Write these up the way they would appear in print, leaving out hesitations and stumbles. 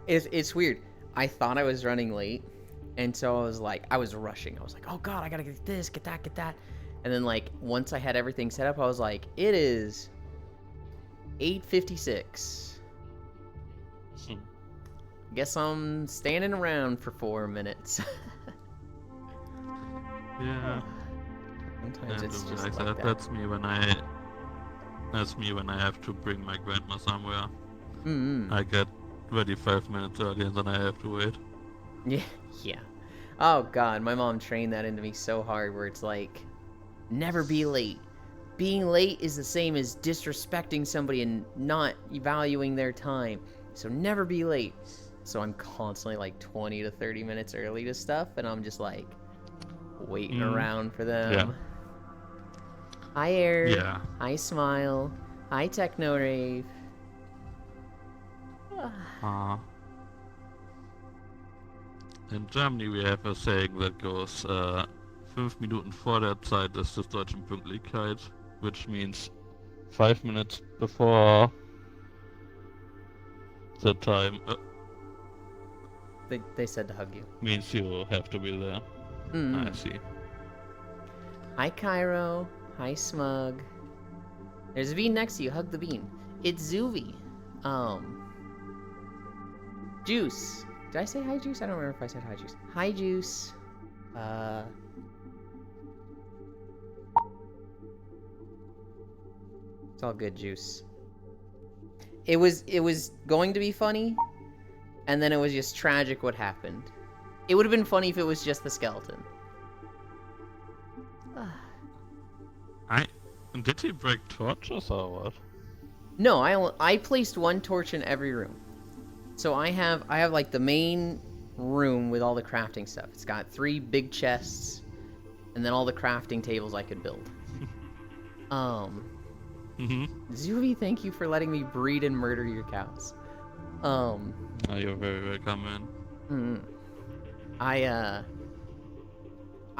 It's weird. I thought I was running late, and so I was rushing. I was like, oh god, I gotta get this, get that, get that. And then like once I had everything set up, I was like, it is 8:56. Guess I'm standing around for 4 minutes. Yeah. Sometimes it's just like like that. That's me when I have to bring my grandma somewhere. I get ready 5 minutes early and then I have to wait. Yeah. Oh god, my mom trained that into me so hard where it's like, never be late. Being late is the same as disrespecting somebody and not valuing their time. So never be late. So I'm constantly like 20 to 30 minutes early to stuff, and I'm just like waiting around for them. Yeah. Hi Air. Yeah. Hi Smile. Hi Techno Rave. In Germany we have a saying that goes 5 Minuten vor der Zeit ist des deutschen Pünktlichkeit, which means 5 minutes before the time They said to hug you. means you have to be there. I see. Hi Cairo. Hi Smug. There's a bean next to you. Hug the bean. It's Zuvi. Juice. Did I say hi, Juice? I don't remember if I said hi, Juice. Hi, Juice. It's all good, Juice. It was going to be funny, and then it was just tragic what happened. It would have been funny if it was just the skeleton. Did he break torches or what? No, I placed one torch in every room. So I have like the main room with all the crafting stuff. It's got 3 big chests, and then all the crafting tables I could build. Zuvi, thank you for letting me breed and murder your cows. You're very welcome, man. I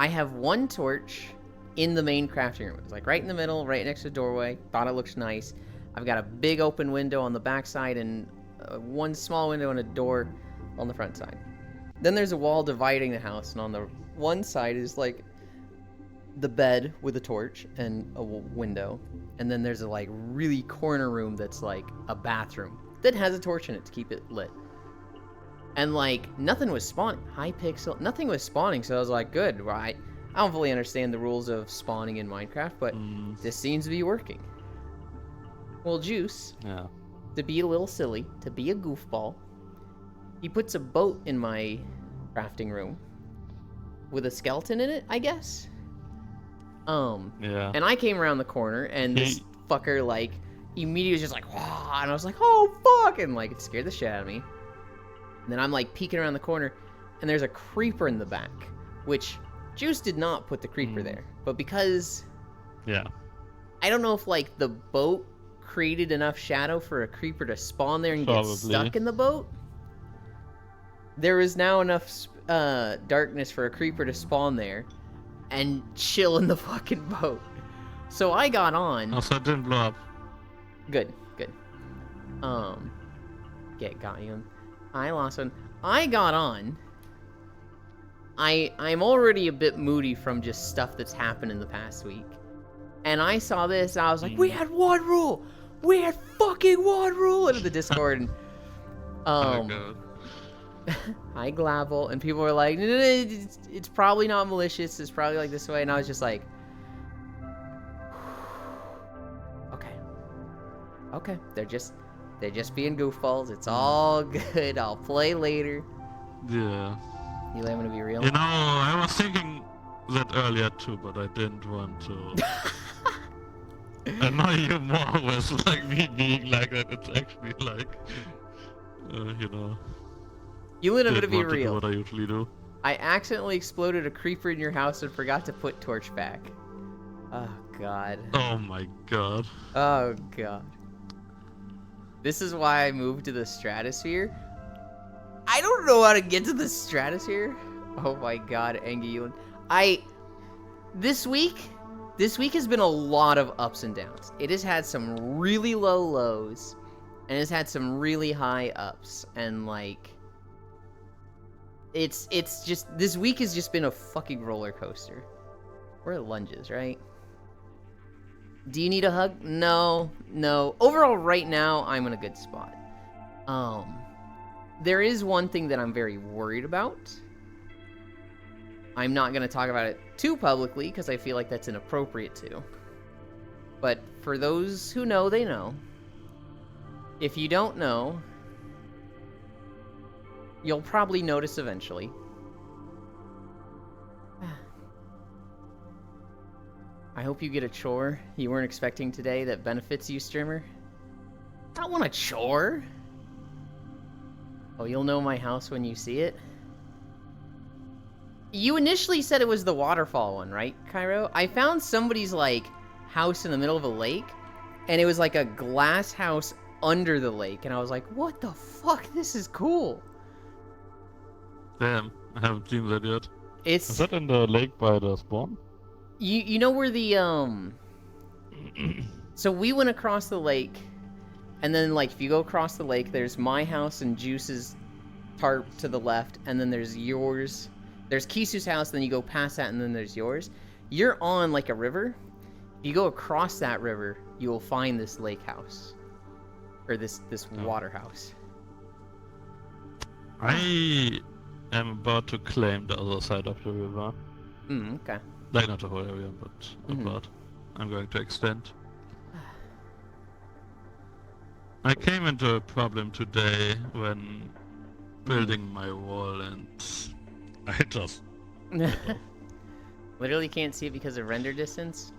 have one torch in the main crafting room. It's like right in the middle, right next to the doorway. Thought it looks nice. I've got a big open window on the back side and one small window and a door on the front side. Then there's a wall dividing the house, and on the one side is like the bed with a torch and a window, and then there's a like really corner room that's like a bathroom that has a torch in it to keep it lit. And like nothing was spawning. Hypixel, nothing was spawning, so I was like, good, right? I don't fully understand the rules of spawning in Minecraft, but this seems to be working. Well, Juice, to be a little silly, to be a goofball, he puts a boat in my crafting room with a skeleton in it, I guess. And I came around the corner, and this fucker, like, immediately was just like, wah, and I was like, oh, fuck, and, like, it scared the shit out of me. And then I'm, like, peeking around the corner, and there's a creeper in the back, which Juice did not put the creeper there, but because... I don't know if, like, the boat created enough shadow for a creeper to spawn there and get stuck in the boat. There is now enough darkness for a creeper to spawn there and chill in the fucking boat. So I got on. Also, it didn't blow up. Good. Got you. I lost one. I got on. I'm already a bit moody from just stuff that's happened in the past week. And I saw this, and I was like, we had one rule! We had fucking one rule! Into the Discord, and, God. hi, Glavel, and people were like, no, it's probably not malicious, it's probably like this way, and I was just like, okay, they're just being goofballs, it's all good, I'll play later. Yeah. You let me be real? You know, I was thinking that earlier too, but I didn't want to annoy you more with like me being like that. It's actually like, you know. You let me be want to do real. what I usually do. I accidentally exploded a creeper in your house and forgot to put torch back. Oh god. Oh my god. Oh god. This is why I moved to the stratosphere. I don't know how to get to the stratosphere. Oh my god, Angie. This week has been a lot of ups and downs. It has had some really low lows, and it's had some really high ups, and like it's just, this week has just been a fucking roller coaster. We're at lunges, right? Do you need a hug? No. Overall, right now, I'm in a good spot. There is one thing that I'm very worried about. I'm not going to talk about it too publicly because I feel like that's inappropriate to. But for those who know, they know. If you don't know, you'll probably notice eventually. I hope you get a chore you weren't expecting today that benefits you, streamer. I don't want a chore. Oh, you'll know my house when you see it? You initially said it was the waterfall one, right, Cairo? I found somebody's, like, house in the middle of a lake, and it was like a glass house under the lake, and I was like, what the fuck? This is cool. Damn, I haven't seen that yet. It's... Is that in the lake by the spawn? You know where the, So we went across the lake, and then, like, if you go across the lake, there's my house and Juice's tarp to the left, and then there's yours. There's Kisu's house, then you go past that, and then there's yours. You're on, like, a river. If you go across that river, you will find this lake house. Or this water house. I am about to claim the other side of the river. Okay. Like, not the whole area, but a part. I'm going to extend. I came into a problem today when building my wall, and I just... Literally can't see it because of render distance?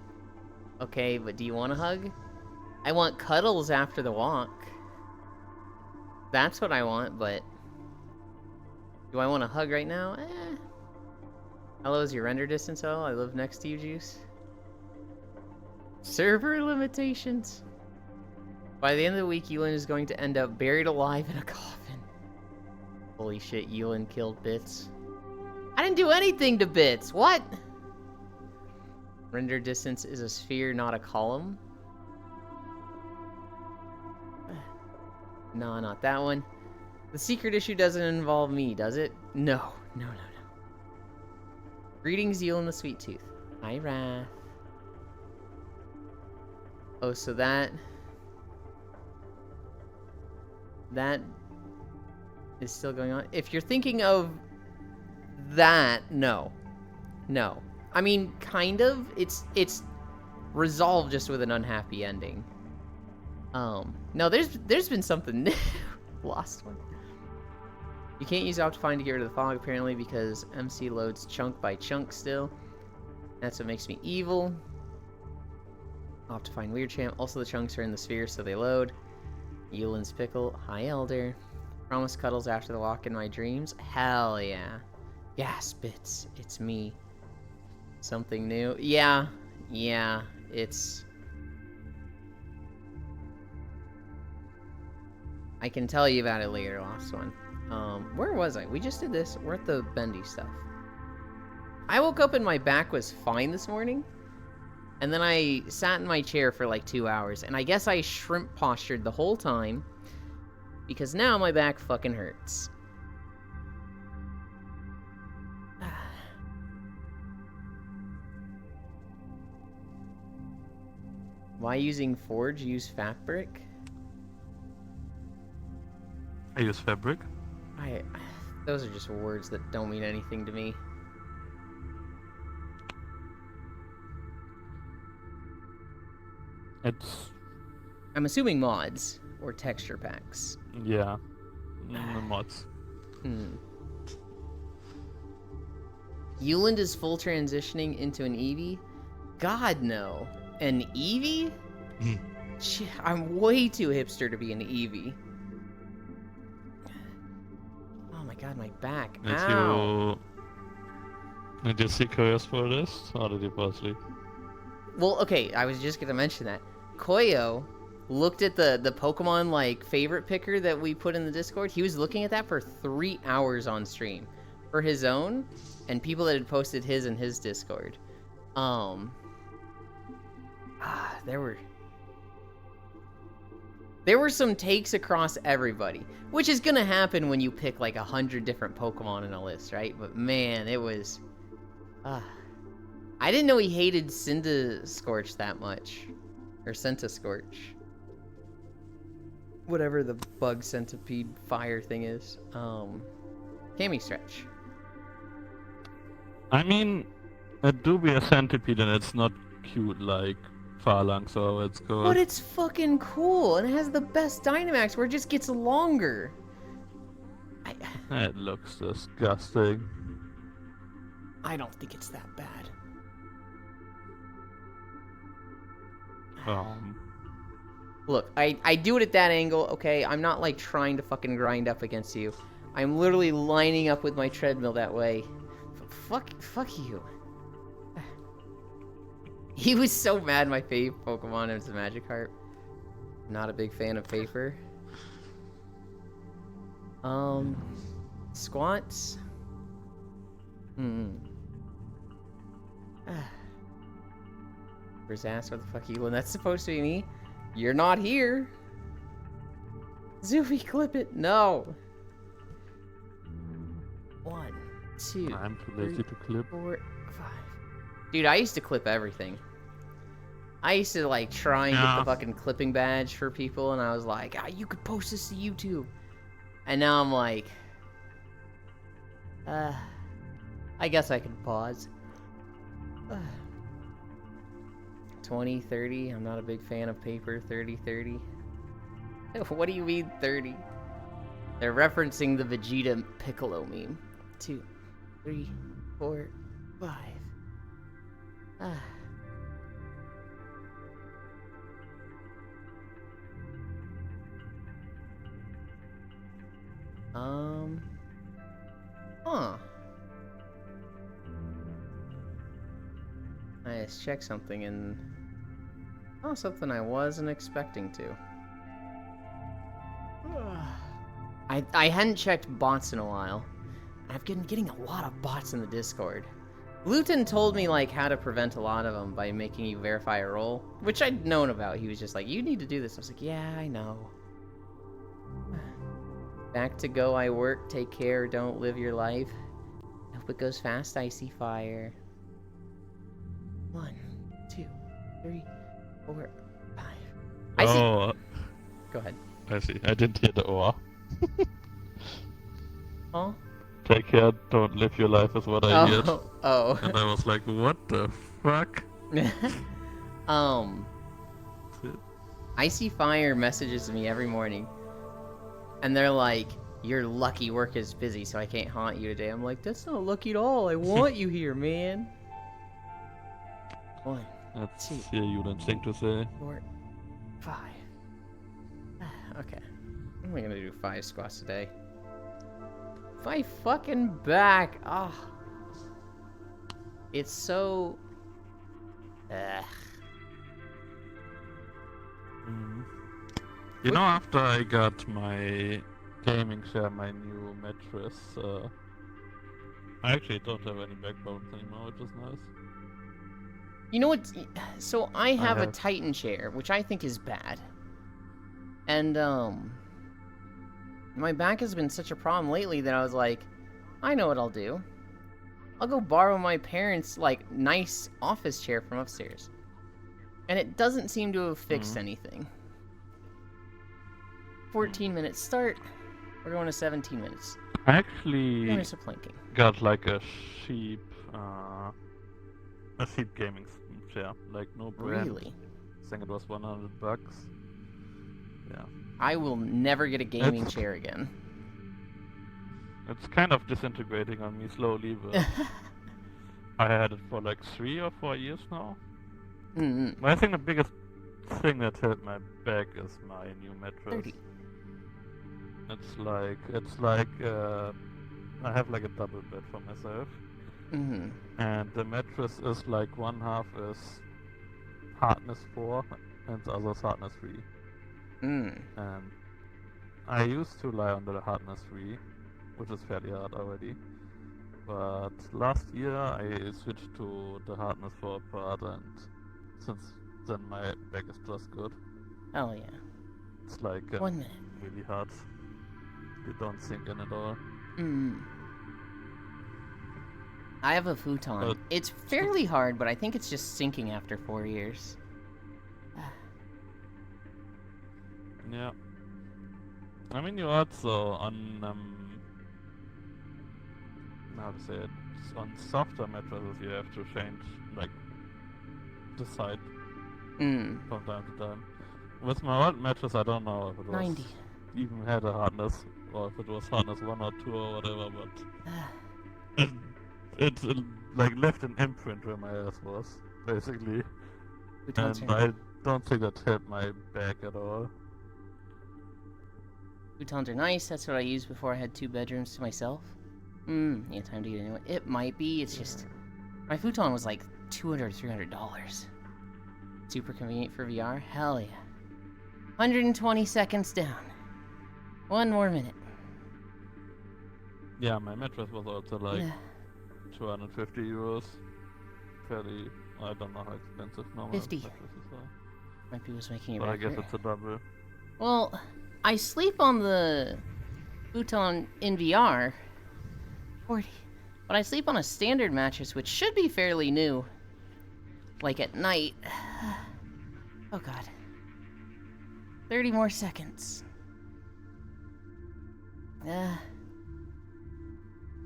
Okay, but do you want a hug? I want cuddles after the walk. That's what I want, but... Do I want a hug right now? How low is your render distance? Oh, I live next to you, Juice. Server limitations. By the end of the week, Ewan is going to end up buried alive in a coffin. Holy shit, Ewan killed Bits. I didn't do anything to Bits! What? Render distance is a sphere, not a column. No, not that one. The secret issue doesn't involve me, does it? No. Greetings, Ewan the Sweet Tooth. Hi, Wrath. Oh, so that is still going on. If you're thinking of that, no. I mean, kind of. It's resolved just with an unhappy ending. No, there's been something new. Lost one. You can't use Optifine to get rid of the fog, apparently, because MC loads chunk by chunk still. That's what makes me evil. Optifine Weird Champ. Also, the chunks are in the sphere, so they load. Yulin's Pickle. Hi, Elder. Promise cuddles after the walk in my dreams. Hell yeah. Yes, Bits. It's me. Something new. Yeah, it's... I can tell you about it later, Lost One. Where was I? We just did this. We're at the bendy stuff. I woke up and my back was fine this morning. And then I sat in my chair for like 2 hours. And I guess I shrimp postured the whole time. Because now my back fucking hurts. Why using Forge? Use Fabric? I use Fabric. Those are just words that don't mean anything to me. I'm assuming mods or texture packs. Yeah. Mods. Yuland is full transitioning into an Eevee? God, no. An Eevee? I'm way too hipster to be an Eevee. Oh my god, my back. Ow. Did you see Koya's for this? Or did you fall asleep? Well, okay, I was just gonna mention that. Koyo looked at the Pokemon, like, favorite picker that we put in the Discord. He was looking at that for 3 hours on stream. For his own, and people that had posted his in his Discord. There There were some takes across everybody, which is gonna happen when you pick like 100 different Pokemon in a list, right? But man, it was... I didn't know he hated Cintascorch that much. Or Centiscorch. Whatever the bug centipede fire thing is. Cami Stretch. I mean, it do be a centipede and it's not cute like Phalanx or it's called. But it's fucking cool, and it has the best Dynamax where it just gets longer. It looks disgusting. I don't think it's that bad. Look, I do it at that angle, okay? I'm not like trying to fucking grind up against you. I'm literally lining up with my treadmill that way. Fuck you. He was so mad my fave Pokemon was a Magikarp. Not a big fan of paper. Squats. Brazass, what the fuck you? When that's supposed to be me? You're not here. Zoofy, clip it. No. 1, 2. I'm too lazy to clip. 4, 5. Dude, I used to clip everything. I used to like try and get the fucking clipping badge for people, and I was like, you could post this to YouTube. And now I'm like, I guess I can pause. 20, 30. I'm not a big fan of paper. 30, 30. What do you mean 30? They're referencing the Vegeta Piccolo meme. 2, 3, 4, 5. I just checked something and... Oh, something I wasn't expecting to. I hadn't checked bots in a while. I've been getting a lot of bots in the Discord. Luton told me like how to prevent a lot of them by making you verify a role, which I'd known about. He was just like, you need to do this. I was like, yeah, I know. Back to go, I work, take care, don't live your life. Hope it goes fast, Icy Fire. 1, 2, 3, 4, 5. Oh. Go ahead. I see. I didn't hear the or. Oh? Take care, don't live your life is what I heard. Oh. And I was like, what the fuck? Icy Fire messages me every morning. And they're like, you're lucky work is busy, so I can't haunt you today. I'm like, that's not lucky at all. I want you here, man. 1, That's 2, a Yulen thing to say. 4, 5. Okay. I'm only gonna do 5 squats today. My fucking back. Ah. Oh. It's so... Ugh. You know, after I got my gaming chair, my new mattress, I actually don't have any backbones anymore, which is nice. You know what? So I have a Titan chair, which I think is bad. And, my back has been such a problem lately that I was like, I know what I'll do. I'll go borrow my parents' like nice office chair from upstairs. And it doesn't seem to have fixed anything. 14 minutes start. We're going to 17 minutes. I actually got like a cheap gaming chair, like no brand. Really? I think it was $100. Yeah. I will never get a gaming chair again. It's kind of disintegrating on me slowly, but I had it for like 3 or 4 years now. But I think the biggest thing that hurt my back is my new mattress. 30. It's like I have like a double bed for myself. And the mattress is like one half is hardness 4 and the other is hardness 3. And I used to lie on the hardness 3, which is fairly hard already. But last year I switched to the hardness 4 part, and since then my back is just good. Oh yeah. It's like 1 minute. really hard. They don't sink in at all. I have a futon. But It's fairly hard, but I think it's just sinking after 4 years. Yeah. I mean, you also on how to say it, on softer mattresses you have to change like the side from time to time. With my old mattress, I don't know if it was 90. even had a hardness or if it was hardness 1 or 2 or whatever, but it like left an imprint where my ass was basically, Futons and are, I don't think that helped my back at all. futons are nice. That's what I used before I had 2 bedrooms to myself. Yeah, time to get into it. It might be. It's just my futon was like $200, $300. Super convenient for VR. Hell yeah. 120 seconds down. 1 more minute. Yeah, my mattress was also like 250 euros. Fairly, I don't know how expensive normal 50. mattresses are. Might be what's making it But I guess accurate. it's a double. Well, I sleep on the futon in VR. 40. But I sleep on a standard mattress, which should be fairly new. Like at night. Oh god. 30 more seconds.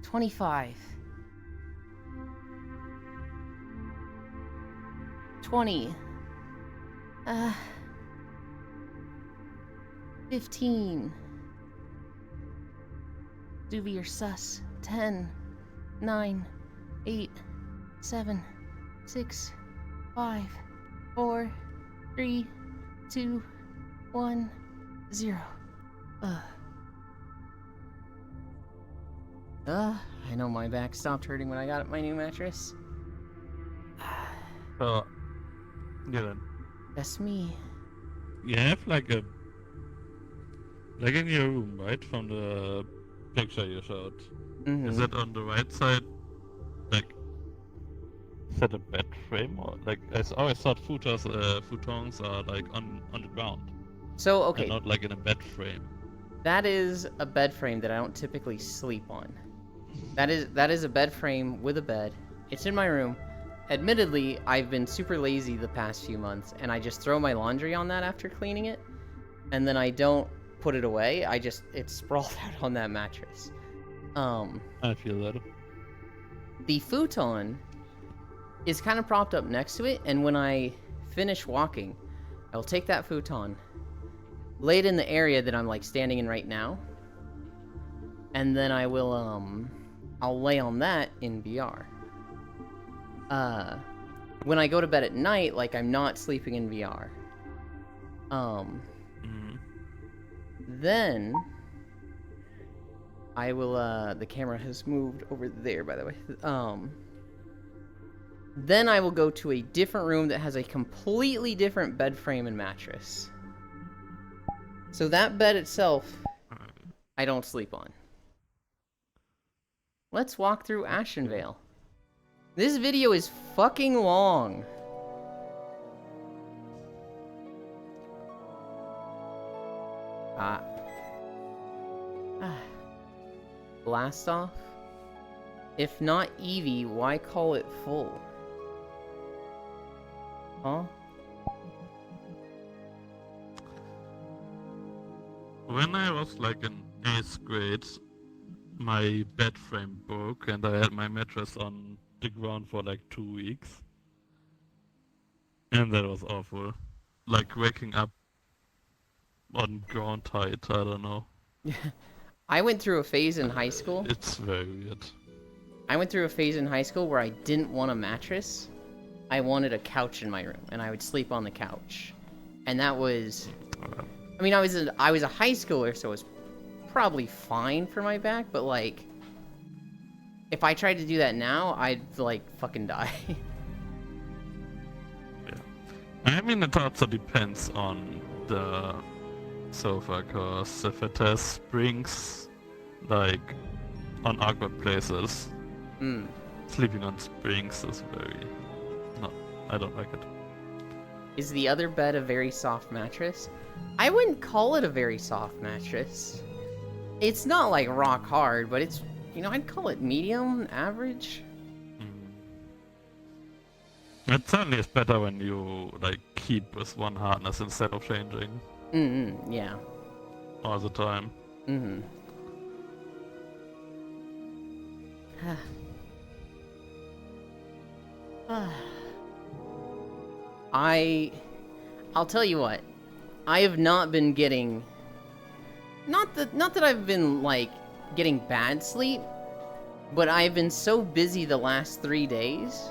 25. 20. 15. Doobie or sus. 10. 9. 8. 7. 6. 5. 4. 3. 2. 1. 0. I know my back stopped hurting when I got my new mattress. So, yeah, then That's me. you have like a like in your room, right? From the picture you showed. Is it on the right side? Like, is that a bed frame or like? I always thought futons are like on the ground. So, okay. And not like in a bed frame. That is a bed frame that I don't typically sleep on. That is a bed frame with a bed. It's in my room. Admittedly, I've been super lazy the past few months, and I just throw my laundry on that after cleaning it, and then I don't put it away. It's sprawled out on that mattress. I feel that. The futon is kind of propped up next to it, and when I finish walking, I'll take that futon, lay it in the area that I'm like standing in right now, and then I will I'll lay on that in VR. When I go to bed at night, like I'm not sleeping in VR. Then I will the camera has moved over there, by the way. Then I will go to a different room that has a completely different bed frame and mattress. So that bed itself, I don't sleep on. Let's walk through Ashenvale. This video is fucking long. Blast off? If not Eevee, why call it full? Huh? When I was like in 8th grade, my bed frame broke and I had my mattress on the ground for like 2 weeks. And that was awful. Like waking up on ground height, I don't know. I went through a phase in high school. It's very weird. I went through a phase in high school where I didn't want a mattress. I wanted a couch in my room, and I would sleep on the couch. And that was... I mean, I was a high schooler, so it was probably fine for my back, but like... If I tried to do that now, I'd like fucking die. Yeah. I mean, it also depends on the sofa, cause if it has springs, like on awkward places, sleeping on springs is very... No, I don't like it. Is the other bed a very soft mattress? I wouldn't call it a very soft mattress. It's not like rock hard, but it's, I'd call it medium, average. It certainly is better when you like keep with one hardness instead of changing. Yeah. All the time. I'll tell you what. I have not been getting, not that I've been like getting bad sleep, but I've been so busy the last 3 days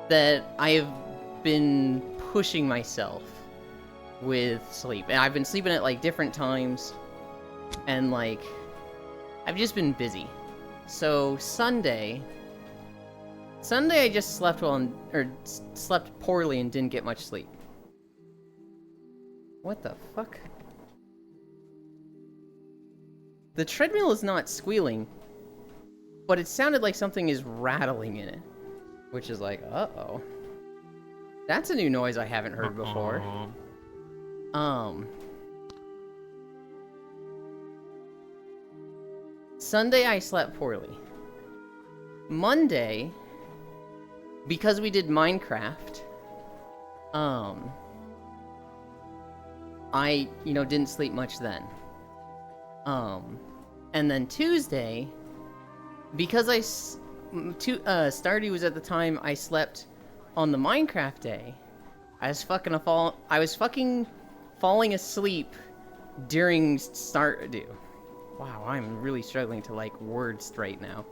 that I have been pushing myself with sleep. And I've been sleeping at like different times, and like I've just been busy. So Sunday I just slept slept poorly and didn't get much sleep. What the fuck? The treadmill is not squealing, but it sounded like something is rattling in it, which is like, uh-oh. That's a new noise I haven't heard before. Sunday I slept poorly. Monday, because we did Minecraft, I, didn't sleep much then. And then Tuesday, because Stardew was at the time I slept on the Minecraft day, I was fucking falling asleep during Stardew. Wow, I'm really struggling to like word straight now.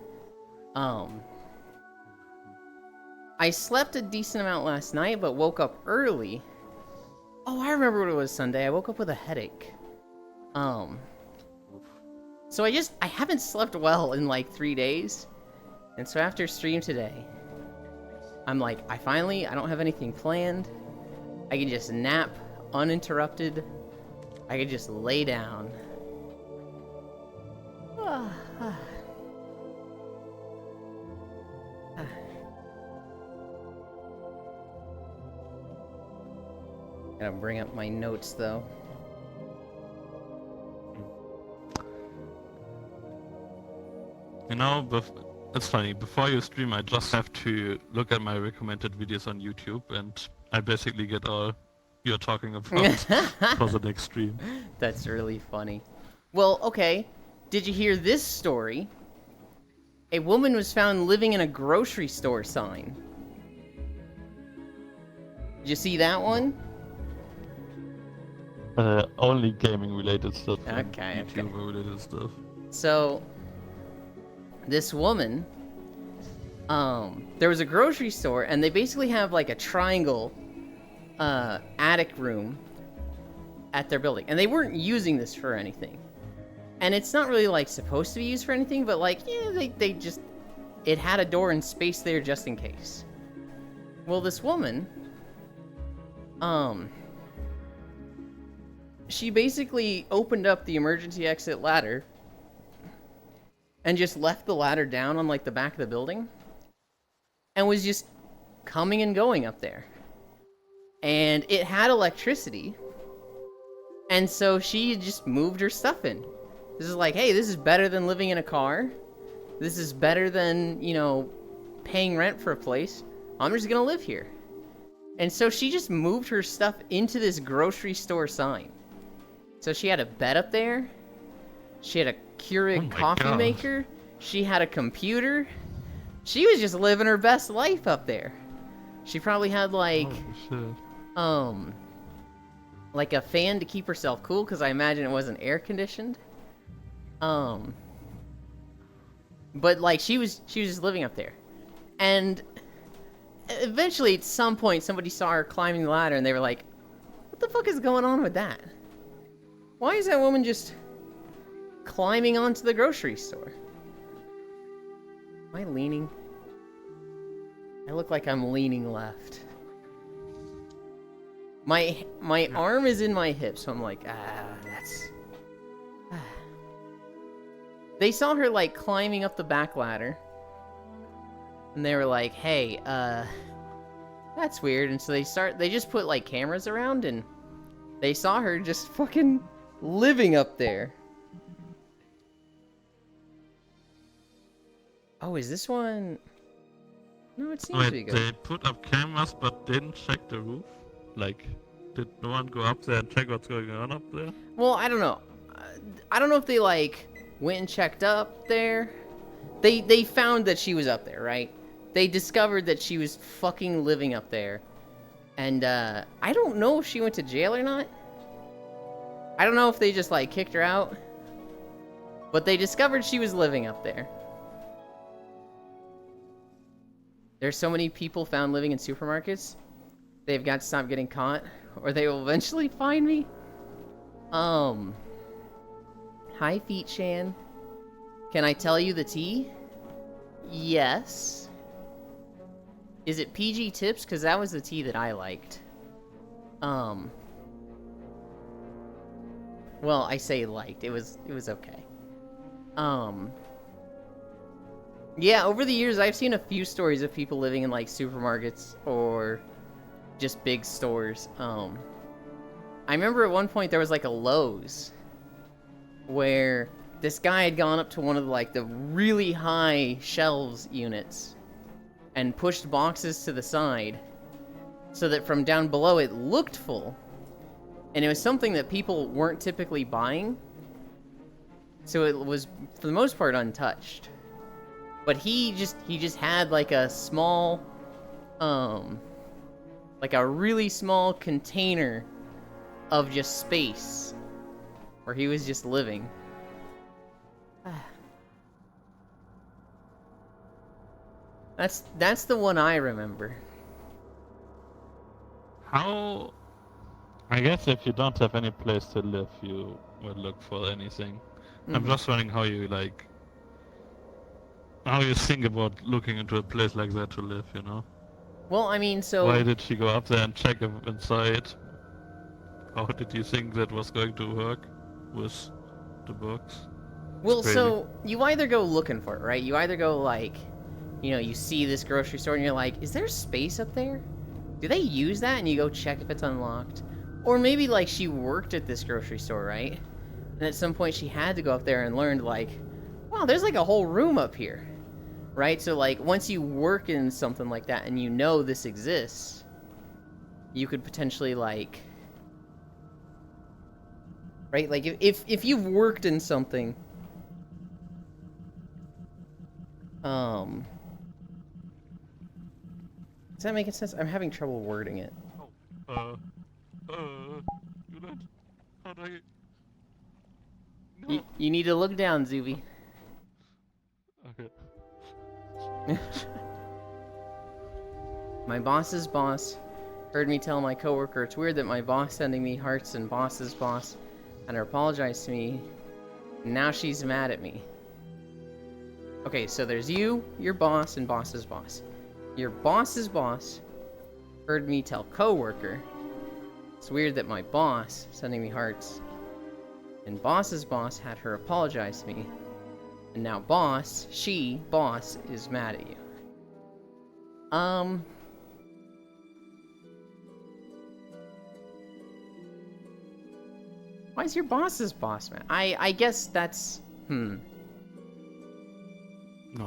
I slept a decent amount last night, but woke up early. Oh, I remember what it was Sunday. I woke up with a headache. So I haven't slept well in like 3 days. And so after stream today, I'm like, I don't have anything planned. I can just nap uninterrupted. I can just lay down. Gotta bring up my notes though. It's funny, before you stream I just have to look at my recommended videos on YouTube and I basically get all you're talking about for the next stream. That's really funny. Well, okay. Did you hear this story? A woman was found living in a grocery store sign. Did you see that one? Only gaming related stuff. Okay. YouTuber related stuff. So, this woman, there was a grocery store, and they basically have like a triangle attic room at their building, and they weren't using this for anything. And it's not really like supposed to be used for anything, but like, yeah, it had a door and space there just in case. Well, this woman, she basically opened up the emergency exit ladder and just left the ladder down on like the back of the building and was just coming and going up there. And it had electricity. And so she just moved her stuff in. This is like, hey, this is better than living in a car. This is better than, paying rent for a place. I'm just gonna live here. And so she just moved her stuff into this grocery store sign. So she had a bed up there. She had a Keurig coffee maker. She had a computer. She was just living her best life up there. She probably had like a fan to keep herself cool, because I imagine it wasn't air conditioned. But like she was just living up there. And eventually at some point somebody saw her climbing the ladder and they were like, what the fuck is going on with that? Why is that woman just climbing onto the grocery store? Am I leaning? I look like I'm leaning left. My arm is in my hip, so I'm like, that's... They saw her, like, climbing up the back ladder. And they were like, hey, that's weird. And so they just put like cameras around and they saw her just fucking living up there. Oh, is this one? No, it seems to be Wait, good. they put up cameras but didn't check the roof? Like, did no one go up there and check what's going on up there? Well, I don't know. I don't know if they like went and checked up there. They found that she was up there, right? They discovered that she was fucking living up there. And I don't know if she went to jail or not. I don't know if they just like kicked her out. But they discovered she was living up there. There's so many people found living in supermarkets. They've got to stop getting caught, or they will eventually find me. Hi, Feet Shan. Can I tell you the tea? Yes. Is it PG Tips? Because that was the tea that I liked. Well, I say liked. It was okay. Yeah, over the years, I've seen a few stories of people living in, like, supermarkets or just big stores. I remember at one point there was, like, a Lowe's where this guy had gone up to one of, like, the really high shelves units and pushed boxes to the side so that from down below it looked full. And it was something that people weren't typically buying. So it was, for the most part, untouched. But he just had like a small, like a really small container of just space where he was just living. That's the one I remember. How... I guess if you don't have any place to live, you will look for anything. Mm-hmm. I'm just wondering how you like... How you think about looking into a place like that to live, you know? Well, I mean, so... Why did she go up there and check inside? How did you think that was going to work with the box? Well, so you either go looking for it, right? You either go like, you know, you see this grocery store and you're like, is there space up there? Do they use that? And you go check if it's unlocked. Or maybe like she worked at this grocery store, right? And at some point she had to go up there and learned like, wow, there's like a whole room up here. Right? So like once you work in something like that and you know this exists, you could potentially like, right? Like if you've worked in something, does that make sense? I'm having trouble wording it. Unit? How do I... No. You need to look down, Zuby. Okay. My boss's boss heard me tell my coworker it's weird that my boss sending me hearts and boss's boss and her apologized to me. Now she's mad at me. Okay, so there's you, your boss, and boss's boss. Your boss's boss heard me tell coworker it's weird that my boss sending me hearts and boss's boss had her apologize to me. And now boss is mad at you. Why is your boss's boss mad? I guess that's, No,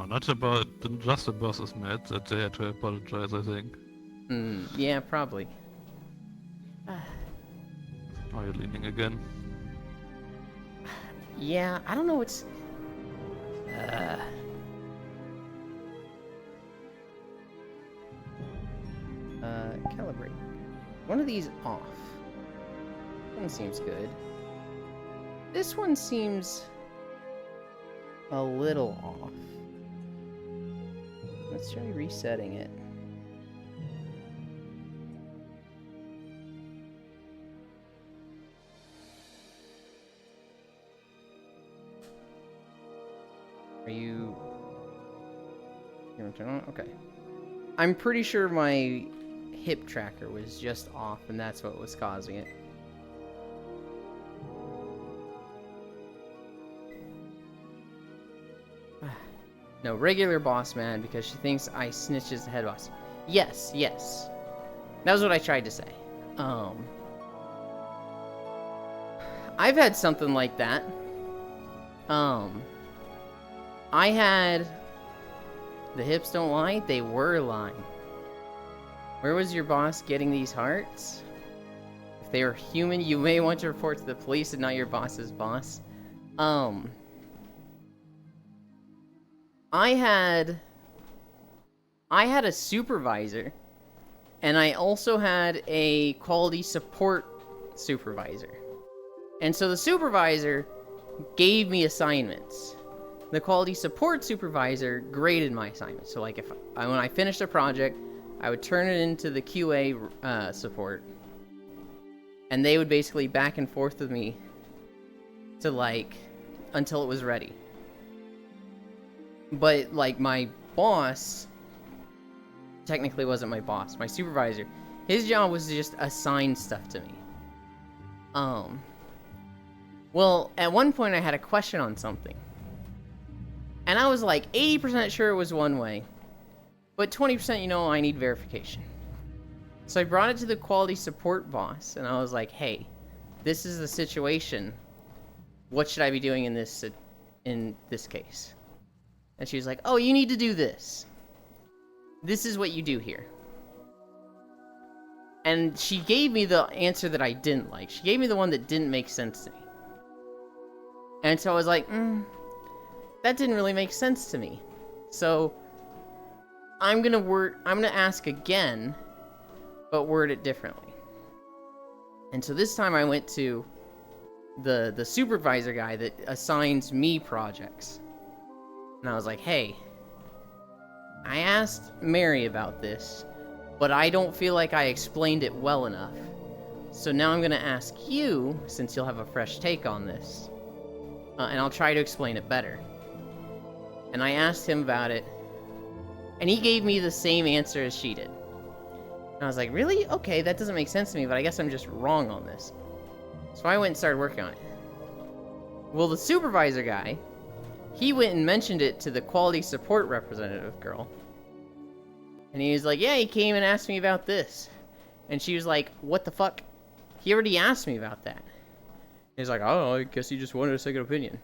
not about, just the boss is mad that they had to apologize, I think. Yeah, probably. Are you leaning again? Yeah, I don't know what's... Calibrate. One of these off. One seems good. This one seems a little off. Let's try resetting it. Are you gonna turn on? Okay. I'm pretty sure my hip tracker was just off and that's what was causing it. No, regular boss man because she thinks I snitches the head boss. Yes, yes. That was what I tried to say. I've had something like that. I had... The hips don't lie, they were lying. Where was your boss getting these hearts? If they are human, you may want to report to the police and not your boss's boss. I had a supervisor, and I also had a quality support supervisor. And so the supervisor gave me assignments. The quality support supervisor graded my assignments. So like when I finished a project, I would turn it into the QA support, and they would basically back and forth with me to like until it was ready. But like my boss technically wasn't my boss, my supervisor. His job was to just assign stuff to me. Well, at one point I had a question on something, and I was like 80% sure it was one way, but 20% I need verification. So I brought it to the quality support boss, and I was like, hey, this is the situation. What should I be doing in this case? And she was like, oh, you need to do this. This is what you do here. And she gave me the answer that I didn't like. She gave me the one that didn't make sense to me. And so I was like, that didn't really make sense to me. So I'm gonna ask again, but word it differently. And so this time I went to the supervisor guy that assigns me projects. And I was like, hey, I asked Mary about this, but I don't feel like I explained it well enough. So now I'm gonna ask you, since you'll have a fresh take on this, and I'll try to explain it better. And I asked him about it, and he gave me the same answer as she did. And I was like, really? Okay, that doesn't make sense to me, but I guess I'm just wrong on this. So I went and started working on it. Well, the supervisor guy, he went and mentioned it to the quality support representative girl. And he was like, yeah, he came and asked me about this. And she was like, what the fuck? He already asked me about that. He's like, oh, I guess he just wanted a second opinion.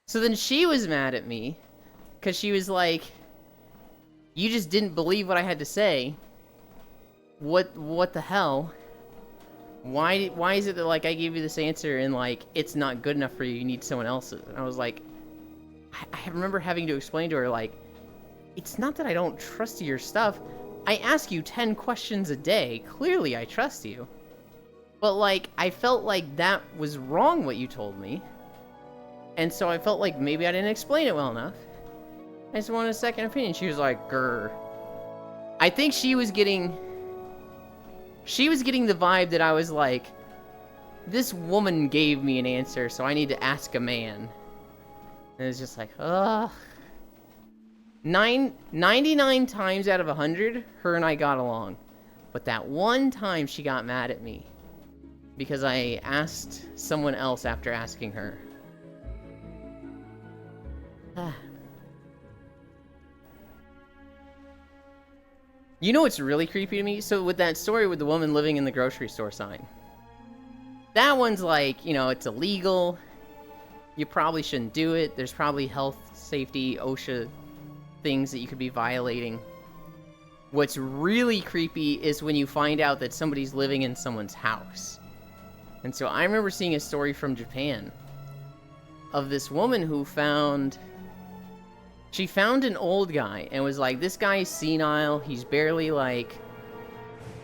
So then she was mad at me, because she was like, you just didn't believe what I had to say. What the hell? Why is it that, like, I gave you this answer and, like, it's not good enough for you, you need someone else's? And I was like, I remember having to explain to her, like, it's not that I don't trust your stuff. I ask you 10 questions a day. Clearly I trust you. But, like, I felt like that was wrong what you told me. And so I felt like maybe I didn't explain it well enough. I just wanted a second opinion. She was like, grr. I think she was getting the vibe that I was like, this woman gave me an answer, so I need to ask a man. And it's just like, ugh. 99 times out of 100, her and I got along. But that one time she got mad at me because I asked someone else after asking her. You know what's really creepy to me? So with that story with the woman living in the grocery store sign, that one's like, it's illegal. You probably shouldn't do it. There's probably health, safety, OSHA things that you could be violating. What's really creepy is when you find out that somebody's living in someone's house. And so I remember seeing a story from Japan of this woman who found an old guy and was like, this guy's senile, he's barely like,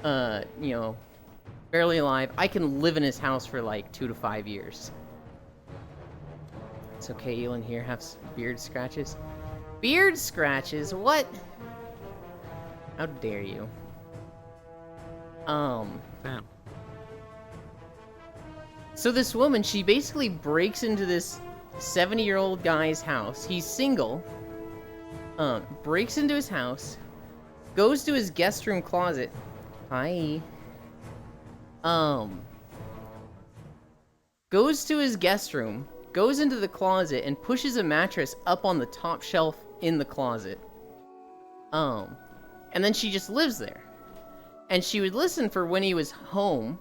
barely alive. I can live in his house for like 2 to 5 years. It's okay, Elin here have beard scratches. Beard scratches? What? How dare you? Damn. So this woman, she basically breaks into this 70-year-old guy's house. He's single. Breaks into his house, goes to his guest room closet. Hi. Goes to his guest room, goes into the closet, and pushes a mattress up on the top shelf in the closet. And then she just lives there. And she would listen for when he was home.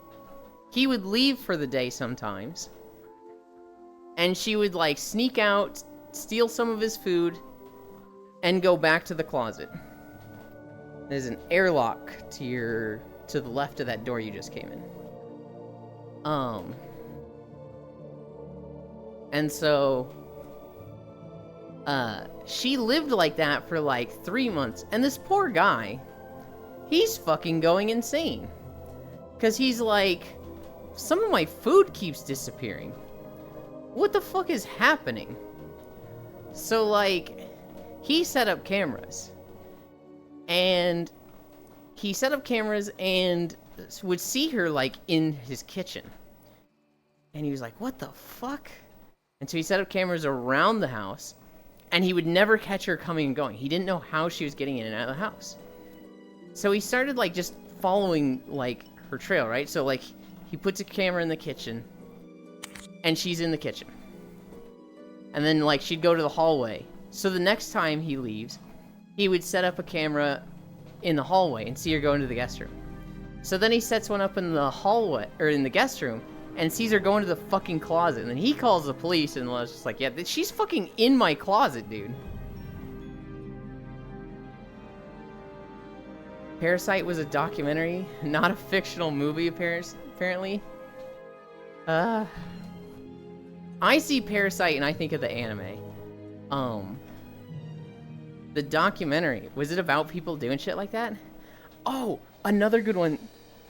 He would leave for the day sometimes. And she would, like, sneak out, steal some of his food, and go back to the closet. There's an airlock to the left of that door you just came in. And so, she lived like that for like 3 months. And this poor guy, he's fucking going insane. 'Cause he's like, some of my food keeps disappearing. What the fuck is happening? So, like, he set up cameras. And he set up cameras and would see her, like, in his kitchen. And he was like, what the fuck? And so he set up cameras around the house. And he would never catch her coming and going. He didn't know how she was getting in and out of the house. So he started, like, just following, like, her trail, right? So, like, he puts a camera in the kitchen. And she's in the kitchen. And then, like, she'd go to the hallway. So the next time he leaves, he would set up a camera in the hallway and see her go into the guest room. So then he sets one up in the hallway, or in the guest room, and sees her go into the fucking closet. And then he calls the police and was just like, yeah, she's fucking in my closet, dude. Parasite was a documentary, not a fictional movie, apparently. I see Parasite and I think of the anime. The documentary, was it about people doing shit like that? Oh, another good one.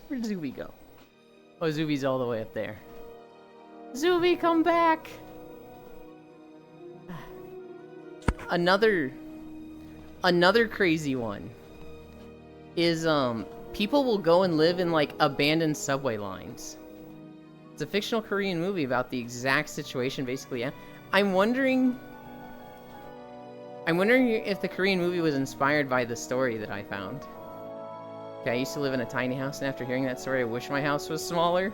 Where did Zuby go? Oh, Zuby's all the way up there. Zuby, come back! Another crazy one is, people will go and live in, like, abandoned subway lines. It's a fictional Korean movie about the exact situation, basically, yeah. I'm wondering if the Korean movie was inspired by the story that I found. Okay, I used to live in a tiny house, and after hearing that story, I wish my house was smaller.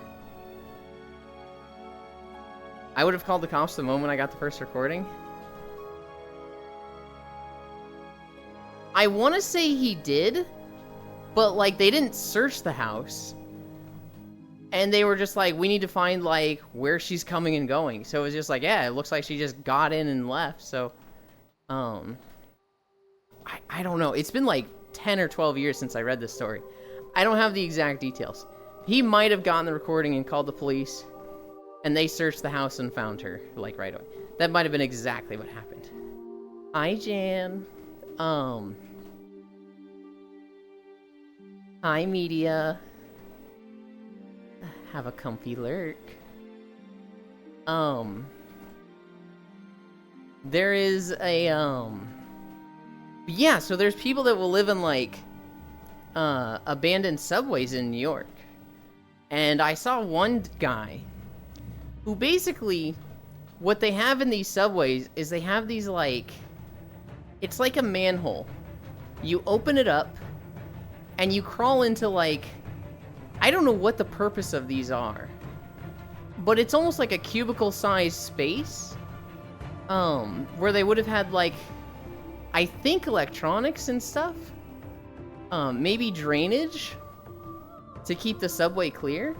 I would have called the cops the moment I got the first recording. I want to say he did, but, like, they didn't search the house. And they were just like, we need to find, like, where she's coming and going. So it was just like, yeah, it looks like she just got in and left, so... I don't know. It's been like 10 or 12 years since I read this story. I don't have the exact details. He might have gotten the recording and called the police, and they searched the house and found her, like, right away. That might have been exactly what happened. Hi, Jan. Hi, media. Have a comfy lurk. There is a, yeah, so there's people that will live in, like, abandoned subways in New York. And I saw one guy who basically, what they have in these subways is they have these, like, it's like a manhole. You open it up, and you crawl into, like, I don't know what the purpose of these are, but it's almost like a cubicle-sized space. Where they would have had, like, I think electronics and stuff. Maybe drainage to keep the subway clear.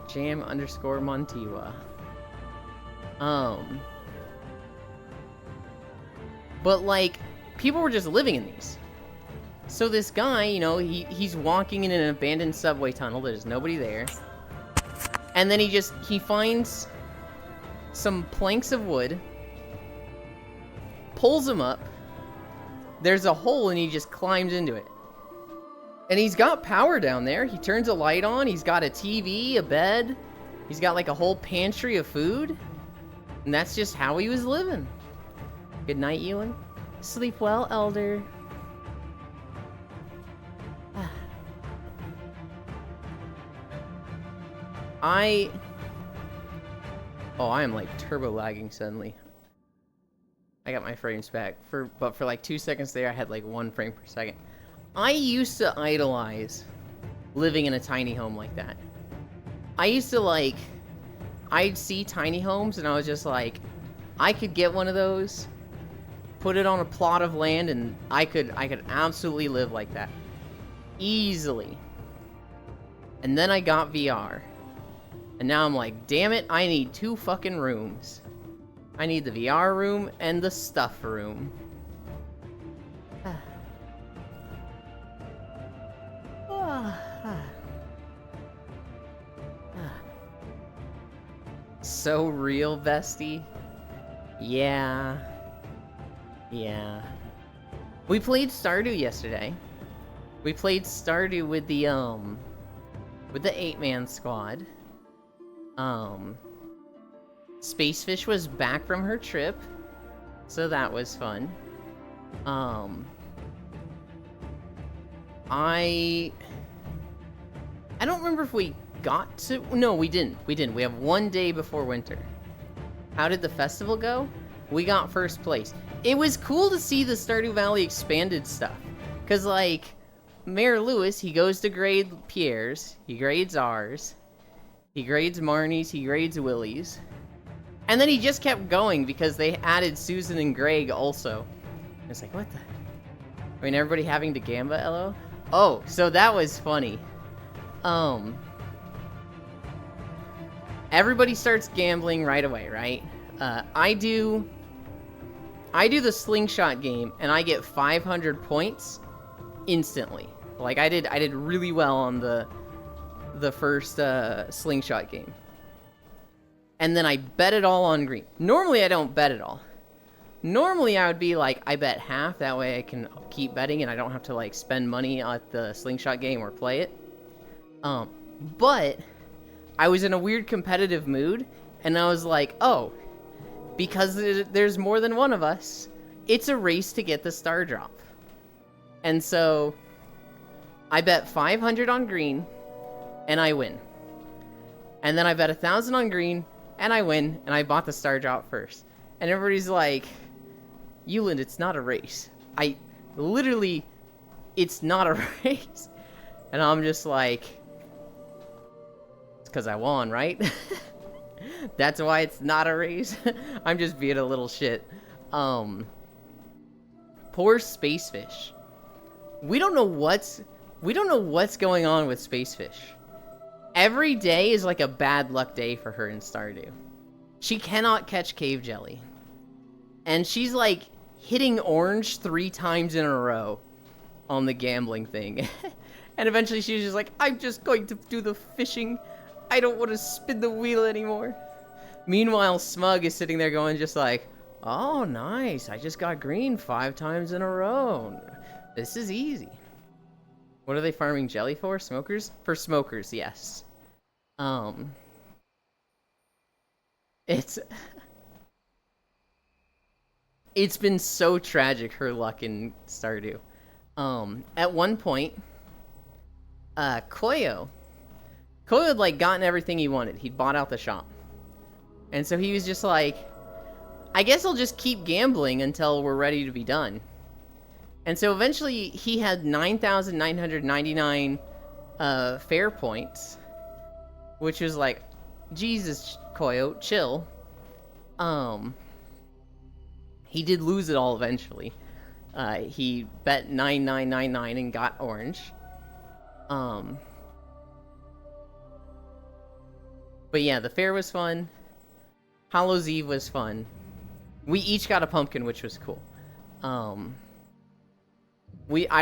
Jam_Montiwa. But, like, people were just living in these. So this guy, you know, he's walking in an abandoned subway tunnel. There's nobody there. And then he finds some planks of wood, pulls them up, there's a hole, and he just climbs into it. And he's got power down there. He turns a light on, he's got a TV, a bed, he's got, like, a whole pantry of food, and that's just how he was living. Good night, Ewan. Sleep well, Elder. I am, like, turbo lagging suddenly. I got my frames back. But for like 2 seconds there, I had like 1 frame per second. I used to idolize living in a tiny home like that. I used to, like, I'd see tiny homes and I was just like, I could get one of those put it on a plot of land, and I could absolutely live like that. Easily. And then I got VR. And now I'm like, damn it, I need 2 fucking rooms. I need the VR room and the stuff room. So real, bestie. Yeah. We played Stardew yesterday. We played Stardew with the 8-man squad. Spacefish was back from her trip, so that was fun. I don't remember if we got to... No, we didn't. We have 1 day before winter. How did the festival go? We got first place. It was cool to see the Stardew Valley expanded stuff. Because, like, Mayor Lewis, he goes to grade Pierre's, he grades ours, he grades Marnie's, he grades Willie's. And then he just kept going because they added Susan and Greg also. It's like, what the... I mean, everybody having to Gamba, LO? Oh, so that was funny. Everybody starts gambling right away, right? I do the slingshot game, and I get 500 points instantly. Like, I did really well on the first slingshot game. And then I bet it all on green. Normally, I don't bet it all. Normally, I would be like, I bet half, that way I can keep betting and I don't have to, like, spend money at the slingshot game or play it. But I was in a weird competitive mood, and I was like, oh, because there's more than one of us, it's a race to get the star drop. And so I bet 500 on green, and I win. And then I bet 1,000 on green, and I win, and I bought the star drop first. And everybody's like, Euland, it's not a race. Literally, it's not a race. And I'm just like, it's because I won, right? That's why it's not a race. I'm just being a little shit. Poor Spacefish. We don't know what's going on with Spacefish. Every day is like a bad luck day for her in Stardew. She cannot catch cave jelly. And she's like hitting orange 3 times in a row on the gambling thing. And eventually she's just like, I'm just going to do the fishing. I don't want to spin the wheel anymore. Meanwhile, Smug is sitting there going just like, oh, nice. I just got green 5 times in a row. This is easy. What are they farming jelly for? Smokers? For smokers, yes. It's been so tragic, her luck in Stardew. At one point, Koyo had, like, gotten everything he wanted. He'd bought out the shop. And so he was just like, I guess I'll just keep gambling until we're ready to be done. And so eventually he had 9,999 fair points, which was like, Jesus, Koyo, chill. He did lose it all eventually. He bet 9,999 and got orange. But yeah, the fair was fun. Hallows Eve was fun. We each got a pumpkin, which was cool. I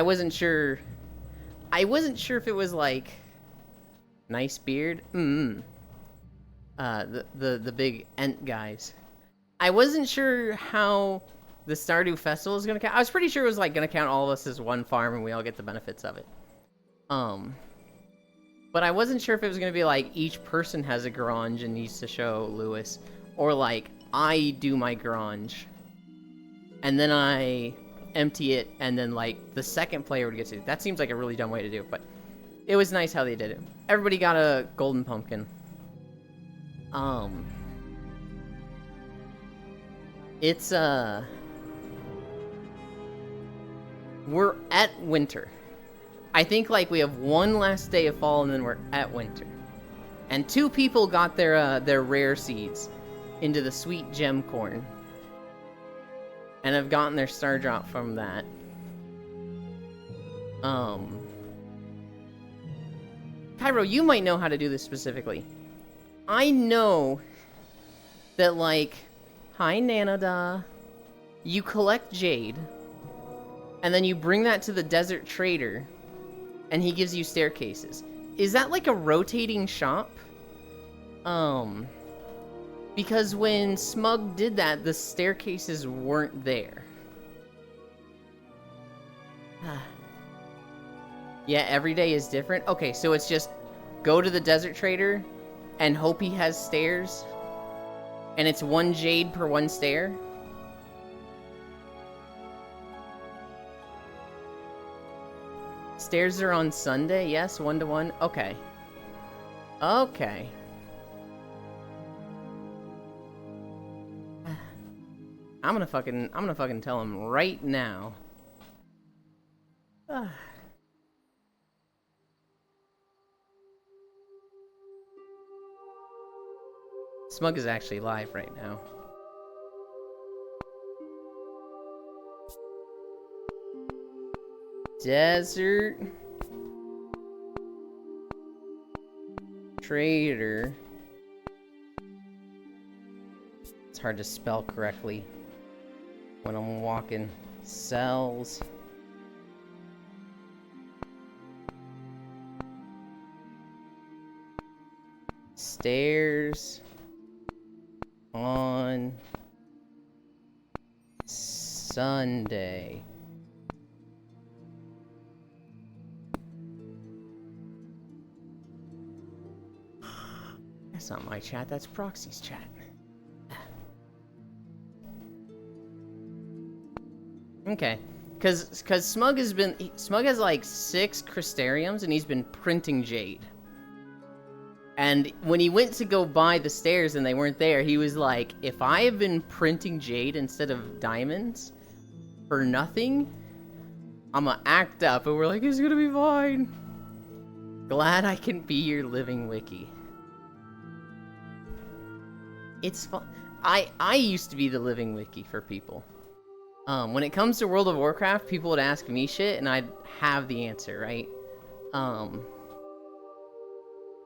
wasn't sure if it was like nice beard. The big Ent guys. I wasn't sure how the Stardew Festival is gonna count. I was pretty sure it was like gonna count all of us as one farm and we all get the benefits of it. But I wasn't sure if it was gonna be like each person has a garage and needs to show Lewis, or like I do my garage and then I empty it and then like the second player would get to. That seems like a really dumb way to do it, but it was nice how they did it. Everybody got a golden pumpkin. It's we're at winter. I think like we have one last day of fall and then we're at winter. And 2 people got their rare seeds into the sweet gem corn. and have gotten their star drop from that. Cairo, you might know how to do this specifically. I know that, like, hi Nanada, you collect jade, and then you bring that to the desert trader, and he gives you staircases. Is that like a rotating shop? Because when Smug did that, the staircases weren't there. Yeah, every day is different. Okay, so it's just go to the desert trader and hope he has stairs. And it's 1 jade per 1 stair. Stairs are on Sunday, yes, 1 to 1. Okay. Okay. I'm gonna fucking tell him right now. Smug is actually live right now. Desert Trader. It's hard to spell correctly when I'm walking. Sells stairs on Sunday. That's not my chat, that's Proxy's chat. Okay, cause Smug has like 6 Crystariums and he's been printing jade. And when he went to go buy the stairs and they weren't there, he was like, if I have been printing jade instead of diamonds for nothing, I'ma act up. And we're like, it's gonna be fine. Glad I can be your living wiki. It's fun. I used to be the living wiki for people. When it comes to World of Warcraft, people would ask me shit and I'd have the answer, right?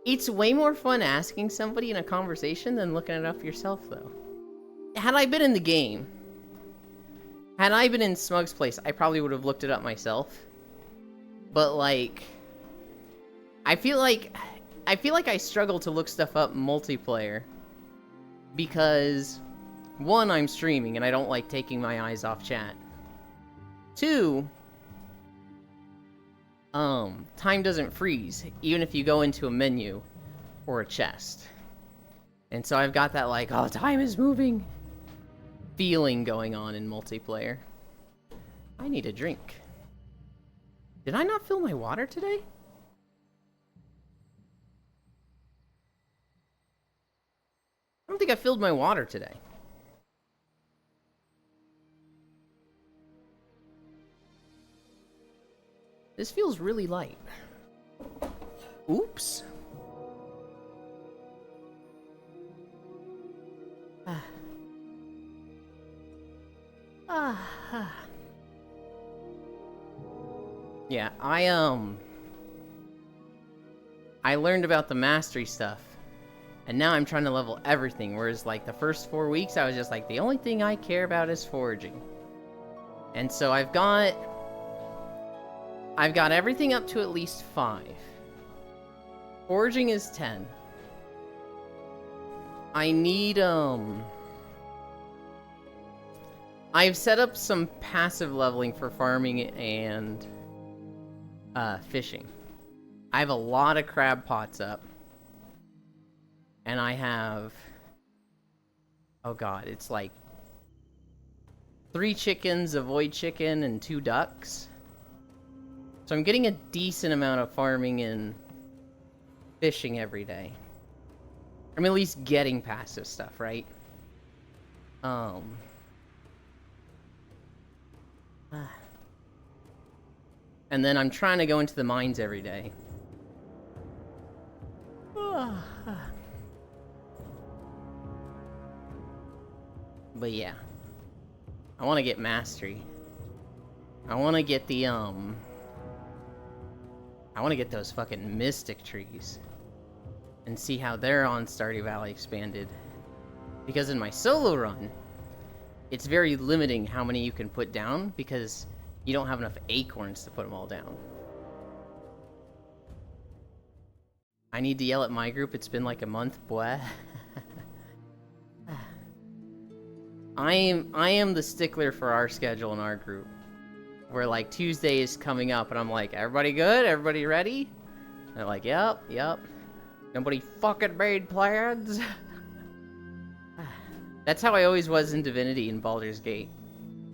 It's way more fun asking somebody in a conversation than looking it up yourself, though. Had I been in the game, had I been in Smug's place, I probably would have looked it up myself. But, like, I feel like I struggle to look stuff up multiplayer because, 1, I'm streaming and I don't like taking my eyes off chat. 2, time doesn't freeze, even if you go into a menu or a chest. And so I've got that, like, oh, time is moving feeling going on in multiplayer. I need a drink. Did I not fill my water today? I don't think I filled my water today. This feels really light. Oops. Yeah, I learned about the mastery stuff, and now I'm trying to level everything, whereas, like, the first 4 weeks, I was just like, the only thing I care about is foraging. And so I've got everything up to at least 5. Foraging is 10. I need, I've set up some passive leveling for farming and fishing. I have a lot of crab pots up. And I have, oh god, it's like 3 chickens, a void chicken, and 2 ducks. So I'm getting a decent amount of farming and fishing every day. I'm at least getting passive stuff, right? And then I'm trying to go into the mines every day. But yeah. I want to get mastery. I want to get the, I want to get those fucking mystic trees. And see how they're on Stardew Valley Expanded. Because in my solo run, it's very limiting how many you can put down, because you don't have enough acorns to put them all down. I need to yell at my group, it's been like a month, boy. I am the stickler for our schedule in our group. Where like Tuesday is coming up and I'm like, everybody good? Everybody ready? And they're like, yep. Nobody fucking made plans. That's how I always was in Divinity in Baldur's Gate.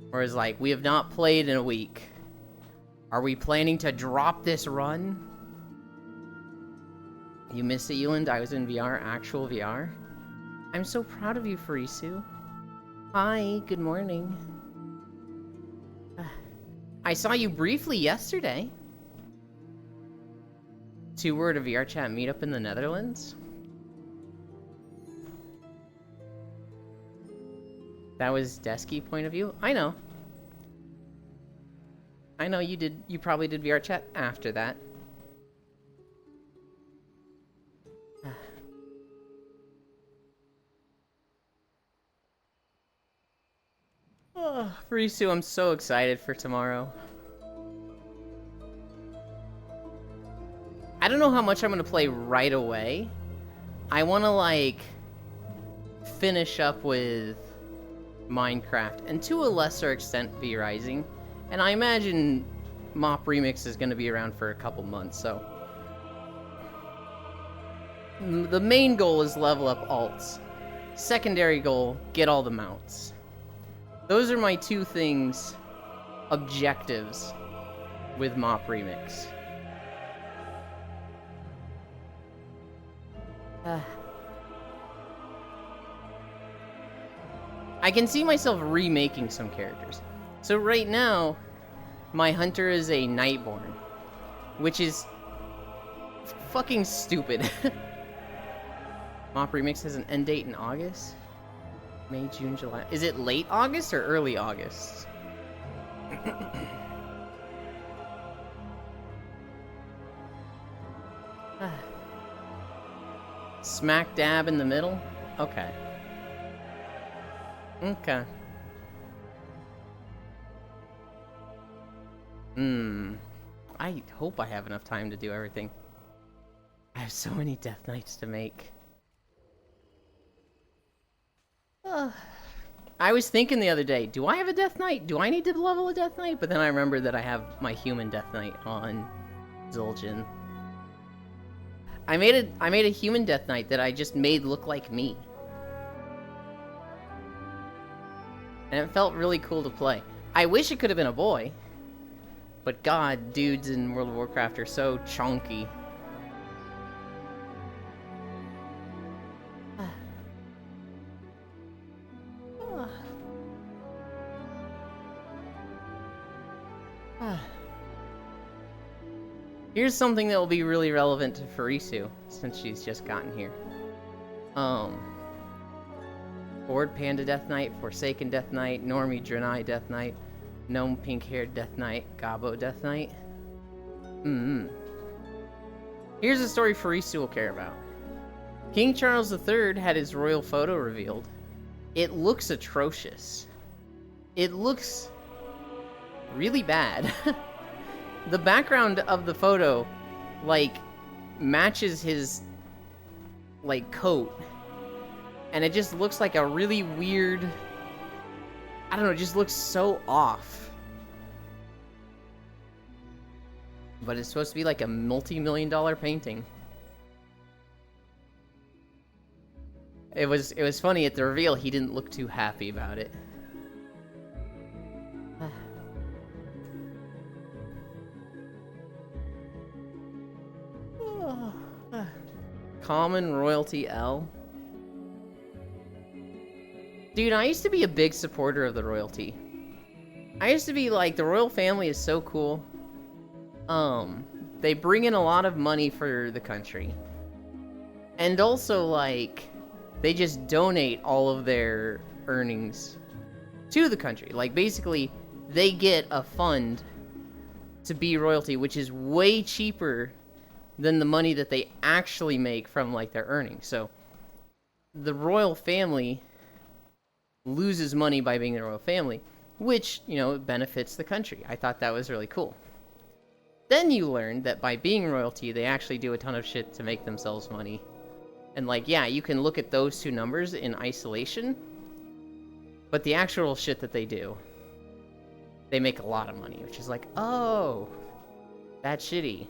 Whereas like, we have not played in a week. Are we planning to drop this run? You missed it, Euland? I was in VR, actual VR. I'm so proud of you, Farisu. Hi, good morning. I saw you briefly yesterday. 2 were at a VR chat meetup in the Netherlands. That was Desky point of view? I know. I know you did. You probably did VR chat after that. Oh, Farisu, I'm so excited for tomorrow. I don't know how much I'm gonna play right away. I wanna, like, finish up with Minecraft, and to a lesser extent, V-Rising. And I imagine Mop Remix is gonna be around for a couple months, so... The main goal is level up alts. Secondary goal, get all the mounts. Those are my 2 things, objectives, with Mop Remix. I can see myself remaking some characters. So right now, my hunter is a Nightborn, which is fucking stupid. Mop Remix has an end date in August? May, June, July. Is it late August or early August? Smack dab in the middle? Okay. Okay. I hope I have enough time to do everything. I have so many Death Knights to make. I was thinking the other day, do I have a Death Knight? Do I need to level a Death Knight? But then I remembered that I have my human Death Knight on Zul'jin. I made a human Death Knight that I just made look like me. And it felt really cool to play. I wish it could have been a boy. But god, dudes in World of Warcraft are so chunky. Here's something that will be really relevant to Farisu, since she's just gotten here. Horde Panda Death Knight, Forsaken Death Knight, Normie Draenei Death Knight, Gnome Pink-Haired Death Knight, Gabo Death Knight. Here's a story Farisu will care about. King Charles III had his royal photo revealed. It looks atrocious. It looks really bad. The background of the photo, like, matches his, like, coat. And it just looks like a really weird... I don't know, it just looks so off. But it's supposed to be like a multi-million-dollar painting. It was funny at the reveal, he didn't look too happy about it. Common Royalty L. Dude, I used to be a big supporter of the royalty. I used to be like, the royal family is so cool. They bring in a lot of money for the country. And also, like, they just donate all of their earnings to the country. Like, basically, they get a fund to be royalty, which is way cheaper than the money that they actually make from, like, their earnings. So, the royal family loses money by being the royal family, which, you know, benefits the country. I thought that was really cool. Then you learn that by being royalty, they actually do a ton of shit to make themselves money. And, like, yeah, you can look at those two numbers in isolation, but the actual shit that they do, they make a lot of money, which is like, oh, that's shitty.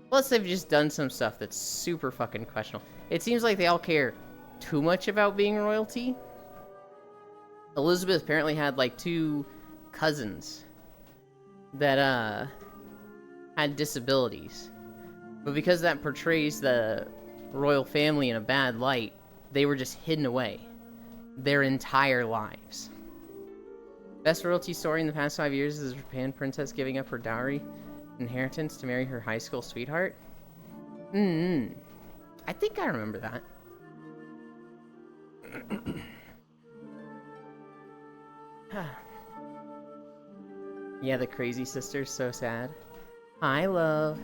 Plus, they've just done some stuff that's super fucking questionable. It seems like they all care too much about being royalty. Elizabeth apparently had, like, 2 cousins that, had disabilities. But because that portrays the royal family in a bad light, they were just hidden away their entire lives. Best royalty story in the past 5 years is a Japan princess giving up her dowry inheritance to marry her high school sweetheart. I think I remember that. Yeah, the crazy sister's so sad. Hi, love.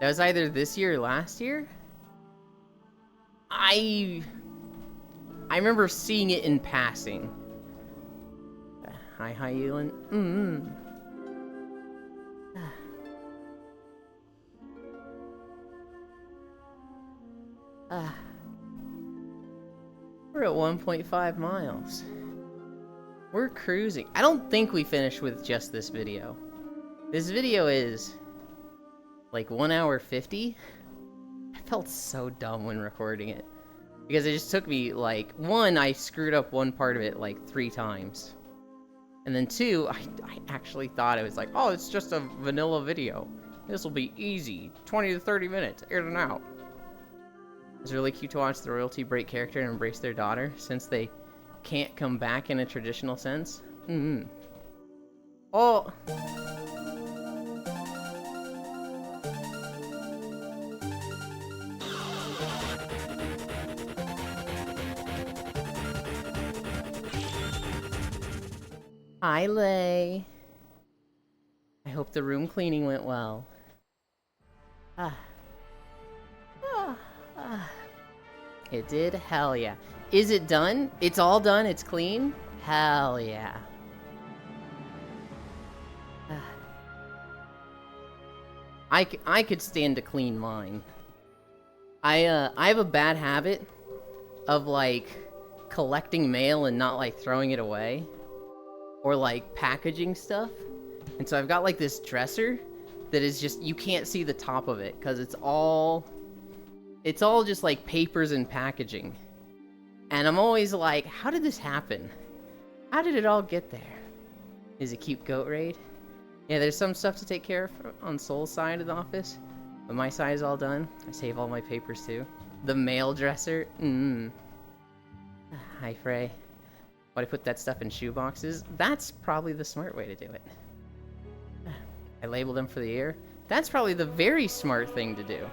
That was either this year or last year? I remember seeing it in passing. Hi, Ewan. We're at 1.5 miles. We're cruising. I don't think we finished with just this video. This video is like 1 hour 50. I felt so dumb when recording it. Because it just took me, like, 1, I screwed up one part of it like 3 times. And then 2, I actually thought it was like, oh, it's just a vanilla video. This will be easy. 20 to 30 minutes, in and out. It's really cute to watch the royalty break character and embrace their daughter, since they can't come back in a traditional sense. Oh! Hi, Lay. I hope the room cleaning went well. It did? Hell yeah. Is it done? It's all done? It's clean? Hell yeah. I could stand to clean mine. I have a bad habit of, like, collecting mail and not, like, throwing it away. Or, like, packaging stuff. And so I've got, like, this dresser that is just, you can't see the top of it, because it's all just, like, papers and packaging. And I'm always like, how did this happen? How did it all get there? Is it cute goat raid? Yeah, there's some stuff to take care of on Soul's side of the office. But my side is all done. I save all my papers, too. The mail dresser? Hi, Frey. Why do I put that stuff in shoe boxes? That's probably the smart way to do it. I label them for the year. That's probably the very smart thing to do.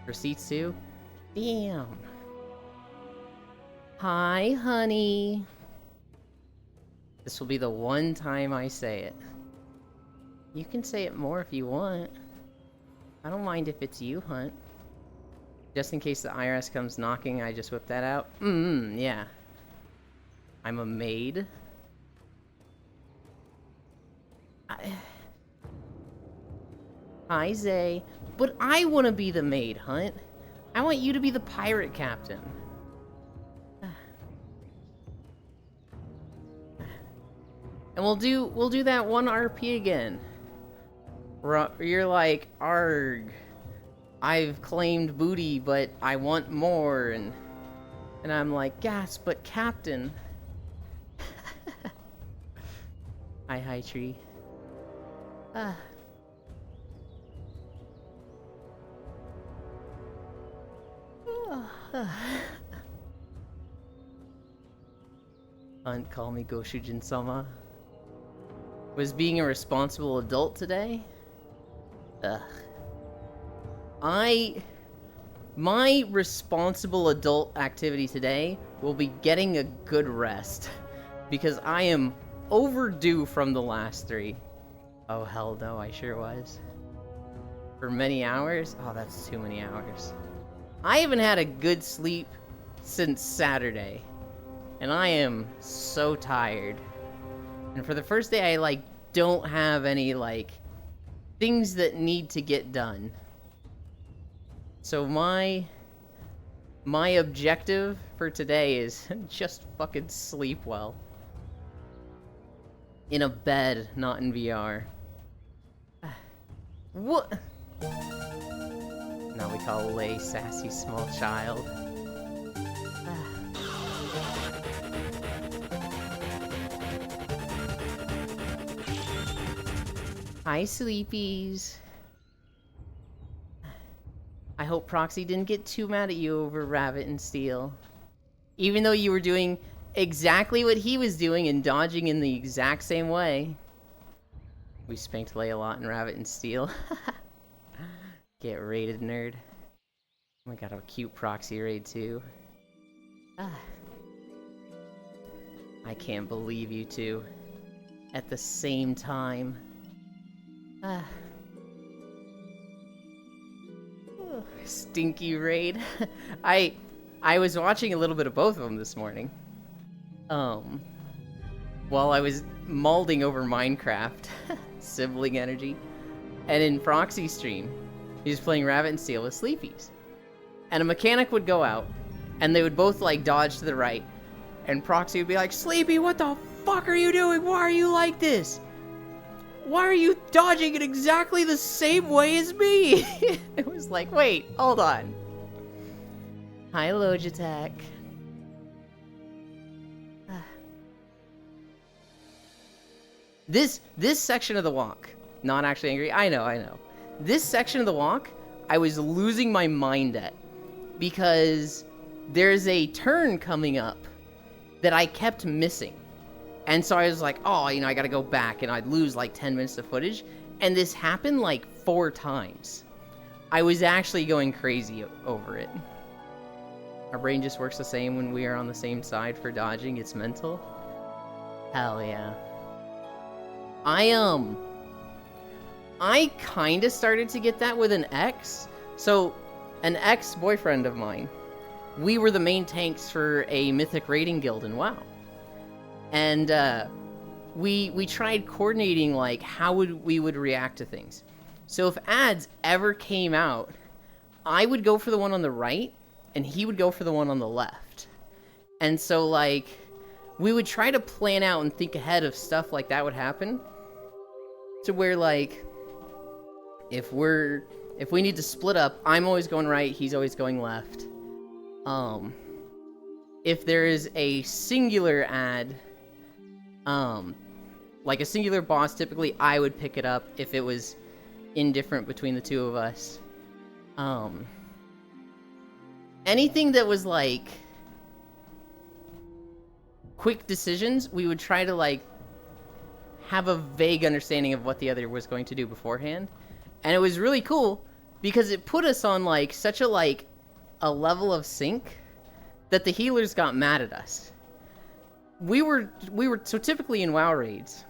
Receipts too? Damn. Hi, honey. This will be the one time I say it. You can say it more if you want. I don't mind if it's you, Hunt. Just in case the IRS comes knocking, I just whip that out. Yeah. I'm a maid. Hi, Zay. But I want to be the maid, Hunt. I want you to be the pirate captain. And we'll do that 1 RP again. You're like, arg. I've claimed booty, but I want more, and I'm like, gas, but captain. Hi, tree. Hunt, call me Goshujin-sama. Was being a responsible adult today? My responsible adult activity today will be getting a good rest, because I am overdue from the last 3. Oh, hell no, I sure was. For many hours? Oh, that's too many hours. I haven't had a good sleep since Saturday, and I am so tired. And for the first day, I, don't have any, things that need to get done. So my objective for today is just fucking sleep well. In a bed, not in VR. What? Now we call Lay sassy small child. Hi, sleepies. I hope Proxy didn't get too mad at you over Rabbit and Steel. Even though you were doing exactly what he was doing and dodging in the exact same way. We spanked Lay a lot in Rabbit and Steel. Get raided, nerd. We got a cute Proxy raid too. I can't believe you two. At the same time. Stinky raid. I was watching a little bit of both of them this morning. While I was mauling over Minecraft. Sibling energy. And in Proxy's stream, he was playing Rabbit and Steel with Sleepies. And a mechanic would go out, and they would both, dodge to the right. And Proxy would be like, Sleepy, what the fuck are you doing? Why are you like this? Why are you dodging it exactly the same way as me? It was like, wait, hold on. Hi, Logitech. This section of the walk, not actually angry, I know. This section of the walk, I was losing my mind at. Because there's a turn coming up that I kept missing. And so I was like, oh, I gotta go back, and I'd lose 10 minutes of footage. And this happened 4 times. I was actually going crazy over it. Our brain just works the same when we are on the same side for dodging. It's mental. Hell yeah. I kind of started to get that with an ex. So, an ex-boyfriend of mine, we were the main tanks for a mythic raiding guild in WoW. And we tried coordinating how we would react to things. So if ads ever came out, I would go for the one on the right, and he would go for the one on the left. And so we would try to plan out and think ahead of stuff like that would happen. To where if we need to split up, I'm always going right, he's always going left. If there is a singular ad, a singular boss, typically I would pick it up if it was indifferent between the two of us. Anything that was quick decisions, we would try to have a vague understanding of what the other was going to do beforehand. And it was really cool because it put us on such a level of sync that the healers got mad at us. We were so typically in WoW raids,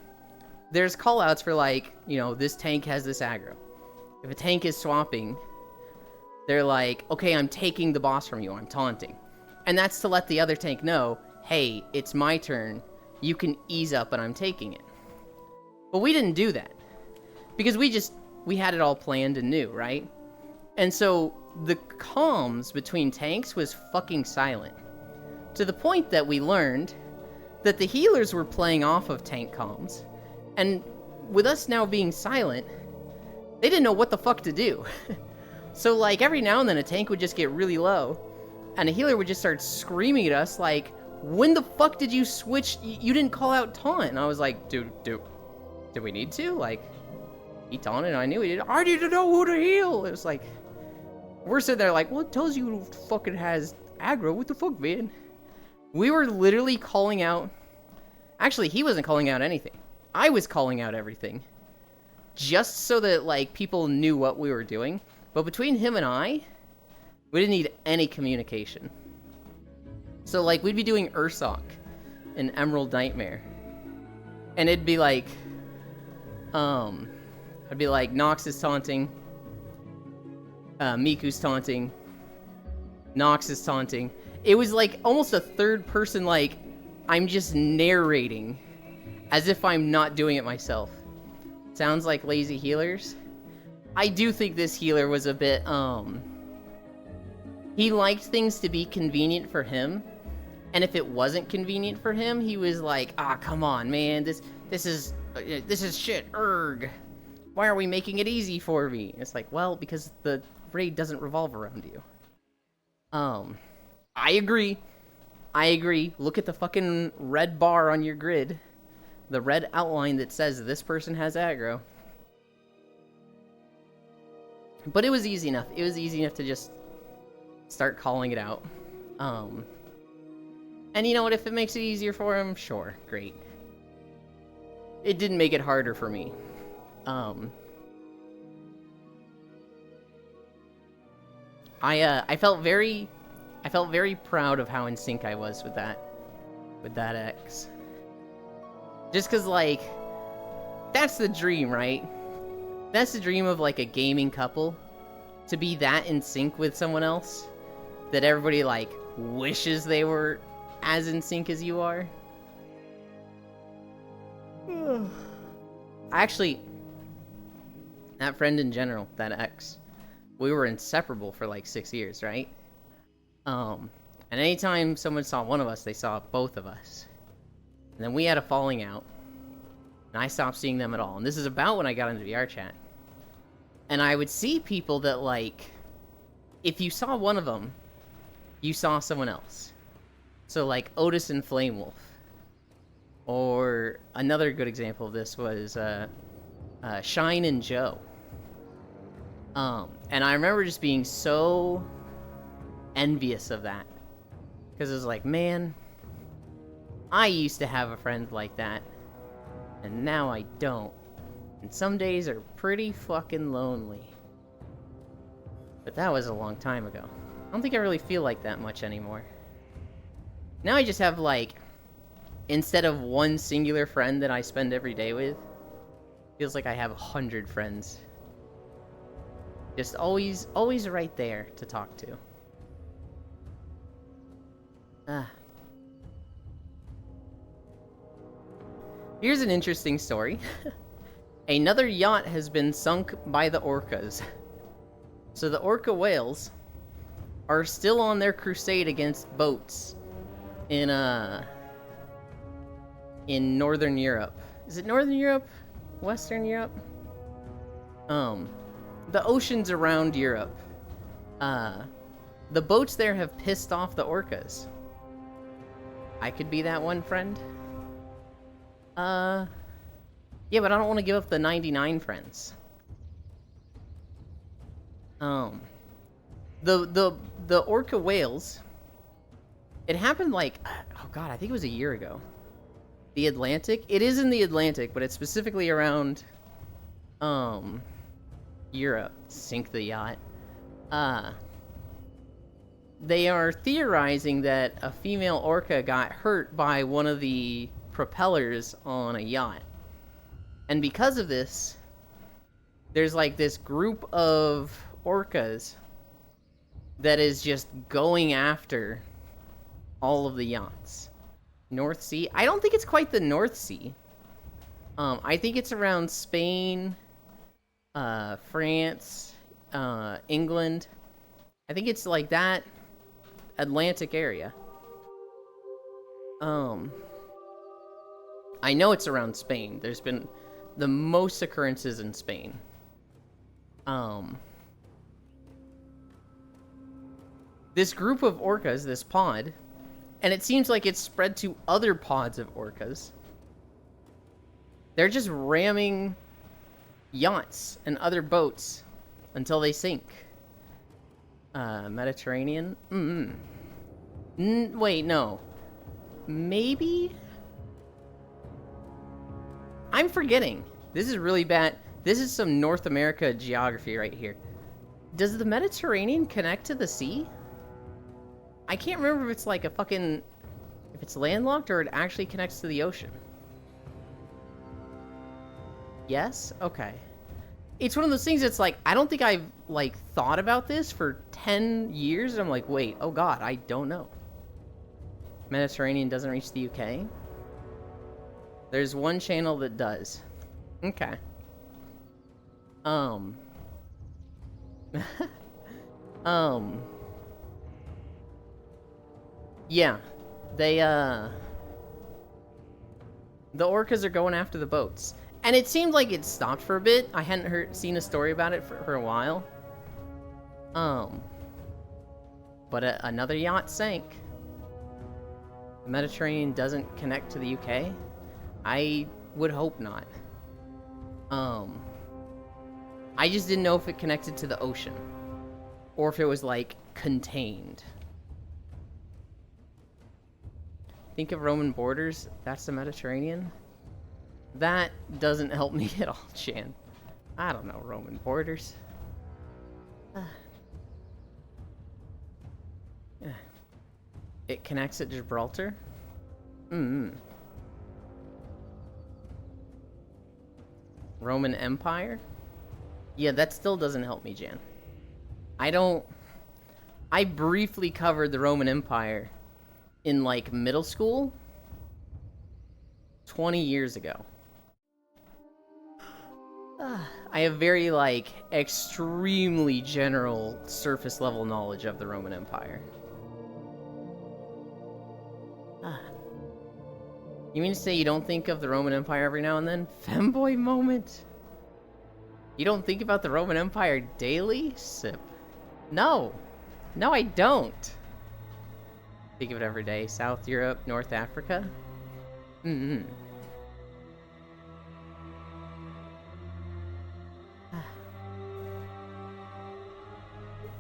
there's callouts for this tank has this aggro. If a tank is swapping, they're like, okay, I'm taking the boss from you, I'm taunting. And that's to let the other tank know, hey, it's my turn, you can ease up and I'm taking it. But we didn't do that. Because we had it all planned and knew, right? And so the comms between tanks was fucking silent. To the point that we learned that the healers were playing off of tank comms. And with us now being silent, they didn't know what the fuck to do. So every now and then a tank would just get really low, and a healer would just start screaming at us when the fuck did you switch? You didn't call out taunt. And I was like, dude, did we need to? He taunted and I knew he did. I need to know who to heal. It was we're sitting there well, it tells you who fucking has aggro. What the fuck, man? We were literally calling out. Actually, he wasn't calling out anything. I was calling out everything. Just so that, people knew what we were doing. But between him and I, We didn't need any communication. So, like, we'd be doing Ursoc in Emerald Nightmare. And it'd be like, I'd be like, Nox is taunting, Miku's taunting, Nox is taunting. It was like almost a third person, like, I'm just narrating as if I'm not doing it myself. Sounds like lazy healers. I do think this healer was a bit, he liked things to be convenient for him. And if it wasn't convenient for him, he was like, ah, come on, man, this is shit, erg. Why are we making it easy for me? It's like, well, because the raid doesn't revolve around you. I agree. Look at the fucking red bar on your grid. The red outline that says this person has aggro. But it was easy enough. It was easy enough to just start calling it out. And you know what? If it makes it easier for him, sure, great. It didn't make it harder for me. I felt very proud of how in sync I was with that X. Just cause, like, that's the dream, right? That's the dream of, like, a gaming couple, to be that in sync with someone else that everybody, like, wishes they were as in sync as you are. Actually, that friend in general, that X, we were inseparable for like 6 years, right? And anytime someone saw one of us, they saw both of us. And then we had a falling out, and I stopped seeing them at all. And this is about when I got into VR chat. And I would see people that, like, if you saw one of them, you saw someone else. So, like, Otis and Flame Wolf. Or another good example of this was Shine and Joe. And I remember just being so envious of that. Because it was like, man, I used to have a friend like that. And now I don't. And some days are pretty fucking lonely. But that was a long time ago. I don't think I really feel like that much anymore. Now I just have, like, instead of one singular friend that I spend every day with, feels like I have 100 friends. Just always right there to talk to. Here's an interesting story. Another yacht has been sunk by the orcas. So the orca whales are still on their crusade against boats in Northern Europe. Is it Northern Europe? Western Europe? The oceans around Europe. The boats there have pissed off the orcas. I could be that one friend. Yeah, but I don't want to give up the 99 friends. The orca whales, it happened like, oh god, I think it was a year ago. The Atlantic? It is in the Atlantic, but it's specifically around, Europe. Sink the yacht. They are theorizing that a female orca got hurt by one of the propellers on a yacht. And because of this, there's like this group of orcas that is just going after all of the yachts. North Sea? I don't think it's quite the North Sea. I think it's around Spain, France, England. I think it's like that Atlantic area. I know it's around Spain. There's been the most occurrences in Spain. This group of orcas, this pod, and it seems like it's spread to other pods of orcas. They're just ramming yachts and other boats until they sink. Mediterranean? Wait, no. Maybe? I'm forgetting. This is really bad. This is some North America geography right here. Does the Mediterranean connect to the sea? I can't remember if it's like a fucking... if it's landlocked or it actually connects to the ocean. Yes? Okay. It's one of those things that's like, I don't think I've, like, thought about this for 10 years. And I'm like, wait, oh god, I don't know. Mediterranean doesn't reach the UK? There's one channel that does. Okay. Yeah. They, the orcas are going after the boats. And it seemed like it stopped for a bit. I hadn't seen a story about it for a while. But another yacht sank. The Mediterranean doesn't connect to the UK? I would hope not. I just didn't know if it connected to the ocean. Or if it was, like, contained. Think of Roman borders? That's the Mediterranean? That doesn't help me at all, Chan. I don't know Roman borders. It connects at Gibraltar? Roman Empire? Yeah, that still doesn't help me, Jan. I briefly covered the Roman Empire in, like, middle school 20 years ago. I have very, like, extremely general surface level knowledge of the Roman Empire. You mean to say you don't think of the Roman Empire every now and then? Femboy moment? You don't think about the Roman Empire daily? Sip. No. No, I don't. Think of it every day. South Europe, North Africa?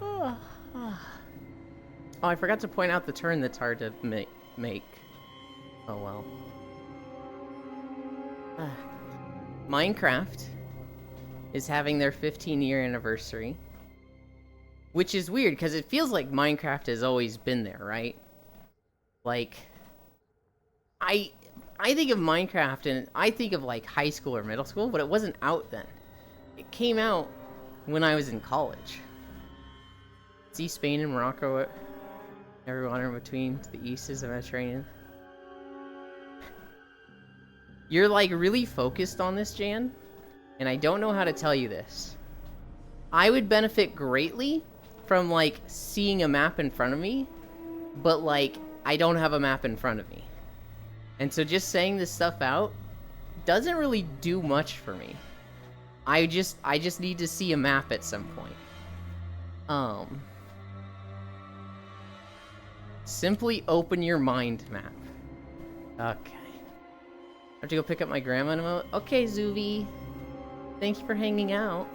Oh, I forgot to point out the turn that's hard to make. Oh well. Minecraft is having their 15-year anniversary. Which is weird, because it feels like Minecraft has always been there, right? Like, I think of Minecraft and I think of, like, high school or middle school, but it wasn't out then. It came out when I was in college. See Spain and Morocco, every water in between, to the east is the Mediterranean. You're, like, really focused on this, Jan, and I don't know how to tell you this. I would benefit greatly from, like, seeing a map in front of me, but, like, I don't have a map in front of me. And so just saying this stuff out doesn't really do much for me. I just need to see a map at some point. Simply open your mind map. Okay. I have to go pick up my grandma in a moment. Okay, Zuvi. Thank you for hanging out.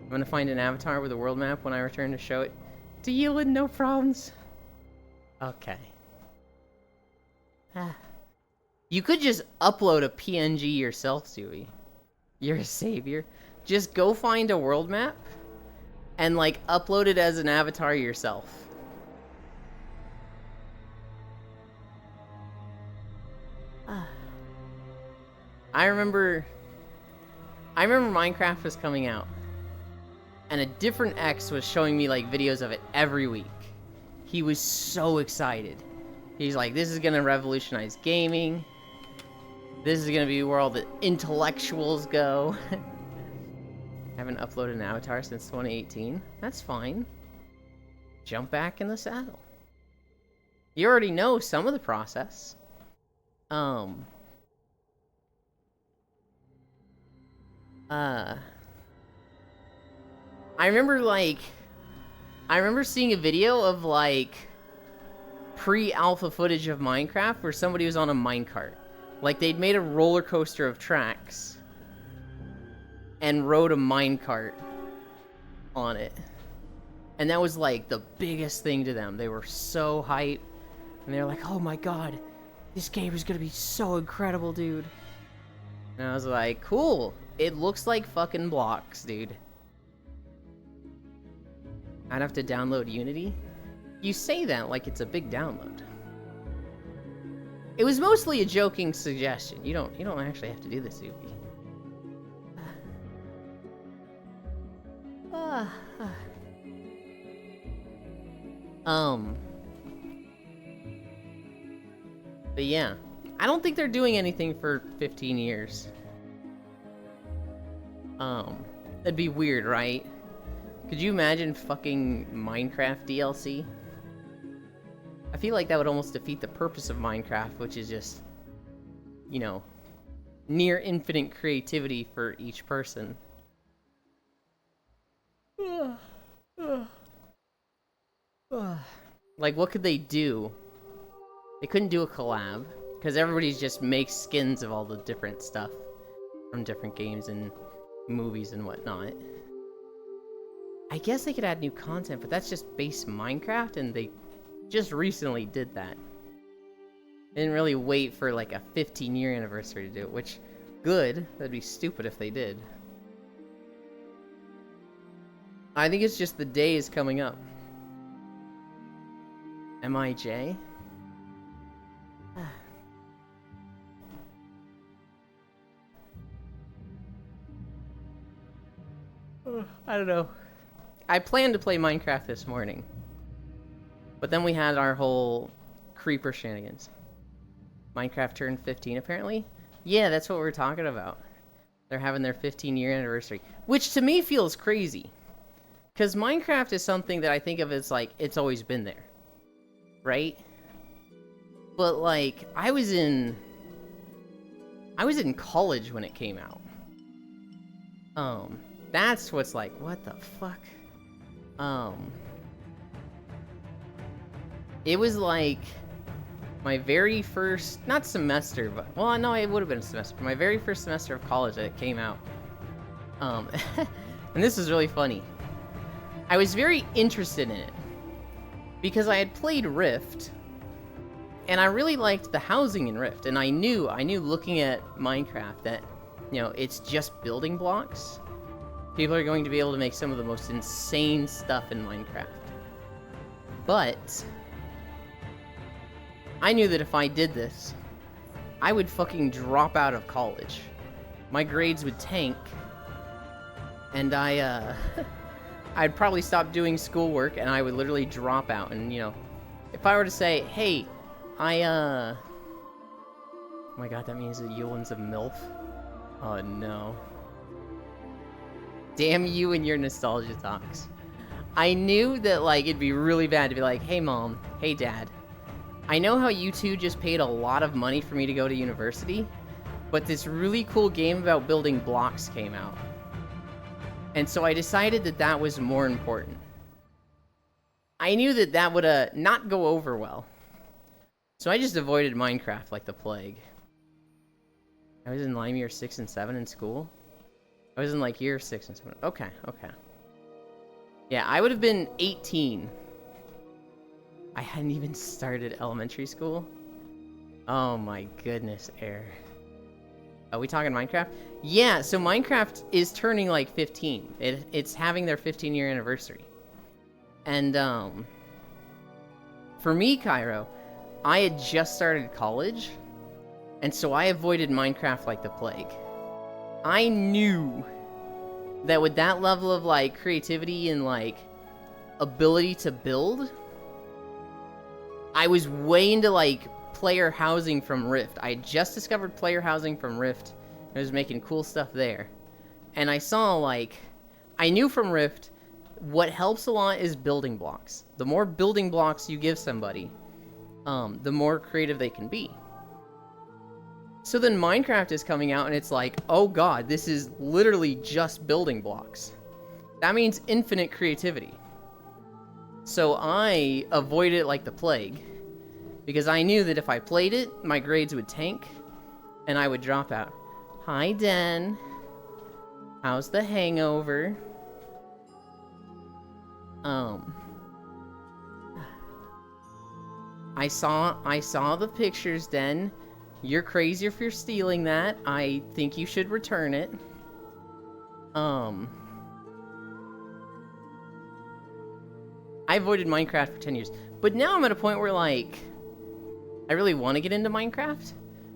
I'm gonna find an avatar with a world map when I return to show it to you with no problems. Okay. You could just upload a PNG yourself, Zuvi. You're a savior. Just go find a world map and, like, upload it as an avatar yourself. I remember Minecraft was coming out, and a different X was showing me, like, videos of it every week. He was so excited. He's like, this is gonna revolutionize gaming. This is gonna be where all the intellectuals go. I haven't uploaded an avatar since 2018. That's fine. Jump back in the saddle. You already know some of the process. I remember seeing a video of, like, pre-alpha footage of Minecraft where somebody was on a minecart. Like, they'd made a roller coaster of tracks and rode a minecart on it. And that was, like, the biggest thing to them. They were so hyped. And they were like, oh my god, this game is gonna be so incredible, dude. And I was like, cool. It looks like fucking blocks, dude. I'd have to download Unity. You say that like it's a big download. It was mostly a joking suggestion. You don't actually have to do this, Ubi. But yeah, I don't think they're doing anything for 15 years. That'd be weird, right? Could you imagine fucking Minecraft DLC? I feel like that would almost defeat the purpose of Minecraft, which is just, you know, near infinite creativity for each person. Like, what could they do? They couldn't do a collab, because everybody just makes skins of all the different stuff from different games and movies and whatnot. I guess they could add new content, but that's just base Minecraft, and they just recently did that. They didn't really wait for like a 15-year anniversary to do it, which, good. That'd be stupid if they did. I think it's just the day is coming up. MIJ? I don't know. I planned to play Minecraft this morning. But then we had our whole creeper shenanigans. Minecraft turned 15 apparently? Yeah, that's what we're talking about. They're having their 15-year anniversary. Which to me feels crazy. Because Minecraft is something that I think of as like, it's always been there. Right? But like, I was in college when it came out. That's what's like, what the fuck? It was like my very first, not semester, but, well, no, it would have been a semester. My very first semester of college that it came out. And this is really funny. I was very interested in it because I had played Rift, and I really liked the housing in Rift, and I knew looking at Minecraft that, you know, it's just building blocks. People are going to be able to make some of the most insane stuff in Minecraft. But I knew that if I did this, I would fucking drop out of college. My grades would tank, and I'd probably stop doing schoolwork, and I would literally drop out. And, you know, if I were to say, hey, oh my god, that means that Yulin's a MILF? Oh no. Damn you and your nostalgia talks. I knew that, like, it'd be really bad to be like, hey mom, hey dad, I know how you two just paid a lot of money for me to go to university, but this really cool game about building blocks came out. And so I decided that that was more important. I knew that that would not go over well. So I just avoided Minecraft like the plague. I was in Lime year 6 and 7 in school. I was in like year 6 and 7. Okay. Yeah, I would have been 18. I hadn't even started elementary school. Oh my goodness, Air. Are we talking Minecraft? Yeah, so Minecraft is turning like 15. It's having their 15-year anniversary. And for me, Cairo, I had just started college, and so I avoided Minecraft like the plague. I knew that with that level of like creativity and like ability to build, I was way into like player housing from Rift. I had just discovered player housing from Rift. I was making cool stuff there. And I saw like, I knew from Rift, what helps a lot is building blocks. The more building blocks you give somebody, the more creative they can be. So then Minecraft is coming out and it's like, oh god, this is literally just building blocks. That means infinite creativity. So I avoided it like the plague, because I knew that if I played it, my grades would tank, and I would drop out. Hi, Den. How's the hangover? I saw the pictures, Den. You're crazy if you're stealing that. I think you should return it. I avoided Minecraft for 10 years. But now I'm at a point where, like, I really want to get into Minecraft.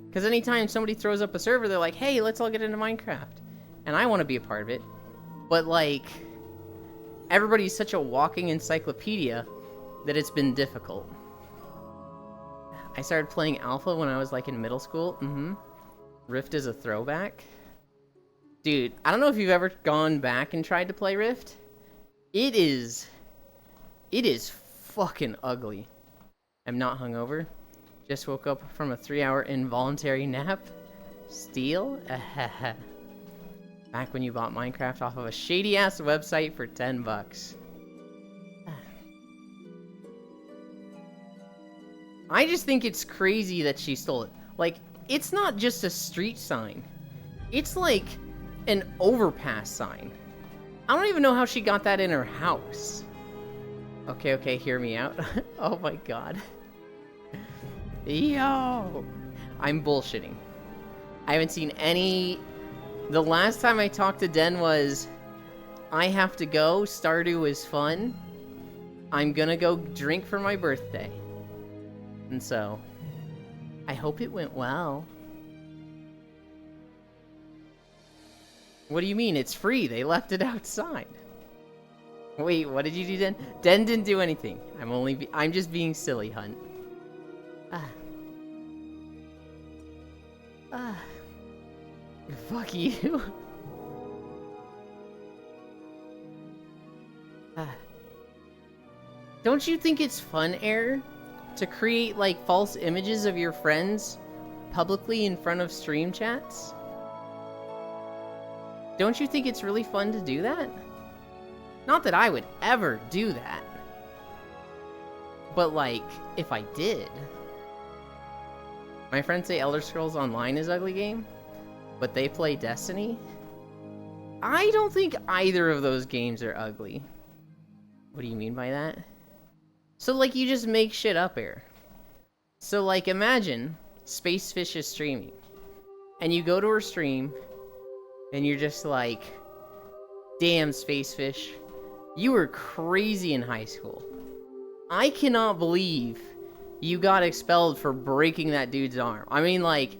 Because anytime somebody throws up a server, they're like, hey, let's all get into Minecraft. And I want to be a part of it. But, like, everybody's such a walking encyclopedia that it's been difficult. I started playing Alpha when I was, like, in middle school. Rift is a throwback. Dude, I don't know if you've ever gone back and tried to play Rift. It is fucking ugly. I'm not hungover. Just woke up from a 3-hour involuntary nap. Steal? Back when you bought Minecraft off of a shady-ass website for $10. I just think it's crazy that she stole it. Like, it's not just a street sign. It's like an overpass sign. I don't even know how she got that in her house. Okay, hear me out. Oh my god. Yo! I'm bullshitting. I haven't seen any... The last time I talked to Den was, I have to go, Stardew is fun. I'm gonna go drink for my birthday. And so, I hope it went well. What do you mean? It's free. They left it outside. Wait, what did you do, Den? Den didn't do anything. I'm just being silly, Hunt. Fuck you. Don't you think it's fun, Air, to create, like, false images of your friends publicly in front of stream chats? Don't you think it's really fun to do that? Not that I would ever do that. But, like, if I did. My friends say Elder Scrolls Online is ugly game, but they play Destiny. I don't think either of those games are ugly. What do you mean by that? So, like, you just make shit up here. So, like, imagine Spacefish is streaming, and you go to her stream, and you're just like, damn, Spacefish, you were crazy in high school. I cannot believe you got expelled for breaking that dude's arm. I mean, like,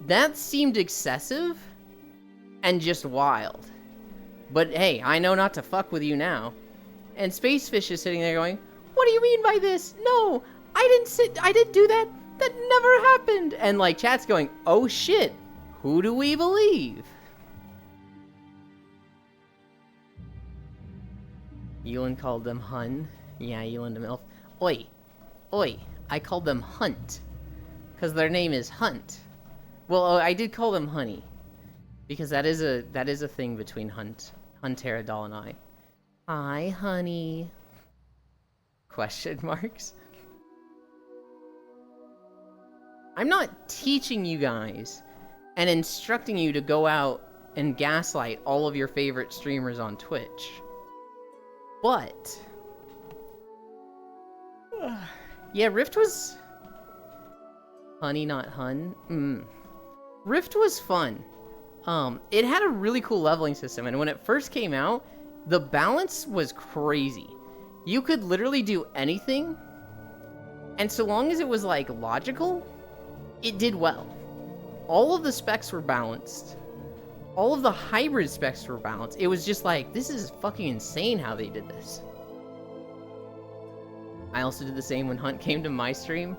that seemed excessive and just wild. But hey, I know not to fuck with you now. And Spacefish is sitting there going, what do you mean by this? No, I didn't do that. That never happened. And, like, chat's going, oh shit, who do we believe? Ewan called them Hun. Yeah, Ewan the MILF. Oi, I called them Hunt. Because their name is Hunt. Well, I did call them Honey. Because that is a thing between Hunteradol and I. Hi, honey. Question marks. I'm not teaching you guys and instructing you to go out and gaslight all of your favorite streamers on Twitch. But yeah, Rift was Honey, not Hun. Rift was fun. It had a really cool leveling system, and when it first came out, the balance was crazy. You could literally do anything, and so long as it was, like, logical, it did well. All of the specs were balanced. All of the hybrid specs were balanced. It was just like, this is fucking insane how they did this. I also did the same when Hunt came to my stream.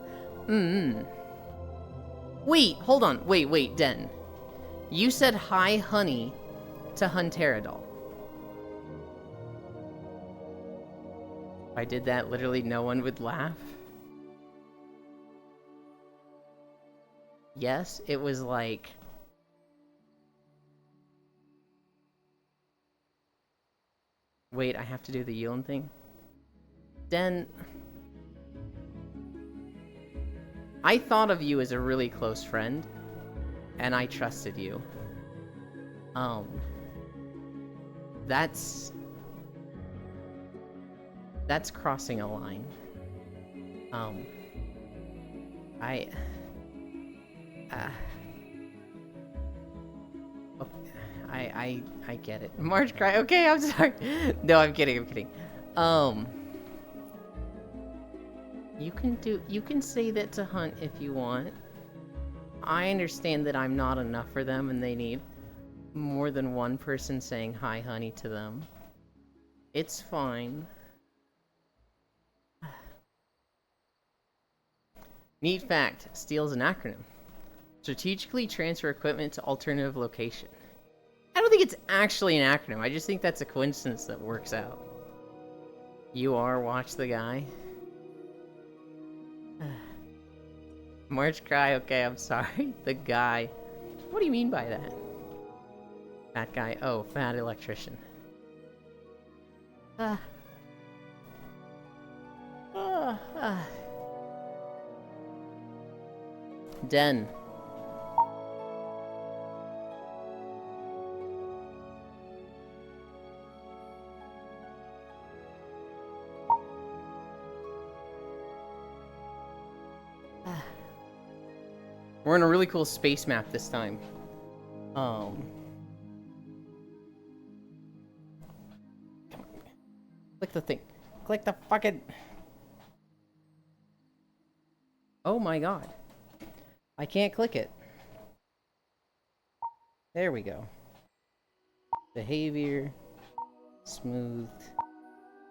Wait, hold on. Wait, Den. You said hi, honey, to Hunteradol. If I did that, literally no one would laugh. Yes, it was like... Wait, I have to do the Ewan thing? Den... I thought of you as a really close friend, and I trusted you. That's crossing a line. I get it. March cry. Okay, I'm sorry. No, I'm kidding. You can say that to Hunt if you want. I understand that I'm not enough for them and they need more than one person saying hi, honey, to them. It's fine. Neat fact, STEAL is an acronym. Strategically transfer equipment to alternative location. I don't think it's actually an acronym. I just think that's a coincidence that works out. You are watch the guy. March cry, okay, I'm sorry. The guy. What do you mean by that? Fat guy. Oh, fat electrician. Den. We're in a really cool space map this time. Click the thing. Click the fucking... Oh my god. I can't click it. There we go. Behavior. Smooth.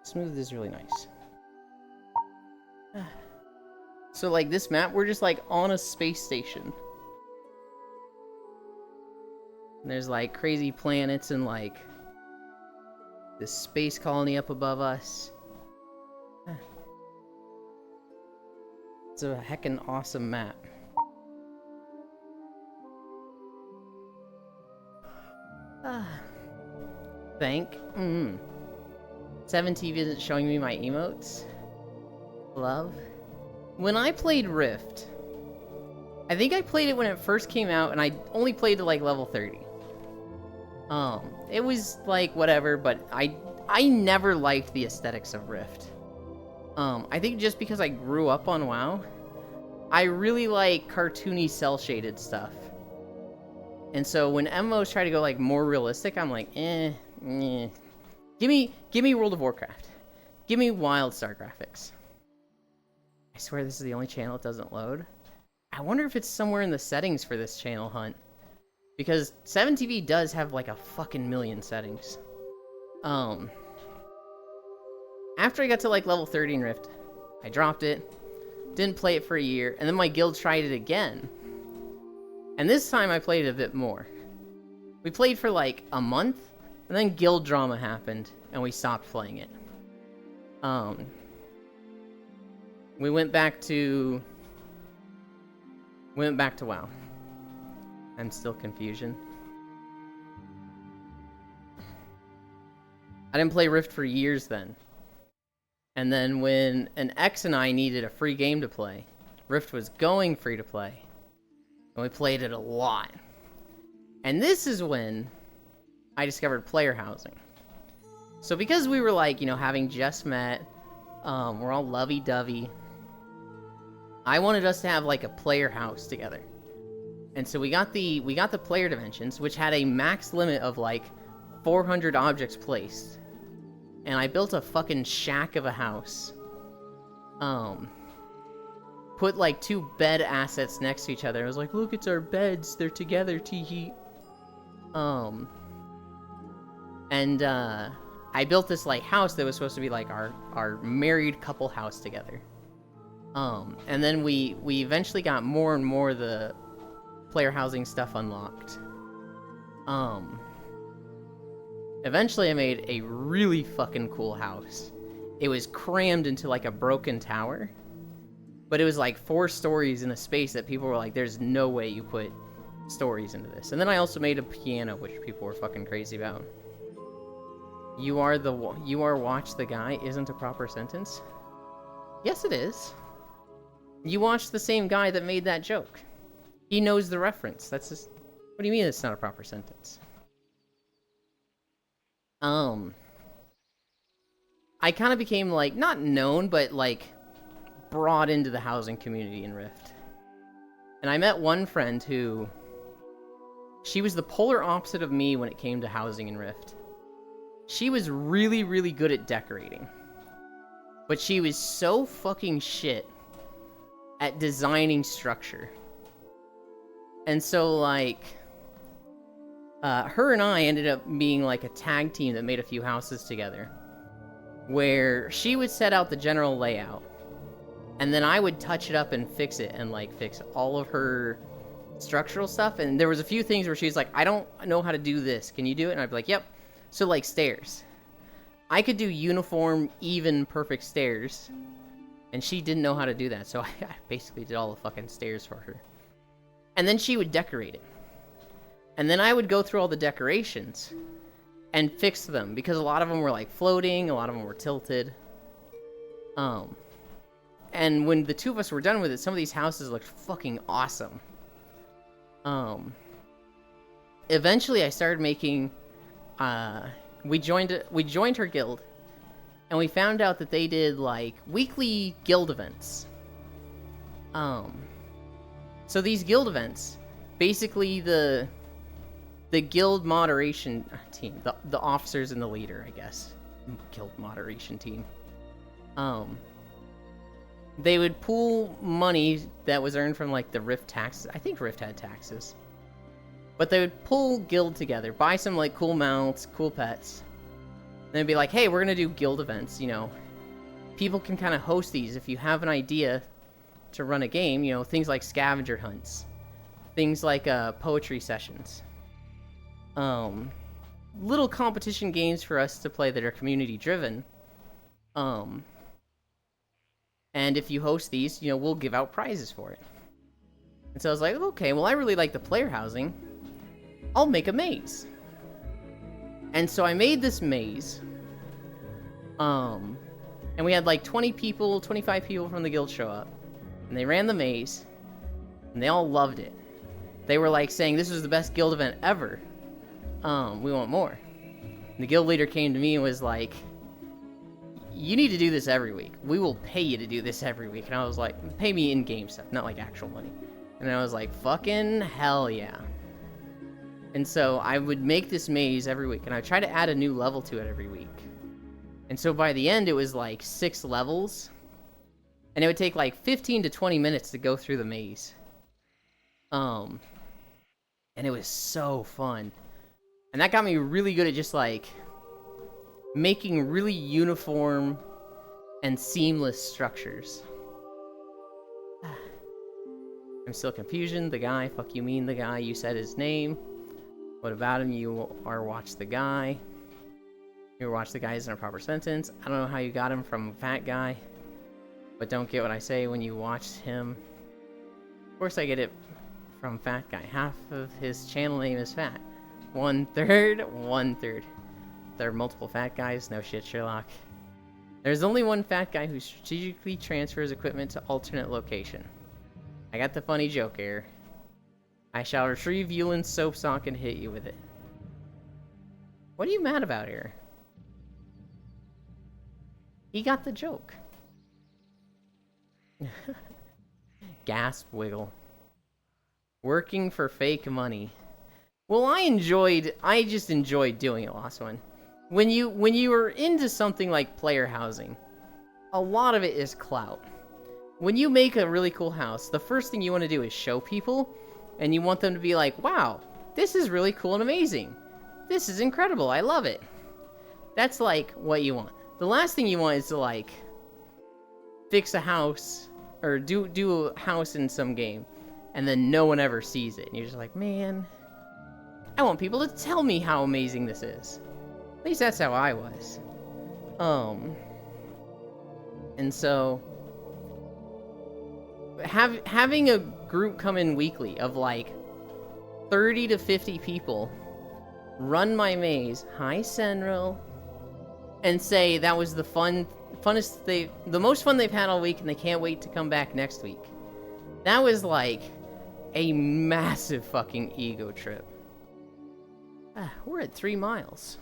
Smooth is really nice. So like this map, we're just like on a space station. And there's like crazy planets and like this space colony up above us. It's a heckin' awesome map. Thank. 7TV isn't showing me my emotes. Love. When I played Rift, I think I played it when it first came out, and I only played to like level 30. It was like whatever, but I never liked the aesthetics of Rift. I think just because I grew up on WoW, I really like cartoony cel-shaded stuff. And so when MMOs try to go like more realistic, I'm like, eh. Give me World of Warcraft. Give me WildStar graphics. I swear this is the only channel it doesn't load. I wonder if it's somewhere in the settings for this channel, Hunt. Because 7TV does have like a fucking million settings. After I got to like level 30 in Rift, I dropped it. Didn't play it for a year. And then my guild tried it again. And this time I played it a bit more. We played for like a month. And then guild drama happened. And we stopped playing it. We went back to WoW. I'm still confusion. I didn't play Rift for years then. And then when an X and I needed a free game to play, Rift was going free to play. And we played it a lot. And this is when I discovered player housing. So because we were like, you know, having just met, we're all lovey-dovey, I wanted us to have like a player house together. And so we got the player dimensions, which had a max limit of like 400 objects placed. And I built a fucking shack of a house. Put like 2 bed assets next to each other. I was like, look, it's our beds. They're together, tee-hee. I built this like house that was supposed to be like our married couple house together. And then we eventually got more and more of the player housing stuff unlocked. Eventually I made a really fucking cool house. It was crammed into like a broken tower, but it was like 4 stories in a space that people were like, there's no way you put stories into this. And then I also made a piano, which people were fucking crazy about. You are watch the guy isn't a proper sentence? Yes, it is. You watched the same guy that made that joke. He knows the reference. That's just... What do you mean it's not a proper sentence? I kind of became, like, not known, but, like, brought into the housing community in Rift. And I met one friend who... She was the polar opposite of me when it came to housing in Rift. She was really, really good at decorating. But she was so fucking shit at designing structure. And so, like, her and I ended up being like a tag team that made a few houses together, where she would set out the general layout, and then I would touch it up and fix it, and like fix all of her structural stuff. And there was a few things where she's like, I don't know how to do this, can you do it? And I'd be like, yep. So like stairs, I could do uniform, even, perfect stairs, and she didn't know how to do that, so I basically did all the fucking stairs for her. And then she would decorate it. And then I would go through all the decorations and fix them, because a lot of them were like floating, a lot of them were tilted. And when the two of us were done with it, some of these houses looked fucking awesome. Eventually I started making, we joined her guild, and we found out that they did like weekly guild events. So these guild events, basically the guild moderation team, the officers and the leader, I guess, guild moderation team, they would pool money that was earned from like the Rift taxes. I think Rift had taxes, but they would pull guild together, buy some like cool mounts, cool pets, and they'd be like, hey, we're gonna do guild events, you know, people can kind of host these. If you have an idea to run a game, you know, things like scavenger hunts, things like poetry sessions, little competition games for us to play that are community driven. And if you host these, you know, we'll give out prizes for it. And so I was like, okay, well, I really like the player housing, I'll make a maze. And so I made this maze, and we had like 20 people, 25 people from the guild show up, and they ran the maze, and they all loved it. They were like saying, this was the best guild event ever. We want more. And the guild leader came to me and was like, you need to do this every week. We will pay you to do this every week. And I was like, pay me in-game stuff, not like actual money. And I was like, fucking hell yeah. And so I would make this maze every week, and I would try to add a new level to it every week. And so by the end, it was like 6 levels, and it would take like 15 to 20 minutes to go through the maze. And it was so fun. And that got me really good at just like making really uniform and seamless structures. I'm still Confusion, the guy. Fuck you mean the guy. You said his name. What about him? You are watch the guy. You watch the guy isn't a proper sentence. I don't know how you got him from fat guy, but don't get what I say when you watched him. Of course I get it from fat guy. Half of his channel name is fat. 1/3, 1/3. There are multiple fat guys. No shit, Sherlock. There's only one fat guy who strategically transfers equipment to alternate location. I got the funny joke here. I shall retrieve Yulin's soap sock and hit you with it. What are you mad about here? He got the joke. Gasp wiggle. Working for fake money. Well, I just enjoyed doing it, Lost One. When you are into something like player housing, a lot of it is clout. When you make a really cool house, the first thing you want to do is show people, and you want them to be like, wow, this is really cool and amazing. This is incredible, I love it. That's like what you want. The last thing you want is to like fix a house or do a house in some game, and then no one ever sees it, and you're just like, man, I want people to tell me how amazing this is. At least that's how I was. And so having a group come in weekly of like 30 to 50 people run my maze, hi Senril, and say that was the the most fun they've had all week, and they can't wait to come back next week. That was like a massive fucking ego trip. We're at 3 miles.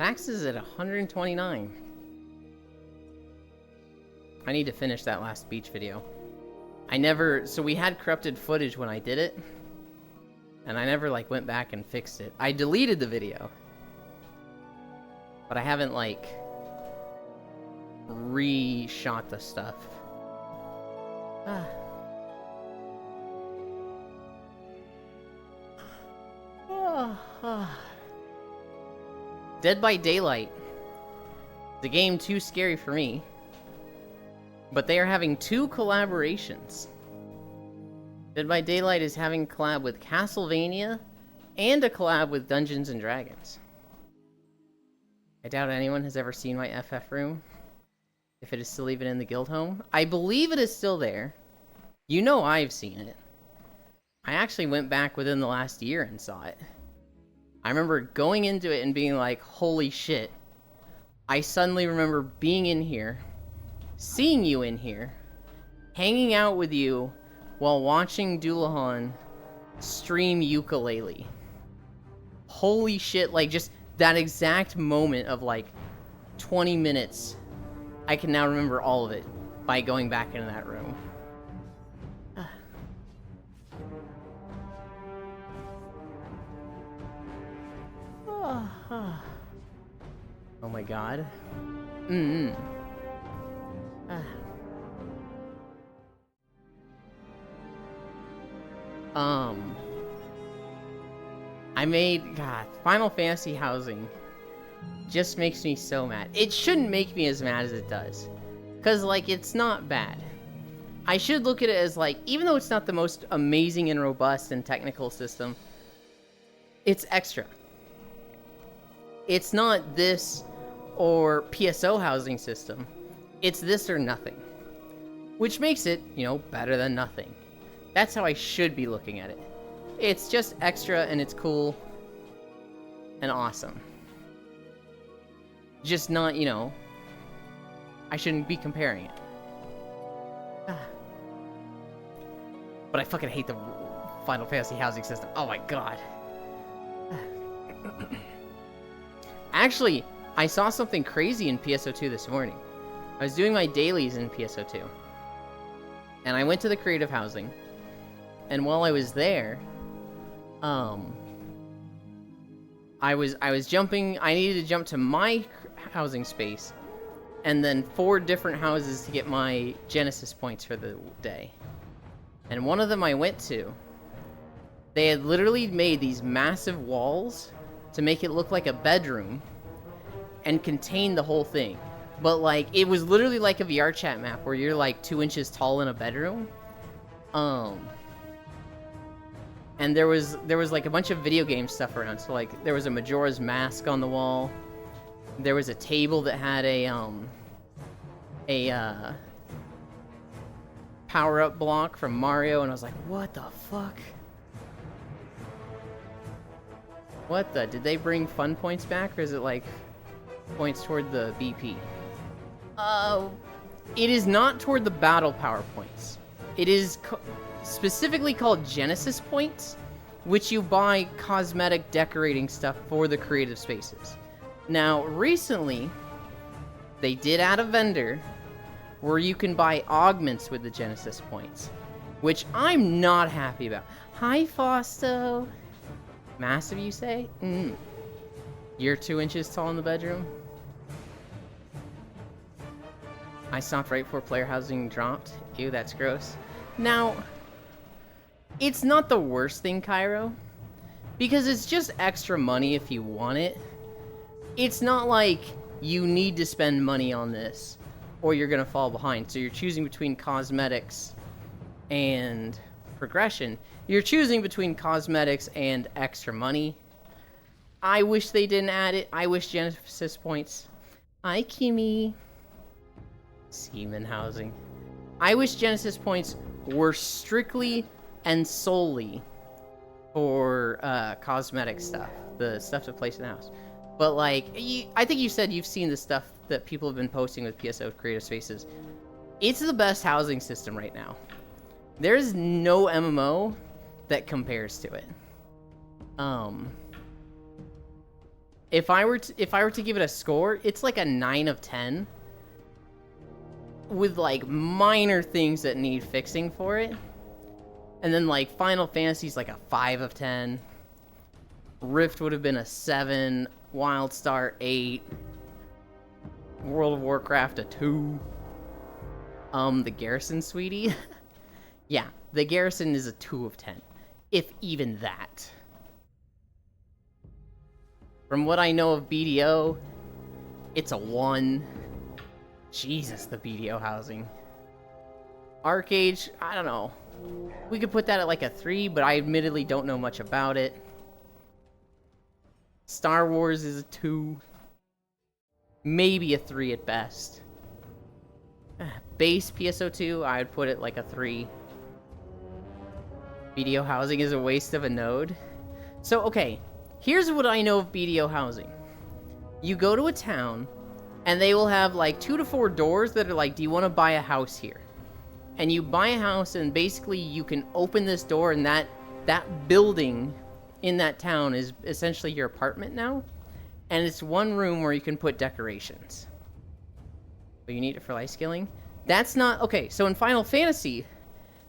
Taxes at 129. I need to finish that last beach video. So we had corrupted footage when I did it, and I never, like, went back and fixed it. I deleted the video, but I haven't, like, re-shot the stuff. Dead by Daylight. The game too scary for me. But they are having 2 collaborations. Dead by Daylight is having a collab with Castlevania and a collab with Dungeons and Dragons. I doubt anyone has ever seen my FF room. If it is still even in the guild home. I believe it is still there. You know I've seen it. I actually went back within the last year and saw it. I remember going into it and being like, holy shit. I suddenly remember being in here, seeing you in here, hanging out with you while watching Doulahan stream Yooka-Laylee. Holy shit, like just that exact moment of like 20 minutes. I can now remember all of it by going back into that room. Oh my god. I made, God, Final Fantasy housing just makes me so mad. It shouldn't make me as mad as it does. Because, like, it's not bad. I should look at it as, like, even though it's not the most amazing and robust and technical system, it's extra. It's not this or PSO housing system. It's this or nothing. Which makes it, you know, better than nothing. That's how I should be looking at it. It's just extra and it's cool and awesome. Just not, you know, I shouldn't be comparing it. But I fucking hate the Final Fantasy housing system. Oh my god. Actually, I saw something crazy in PSO2 this morning. I was doing my dailies in PSO2. And I went to the creative housing. And while I was there, I was jumping. I needed to jump to my housing space, and then 4 different houses to get my Genesis points for the day. And one of them I went to. They had literally made these massive walls to make it look like a bedroom and contain the whole thing. But like, it was literally like a VR chat map where you're like 2 inches tall in a bedroom. And there was like a bunch of video game stuff around. So like there was a Majora's Mask on the wall. There was a table that had a power-up block from Mario, and I was like, what the fuck? What the? Did they bring fun points back, or is it like points toward the BP? It is not toward the battle power points. It is specifically called Genesis points, which you buy cosmetic decorating stuff for the creative spaces. Now, recently, they did add a vendor where you can buy augments with the Genesis points, which I'm not happy about. Hi, Fausto. Massive, you say? You're 2 inches tall in the bedroom? I stopped right before player housing dropped. Ew, that's gross. Now, it's not the worst thing, Cairo, because it's just extra money if you want it. It's not like you need to spend money on this or you're gonna fall behind. So you're choosing between cosmetics and progression. You're choosing between cosmetics and extra money. I wish they didn't add it. I wish Genesis points. Hi, Kimmy. Seaman housing. I wish Genesis points were strictly and solely for cosmetic stuff, the stuff to place in the house. But like, I think you said you've seen the stuff that people have been posting with PSO Creative Spaces. It's the best housing system right now. There's no MMO that compares to it. if I were to give it a score, it's like a 9 of 10. With like minor things that need fixing for it. And then like Final Fantasy's like a 5 of 10. Rift would have been a 7. WildStar 8. World of Warcraft a 2. The Garrison, sweetie. Yeah, the Garrison is a 2 of 10. If even that. From what I know of BDO, it's a 1. Jesus, the BDO housing. Arcade, I don't know. We could put that at like a 3, but I admittedly don't know much about it. Star Wars is a 2. Maybe a 3 at best. Base PSO2, I would put it like a 3. BDO housing is a waste of a node. So, okay, here's what I know of BDO housing. You go to a town, and they will have like 2 to 4 doors that are like, do you want to buy a house here? And you buy a house, and basically you can open this door, and that building in that town is essentially your apartment now. And it's one room where you can put decorations. But you need it for life skilling. That's not okay. So in Final Fantasy,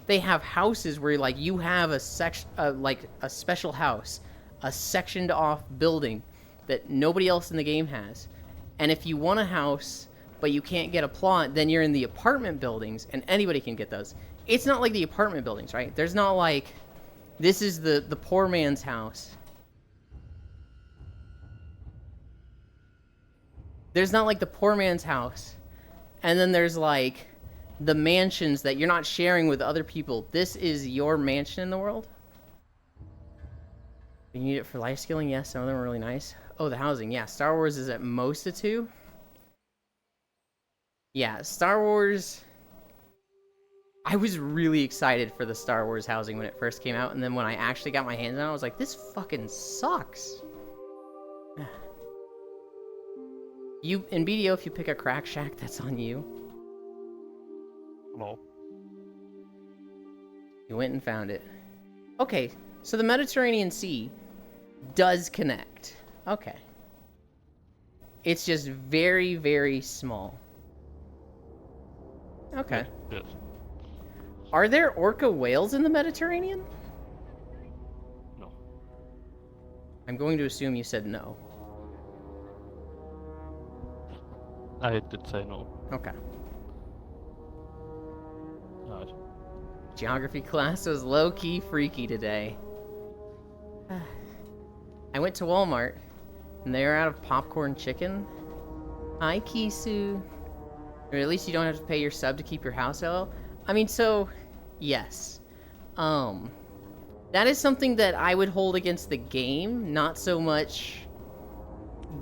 they have houses where like you have a section, like a special house, a sectioned off building that nobody else in the game has. And if you want a house, but you can't get a plot, then you're in the apartment buildings, and anybody can get those. It's not like the apartment buildings, right? There's not like, this is the poor man's house. There's not like the poor man's house. And then there's like the mansions that you're not sharing with other people. This is your mansion in the world. You need it for life skilling? Yes, some of them are really nice. Oh, the housing. Yeah, Star Wars is at most a 2. Yeah, Star Wars... I was really excited for the Star Wars housing when it first came out, and then when I actually got my hands on it, I was like, this fucking sucks. In BDO, if you pick a crack shack, that's on you. No. You went and found it. Okay, so the Mediterranean Sea does connect. Okay. It's just very, very small. Okay. Yes. Are there orca whales in the Mediterranean? No. I'm going to assume you said no. I did say no. Okay. Right. Geography class was low-key freaky today. I went to Walmart, and they were out of popcorn chicken. Hi, Kisu. Or at least you don't have to pay your sub to keep your house hello. I mean, so, yes. That is something that I would hold against the game, not so much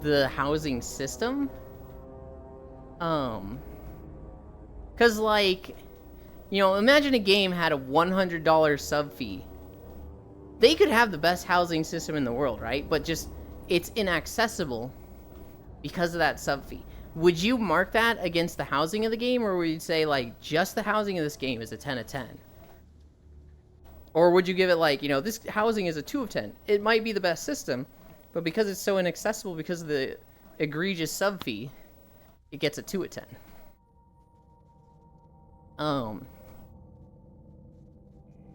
the housing system. Cause like, you know, imagine a game had a $100 sub fee. They could have the best housing system in the world, right? But just, it's inaccessible because of that sub fee. Would you mark that against the housing of the game, or would you say, like, just the housing of this game is a 10 of 10? Or would you give it, like, you know, this housing is a 2 of 10? It might be the best system, but because it's so inaccessible because of the egregious sub fee, it gets a 2 of 10.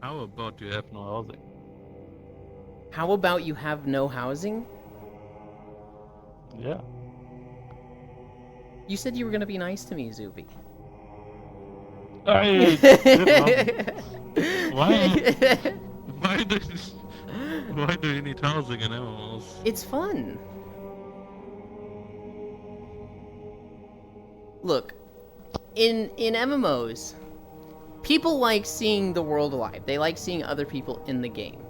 How about you have no housing? How about you have no housing? Yeah. You said you were gonna be nice to me, Zuby. Why do you need housing in MMOs? It's fun. Look, in MMOs, people like seeing the world alive. They like seeing other people in the game.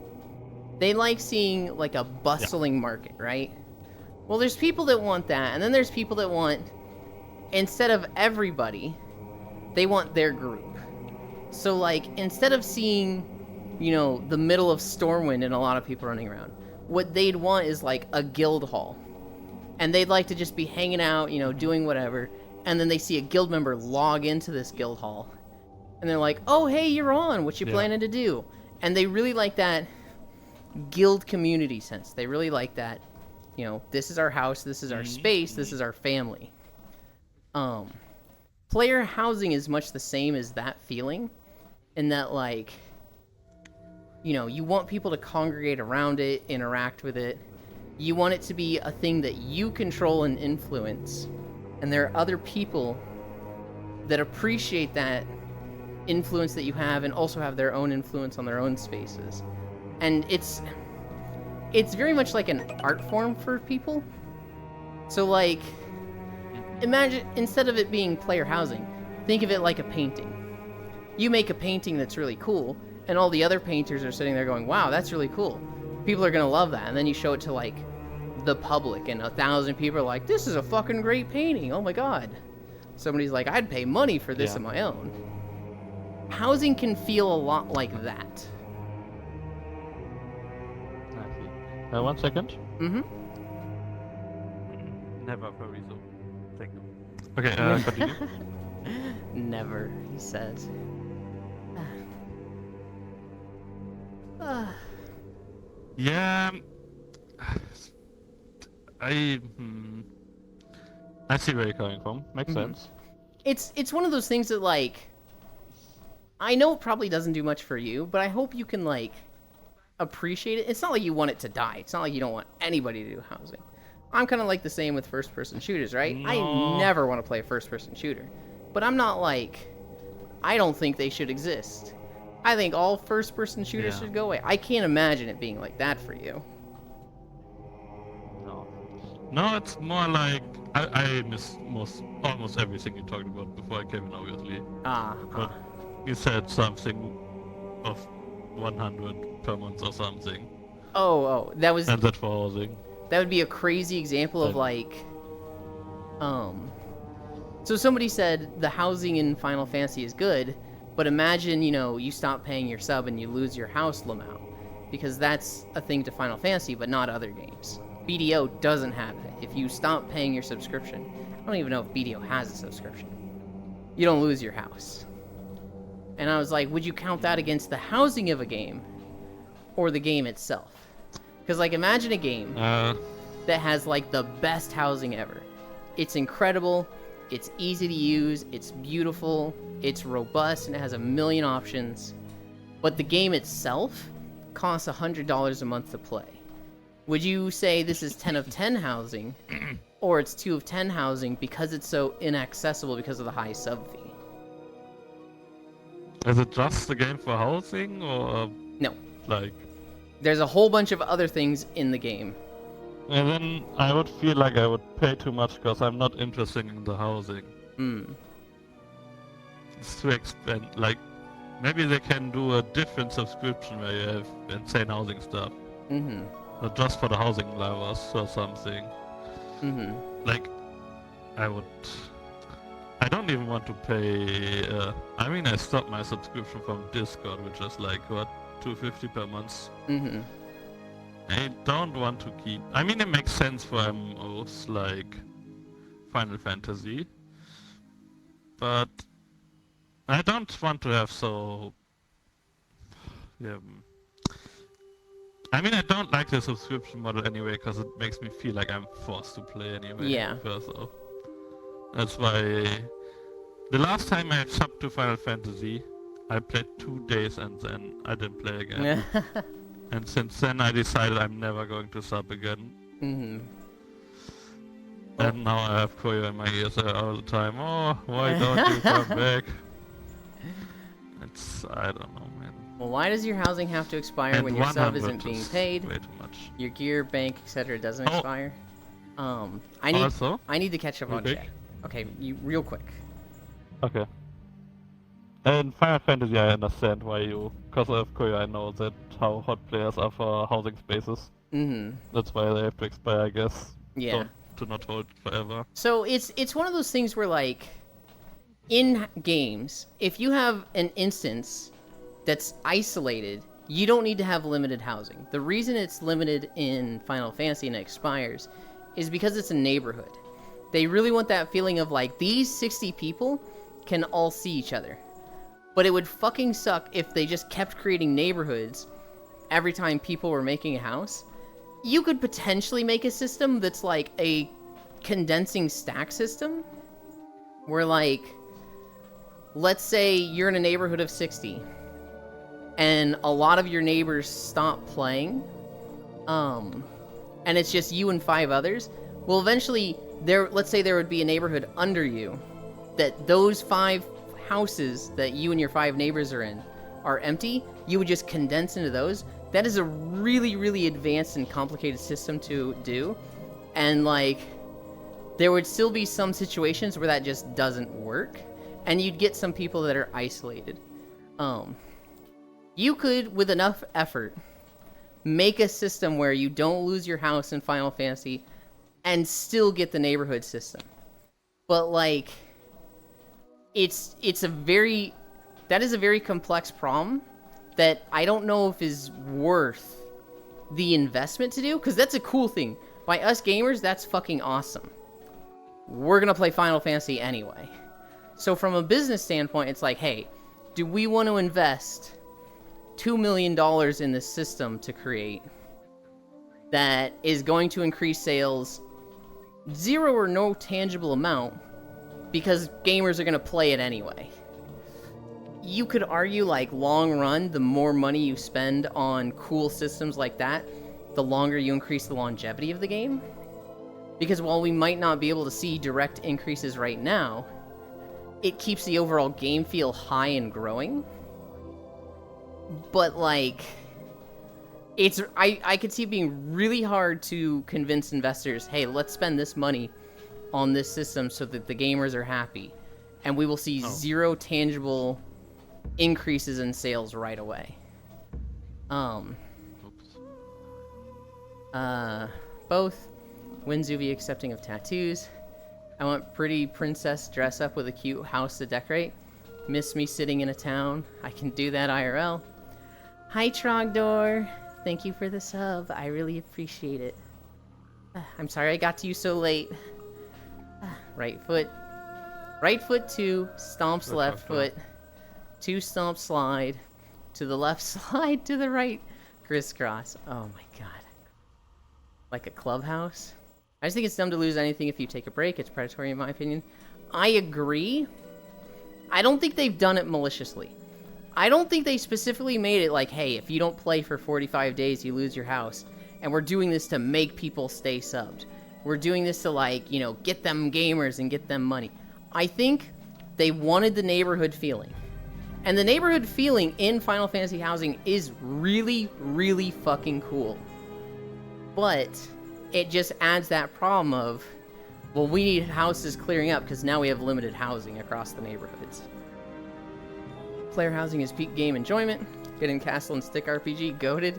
They like seeing like a bustling market, right? Well, there's people that want that, and then there's people that want, instead of everybody, they want their group. So like, instead of seeing, you know, the middle of Stormwind and a lot of people running around, what they'd want is like a guild hall. And they'd like to just be hanging out, you know, doing whatever, and then they see a guild member log into this guild hall. And they're like, oh, hey, you're on, what you planning to do? And they really like that guild community sense. They really like that You know, this is our house, this is our space, this is our family. Player housing is much the same as that feeling, in that, like, you know, you want people to congregate around it, interact with it. You want it to be a thing that you control and influence, and there are other people that appreciate that influence that you have and also have their own influence on their own spaces. And it's very much like an art form for people. So, like, imagine, instead of it being player housing, think of it like a painting. You make a painting that's really cool, and all the other painters are sitting there going, wow, that's really cool. People are gonna love that. And then you show it to, like, the public, and 1,000 people are like, this is a fucking great painting, oh my god. Somebody's like, I'd pay money for this on my own. Housing can feel a lot like that. I see. 1 second. Mm-hmm. Never very so. Thank you. Okay, continue. Never, he says. Yeah, I see where you're coming from. Makes sense. It's one of those things that, like, I know it probably doesn't do much for you, but I hope you can, like, appreciate it. It's not like you want it to die. It's not like you don't want anybody to do housing. I'm kind of like the same with first-person shooters, right? No. I never want to play a first-person shooter. But I'm not like, I don't think they should exist. I think all first-person shooters should go away. I can't imagine it being like that for you. No, it's more like I miss almost everything you talked about before I came in, obviously. But you said something of 100 per month or something. Oh, that was. And that for housing. That would be a crazy example of, like, so somebody said the housing in Final Fantasy is good, but imagine, you know, you stop paying your sub and you lose your house amount, because that's a thing to Final Fantasy, but not other games. BDO doesn't have it. If you stop paying your subscription, I don't even know if BDO has a subscription, you don't lose your house. And I was like, would you count that against the housing of a game, or the game itself? Because, like, imagine a game that has, like, the best housing ever. It's incredible, it's easy to use, it's beautiful, it's robust, and it has a million options. But the game itself costs $100 a month to play. Would you say this is 10 of 10 housing, or it's 2 of 10 housing because it's so inaccessible because of the high sub fee? Is it just a game for housing, or No. like? There's a whole bunch of other things in the game. And then I would feel like I would pay too much because I'm not interested in the housing. It's too expensive. Like, maybe they can do a different subscription where you have insane housing stuff. Not just for the housing lovers or something. Like, I don't even want to pay. I mean, I stopped my subscription from Discord, which is like, what, $250 per month. I don't want to keep. I mean, it makes sense for MMOs like Final Fantasy, but I don't want to have so. Yeah. I mean, I don't like the subscription model anyway, because it makes me feel like I'm forced to play anyway. Yeah. So that's why the last time I subbed to Final Fantasy, I played 2 days and then I didn't play again. And since then I decided I'm never going to sub again. And now I have Koyo in my ears all the time. Oh, why don't you come back? I don't know, man. Well, why does your housing have to expire And when your sub isn't 100 being is paid? way too much. Your gear, bank, etc. doesn't expire? I need to catch up on chat. Okay, real quick. Okay. In Final Fantasy I understand why you, because of Koyo I know that how hot players are for housing spaces. That's why they have to expire, I guess. Yeah. To not hold forever. So it's one of those things where, like, in games, if you have an instance that's isolated, you don't need to have limited housing. The reason it's limited in Final Fantasy and it expires is because it's a neighborhood. They really want that feeling of, like, these 60 people can all see each other. But it would fucking suck if they just kept creating neighborhoods every time people were making a house. you could potentially make a system that's like a condensing stack system, where like, let's say you're in a neighborhood of 60, and a lot of your neighbors stop playing, and it's just you and 5 others. Well, eventually, let's say there would be a neighborhood under you, that those 5 houses that you and your 5 neighbors are in are empty. You would just condense into those. That is a really, really advanced and complicated system to do, and like, there would still be some situations where that just doesn't work, and you'd get some people that are isolated. You could, with enough effort, make a system where you don't lose your house in Final Fantasy and still get the neighborhood system. But like, that is a very complex problem that I don't know if is worth the investment to do, because that's a cool thing. By us gamers, that's fucking awesome. We're gonna play Final Fantasy anyway. So from a business standpoint, it's like, hey, do we want to invest $2 million in this system to create that is going to increase sales 0 or no tangible amount because gamers are going to play it anyway? You could argue, like, long run, the more money you spend on cool systems like that, the longer you increase the longevity of the game. Because while we might not be able to see direct increases right now, it keeps the overall game feel high and growing. But, like, I could see it being really hard to convince investors, hey, let's spend this money on this system so that the gamers are happy, and we will see 0 tangible increases in sales right away. Both. Winzuvi accepting of tattoos. I want pretty princess dress up with a cute house to decorate. Miss me sitting in a town. I can do that IRL. Hi, Trogdor. Thank you for the sub. I really appreciate it. I'm sorry I got to you so late. Right foot. Right foot 2. Stomps left foot. 2 stomp slide. To the left slide. To the right. Crisscross. Oh my god. Like a clubhouse? I just think it's dumb to lose anything if you take a break. It's predatory in my opinion. I agree. I don't think they've done it maliciously. I don't think they specifically made it like, hey, if you don't play for 45 days, you lose your house. And we're doing this to make people stay subbed. We're doing this to, like, you know, get them gamers and get them money. I think they wanted the neighborhood feeling. And the neighborhood feeling in Final Fantasy Housing is really, really fucking cool. But it just adds that problem of, well, we need houses clearing up because now we have limited housing across the neighborhoods. Player housing is peak game enjoyment. Getting Castle and Stick RPG goated.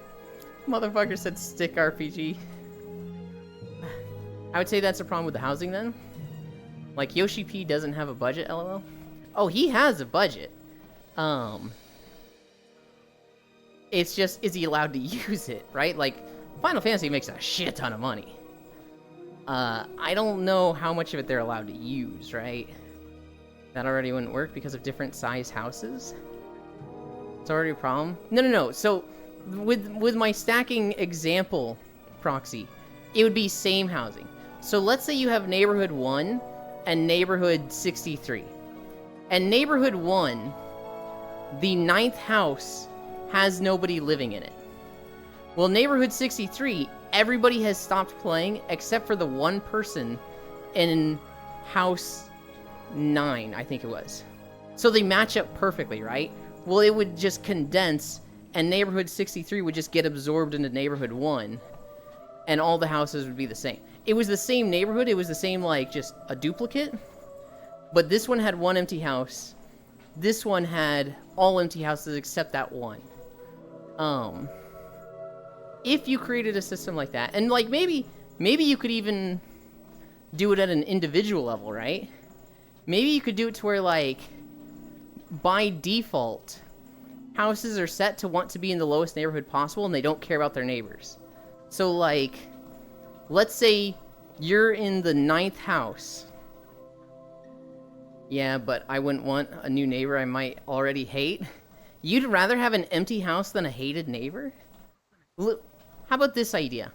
Motherfucker said Stick RPG. I would say that's a problem with the housing then. Like, Yoshi P doesn't have a budget, lol. Oh, he has a budget. It's just, is he allowed to use it, right? Like, Final Fantasy makes a shit ton of money. I don't know how much of it they're allowed to use, right? That already wouldn't work because of different size houses. It's already a problem. No. So, with my stacking example proxy, it would be same housing. So let's say you have neighborhood 1 and neighborhood 63. And neighborhood 1, the 9th house has nobody living in it. Well, neighborhood 63, everybody has stopped playing except for the one person in house 9, I think it was. So they match up perfectly, right? Well, it would just condense, and neighborhood 63 would just get absorbed into neighborhood 1, and all the houses would be the same. It was the same neighborhood, it was the same, like, just a duplicate, but this one had one empty house. This one had all empty houses except that one. If you created a system like that, and like maybe you could even do it at an individual level, right? Maybe you could do it to where, like, by default, houses are set to want to be in the lowest neighborhood possible and they don't care about their neighbors. So, like, let's say you're in the 9th house. Yeah, but I wouldn't want a new neighbor I might already hate. You'd rather have an empty house than a hated neighbor? Look, how about this idea?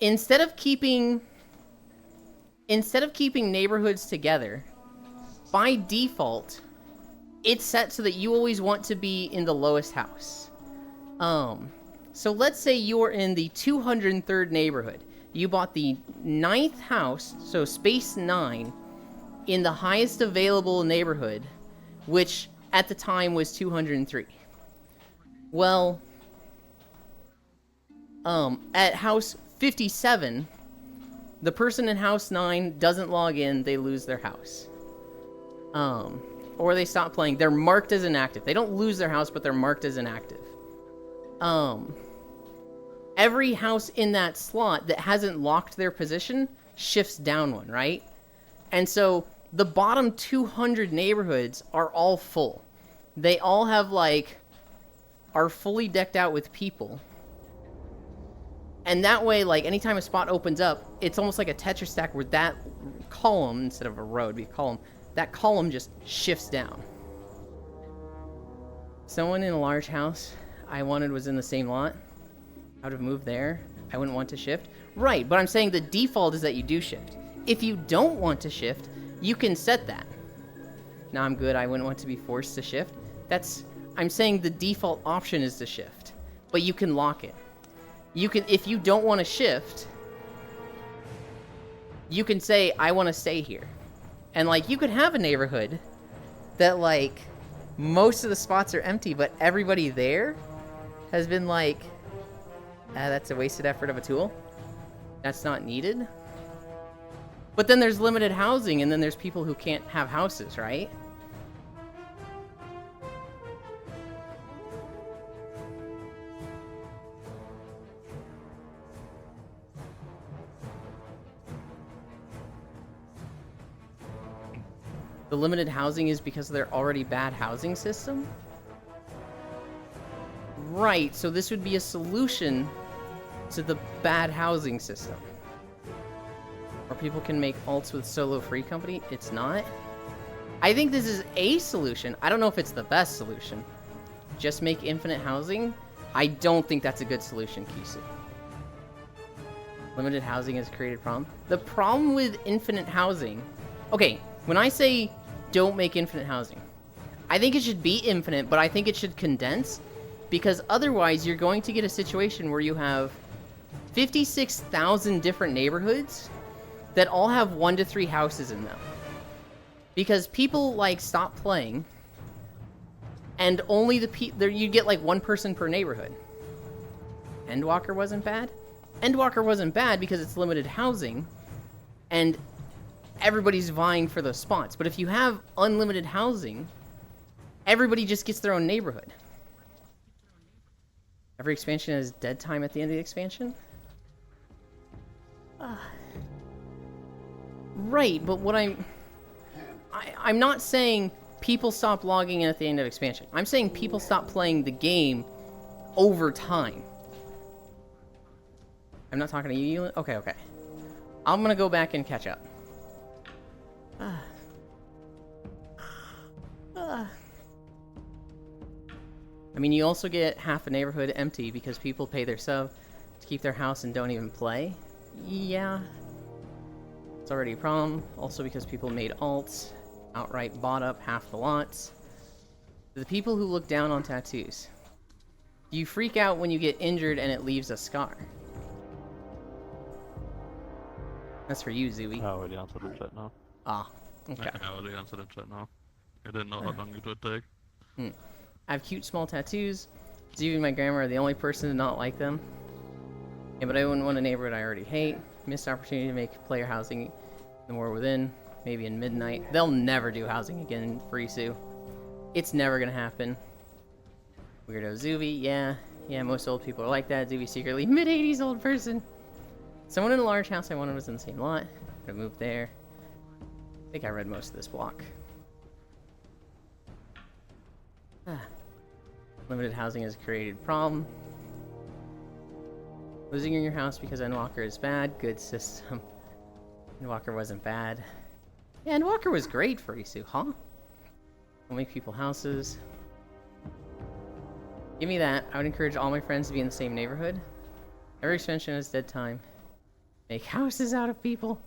instead of keeping neighborhoods together, by default, it's set so that you always want to be in the lowest house. So let's say you're in the 203rd neighborhood. You bought the 9th house, so space 9, in the highest available neighborhood, which at the time was 203. Well, at house 57, the person in house 9 doesn't log in, they lose their house. Or they stop playing. They're marked as inactive. They don't lose their house, but they're marked as inactive. Every house in that slot that hasn't locked their position shifts down one, right? And so the bottom 200 neighborhoods are all full. They all have, like, are fully decked out with people. And that way, like, anytime a spot opens up, it's almost like a Tetris stack where that column, instead of a row, it'd be a column, that column just shifts down. Someone in a large house I wanted was in the same lot. I would have moved there. I wouldn't want to shift. Right, but I'm saying the default is that you do shift. If you don't want to shift, you can set that. Now I'm good, I wouldn't want to be forced to shift. I'm saying the default option is to shift, but you can lock it. You can, if you don't want to shift, you can say, I want to stay here. And, like, you could have a neighborhood that, like, most of the spots are empty, but everybody there has been like, that's a wasted effort of a tool. That's not needed. But then there's limited housing, and then there's people who can't have houses, right? The limited housing is because of their already bad housing system? Right, so this would be a solution to the bad housing system. Or people can make alts with solo free company. It's not. I think this is a solution. I don't know if it's the best solution. Just make infinite housing? I don't think that's a good solution, Kisu. Limited housing has created a problem. The problem with infinite housing... Okay, when I say don't make infinite housing, I think it should be infinite, but I think it should condense, because otherwise you're going to get a situation where you have 56,000 different neighborhoods that all have 1 to 3 houses in them. Because people, like, stop playing, and only you get, like, 1 person per neighborhood. Endwalker wasn't bad? Endwalker wasn't bad because it's limited housing, and everybody's vying for those spots. But if you have unlimited housing, everybody just gets their own neighborhood. Every expansion has dead time at the end of the expansion? Right, but what I'm not saying people stop logging in at the end of expansion. I'm saying people stop playing the game over time. I'm not talking to you. Okay. I'm gonna go back and catch up. I mean, you also get half a neighborhood empty because people pay their sub to keep their house and don't even play. Yeah. It's already a problem. Also because people made alts, outright bought up half the lots. The people who look down on tattoos. You freak out when you get injured and it leaves a scar. That's for you, Zooey. I already answered the chat now. Ah, okay. I already answered the chat now. I didn't know how long it would take. I have cute small tattoos. Zooey and my grandma are the only person to not like them. Yeah, but I wouldn't want a neighborhood I already hate. Missed opportunity to make player housing the more within. Maybe in midnight. They'll never do housing again in Frisu. It's never gonna happen. Weirdo Zooey, yeah. Yeah, most old people are like that. Zooey secretly mid-80s old person. Someone in a large house I wanted was in the same lot. I moved there. I think I read most of this block. Limited housing has created a problem. Losing in your house because Endwalker is bad. Good system. Endwalker wasn't bad. Yeah, Endwalker was great for Isu, huh? We'll make people houses. Give me that. I would encourage all my friends to be in the same neighborhood. Every expansion has dead time. Make houses out of people.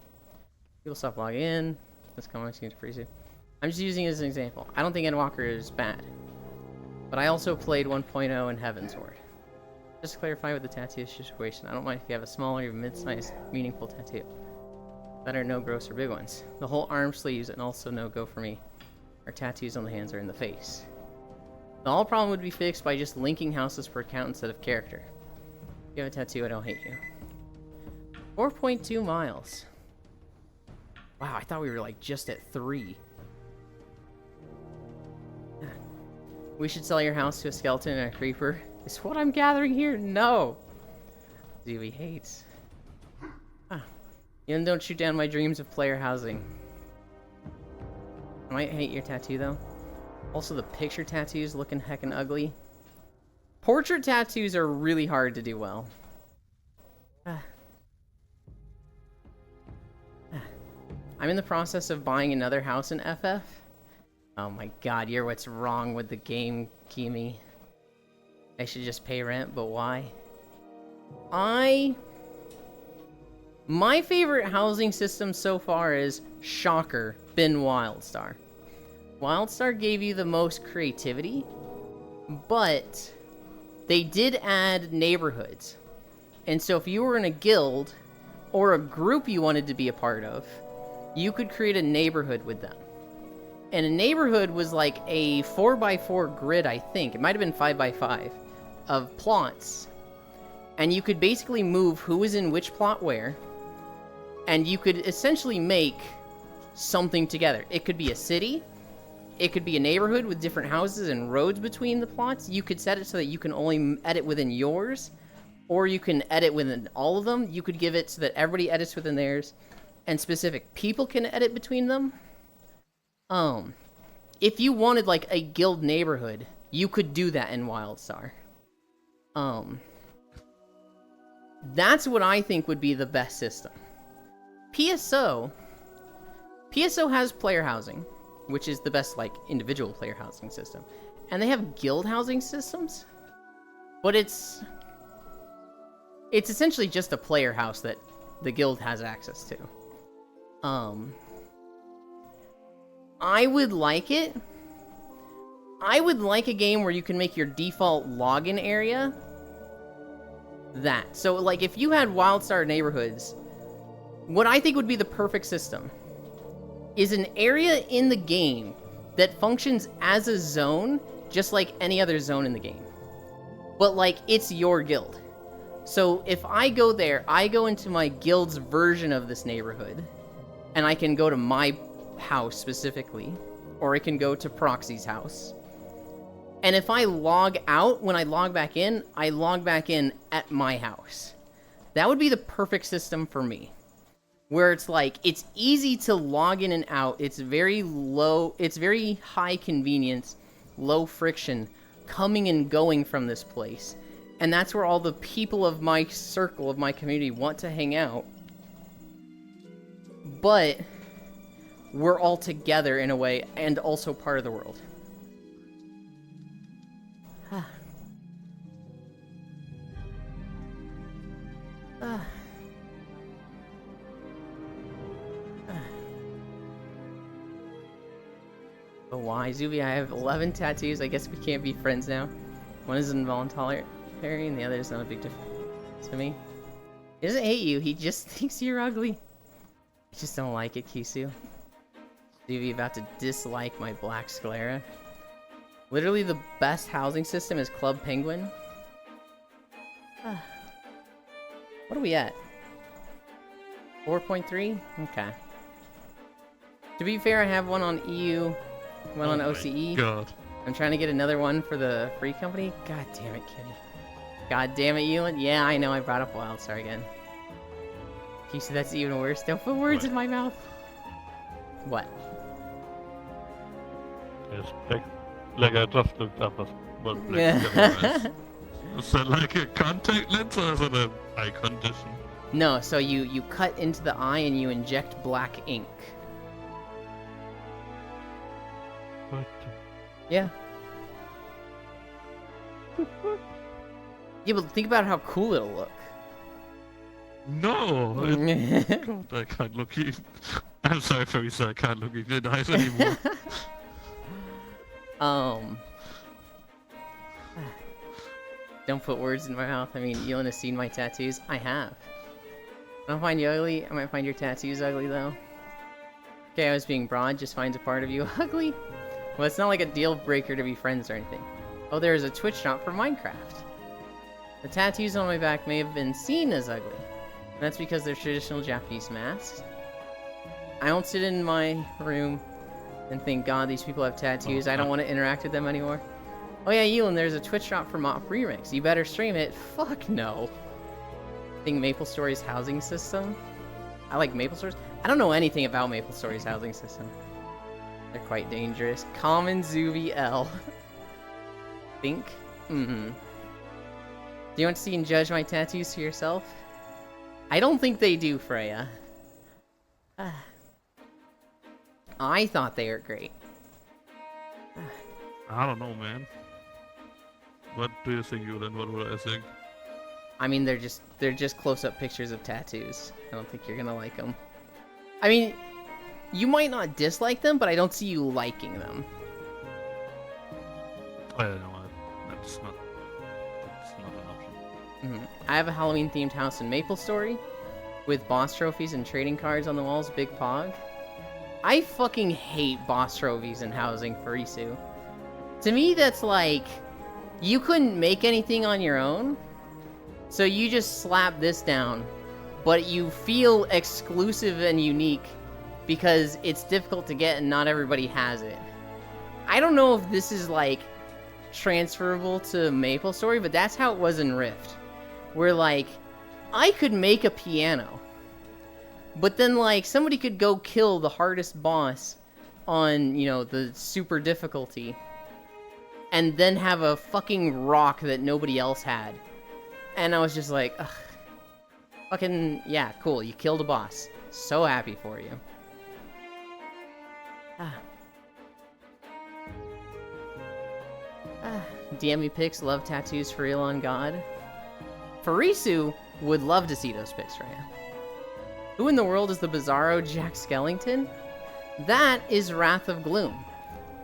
People stop logging in. Let's come on, to freeze it. I'm just using it as an example. I don't think Endwalker is bad. But I also played 1.0 in Heavensward. Just to clarify with the tattoo situation, I don't mind if you have a small or mid-sized meaningful tattoo. That are no gross or big ones. The whole arm sleeves and also no go for me are tattoos on the hands or in the face. The whole problem would be fixed by just linking houses per account instead of character. If you have a tattoo, I don't hate you. 4.2 miles. Wow, I thought we were like just at 3. We should sell your house to a skeleton and a creeper. Is what I'm gathering here? No. Zuby hates. And don't shoot down my dreams of player housing. I might hate your tattoo though. Also, the picture tattoos looking heckin' ugly. Portrait tattoos are really hard to do well. I'm in the process of buying another house in FF. Oh my god, you're what's wrong with the game, Kimi. I should just pay rent, but why? My favorite housing system so far is, shocker, been WildStar. WildStar gave you the most creativity, but they did add neighborhoods. And so if you were in a guild, or a group you wanted to be a part of, you could create a neighborhood with them. And a neighborhood was like a 4x4 grid, I think. It might have been 5x5 of plots. And you could basically move who was in which plot where. And you could essentially make something together. It could be a city. It could be a neighborhood with different houses and roads between the plots. You could set it so that you can only edit within yours. Or you can edit within all of them. You could give it so that everybody edits within theirs. And specific people can edit between them. If you wanted like a guild neighborhood, you could do that in WildStar. That's what I think would be the best system. PSO has player housing, which is the best like individual player housing system. And they have guild housing systems, but it's essentially just a player house that the guild has access to. I would like it. I would like a game where you can make your default login area that. So, like, if you had WildStar neighborhoods, what I think would be the perfect system is an area in the game that functions as a zone, just like any other zone in the game. But, like, it's your guild. So, if I go there, I go into my guild's version of this neighborhood, and I can go to my house specifically, or I can go to Proxy's house. And if I log out, when I log back in at my house. That would be the perfect system for me. Where it's like, it's easy to log in and out, it's very high convenience, low friction, coming and going from this place. And that's where all the people of my circle, of my community, want to hang out. But we're all together in a way, and also part of the world. But why, Zuby? I have 11 tattoos. I guess we can't be friends now. One is involuntary, and the other is not a big difference to me. He doesn't hate you. He just thinks you're ugly. I just don't like it, Kisu. Zuby about to dislike my black sclera. Literally the best housing system is Club Penguin. What are we at? 4.3? Okay. To be fair, I have one on EU, one on OCE. God. I'm trying to get another one for the free company. God damn it, Kitty. God damn it, Ewan. Yeah, I know I brought up WildStar again. Kisu, that's even worse. Don't put words in my mouth. What? Like I just looked up what black is. Is that like a contact lens or is it an eye condition? No, so you cut into the eye and you inject black ink. What? Yeah. Yeah, but think about how cool it'll look. No! God, I can't look even... I'm sorry, Farisa, I can't look even nice anymore. Don't put words in my mouth. I mean, Elin has seen my tattoos. I have. I don't find you ugly. I might find your tattoos ugly, though. Okay, I was being broad. Just finds a part of you ugly. Well, it's not like a deal breaker to be friends or anything. Oh, there is a Twitch shop for Minecraft. The tattoos on my back may have been seen as ugly. And that's because they're traditional Japanese masks. I don't sit in my room and think, God, these people have tattoos. I don't want to interact with them anymore. Oh yeah, Elin, there's a Twitch shop for Mop Remix. You better stream it. Fuck no. I think MapleStory's housing system. I like MapleStory's. I don't know anything about MapleStory's housing system. They're quite dangerous. Common Zuby L. Think? Mm-hmm. Do you want to see and judge my tattoos for yourself? I don't think they do, Freya. I thought they were great. I don't know, man. What do you think, Yulen? What would I think? I mean, they're just close-up pictures of tattoos. I don't think you're gonna like them. I mean, you might not dislike them, but I don't see you liking them. Oh, yeah, no, that's not an option. I have a Halloween-themed house in MapleStory with boss trophies and trading cards on the walls. Big Pog. I fucking hate boss trophies and housing for Isu. To me, that's like, you couldn't make anything on your own, so you just slap this down, but you feel exclusive and unique because it's difficult to get and not everybody has it. I don't know if this is like transferable to MapleStory, but that's how it was in Rift, where like, I could make a piano, but then like somebody could go kill the hardest boss on, you know, the super difficulty, and then have a fucking rock that nobody else had. And I was just like, ugh. Fucking, yeah, cool, you killed a boss. So happy for you. DM me pics, love tattoos for Elon God. Farisu would love to see those pics, Raya. Who in the world is the Bizarro Jack Skellington? That is Wrath of Gloom.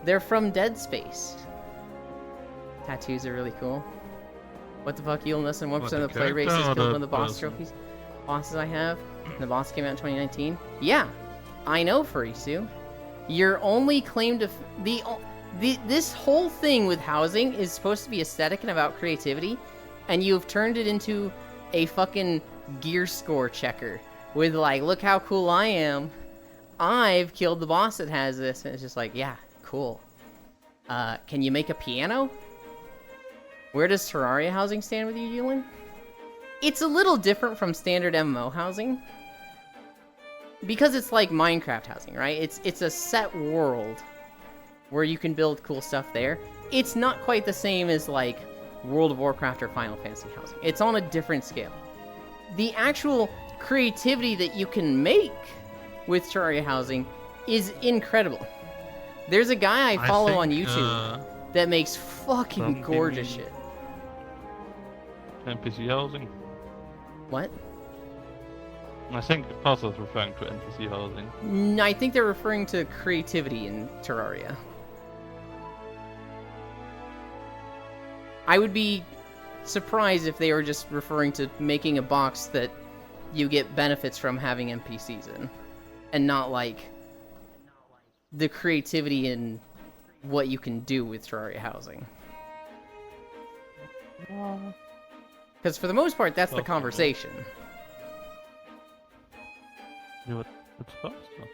They're from Dead Space. Tattoos are really cool. What the fuck, Elon? Less than 1% of the player base is killed one of the boss trophies. Bosses I have. The boss came out in 2019. Yeah, I know, Farisu. Your only claim to this whole thing with housing is supposed to be aesthetic and about creativity, and you've turned it into a fucking gear score checker with like, look how cool I am. I've killed the boss that has this, and it's just like, yeah, cool. Can you make a piano? Where does Terraria housing stand with you, Yulin? It's a little different from standard MMO housing, because it's like Minecraft housing, right? It's a set world where you can build cool stuff there. It's not quite the same as like World of Warcraft or Final Fantasy housing. It's on a different scale. The actual creativity that you can make with Terraria housing is incredible. There's a guy I follow on YouTube that makes fucking gorgeous shit. NPC housing? What? I think Paz is referring to NPC housing. I think they're referring to creativity in Terraria. I would be surprised if they were just referring to making a box that you get benefits from having NPCs in, and not like the creativity in what you can do with Terraria housing. Because for the most part, that's the conversation. Yeah, it's Fausto.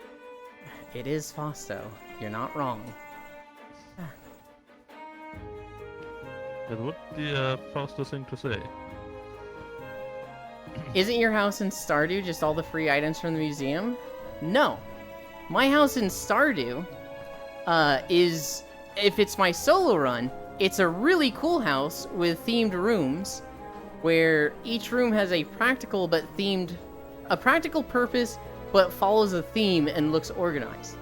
It is Fausto. You're not wrong. That would be a Fausto thing to say. Isn't your house in Stardew just all the free items from the museum? No. My house in Stardew is, if it's my solo run, it's a really cool house with themed rooms where each room has a practical purpose but follows a theme and looks organized.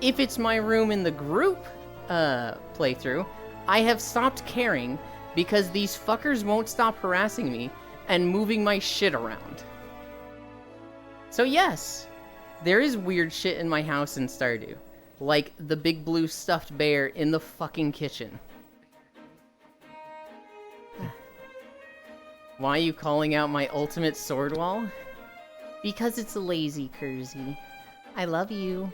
If it's my room in the group playthrough, I have stopped caring because these fuckers won't stop harassing me and moving my shit around. So yes, there is weird shit in my house in Stardew. Like the big blue stuffed bear in the fucking kitchen. Why are you calling out my ultimate sword wall? Because it's lazy, Kersey. I love you.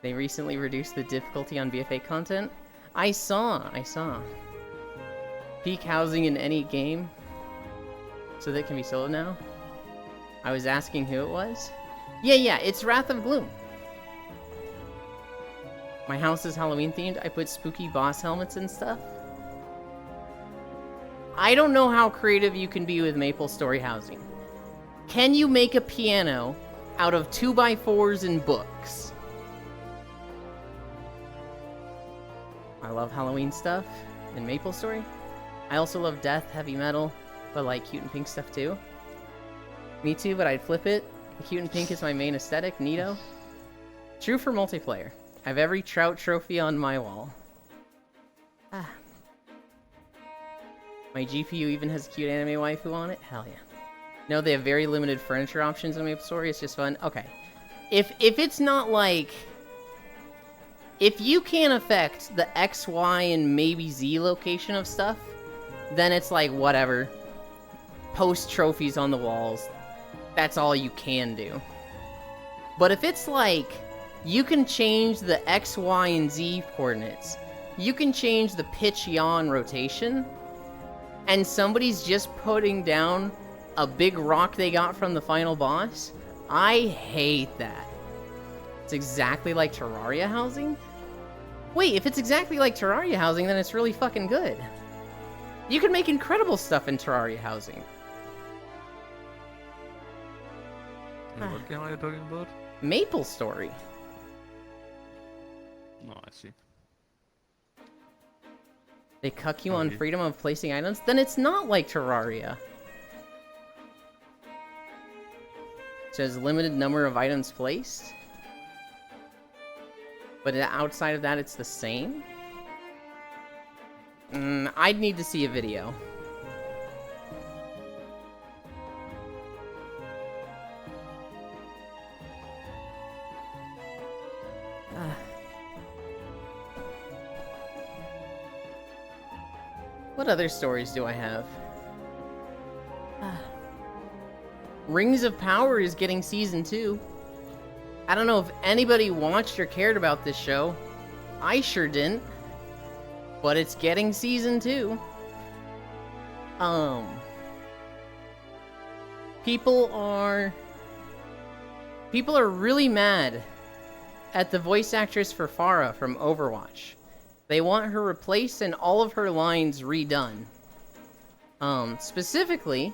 They recently reduced the difficulty on BFA content. I saw. Peak housing in any game. So that can be solo now? I was asking who it was. Yeah, it's Wrath of Gloom. My house is Halloween themed. I put spooky boss helmets and stuff. I don't know how creative you can be with MapleStory housing. Can you make a piano out of 2x4s and books? I love Halloween stuff in MapleStory. I also love death, heavy metal, but like cute and pink stuff too. Me too, but I'd flip it. The cute and pink is my main aesthetic, neato. True for multiplayer. I have every Trout trophy on my wall. My GPU even has a cute anime waifu on it? Hell yeah. No, they have very limited furniture options in MapleStory. It's just fun. Okay. If it's not like... If you can't affect the X, Y, and maybe Z location of stuff, then it's like, whatever. Post trophies on the walls. That's all you can do. But if it's like, you can change the X, Y, and Z coordinates, you can change the pitch yaw rotation, and somebody's just putting down a big rock they got from the final boss, I hate that. It's exactly like Terraria housing? Wait, if it's exactly like Terraria housing, then it's really fucking good. You can make incredible stuff in Terraria housing. What game are you talking about? MapleStory. No, I see. They cuck you on freedom of placing items? Then it's not like Terraria. It says limited number of items placed. But outside of that, it's the same? I'd need to see a video. What other stories do I have? Rings of Power is getting season 2. I don't know if anybody watched or cared about this show. I sure didn't. But it's getting season 2. People are really mad at the voice actress for Pharah from Overwatch. They want her replaced and all of her lines redone. Specifically,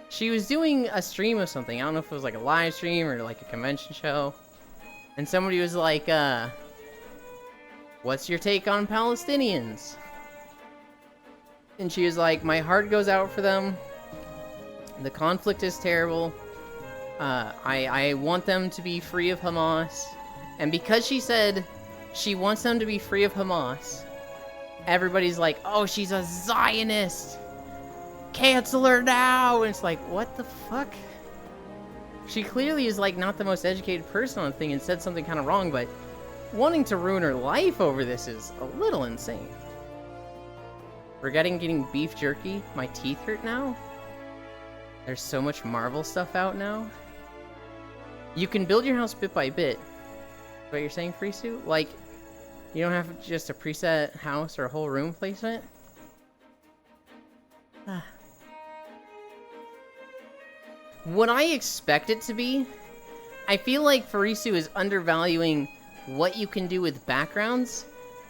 she was doing a stream of something. I don't know if it was like a live stream or like a convention show. And somebody was like, what's your take on Palestinians? And she was like, my heart goes out for them. The conflict is terrible. I want them to be free of Hamas. And because she said she wants them to be free of Hamas, everybody's like, oh, she's a Zionist. Cancel her now. And it's like, what the fuck? She clearly is like not the most educated person on the thing and said something kind of wrong, but wanting to ruin her life over this is a little insane. Regretting getting beef jerky? My teeth hurt now? There's so much Marvel stuff out now. You can build your house bit by bit. What you're saying, Freesu? Like, you don't have just a preset house or a whole room placement? What I expect it to be, I feel like Farisu is undervaluing what you can do with backgrounds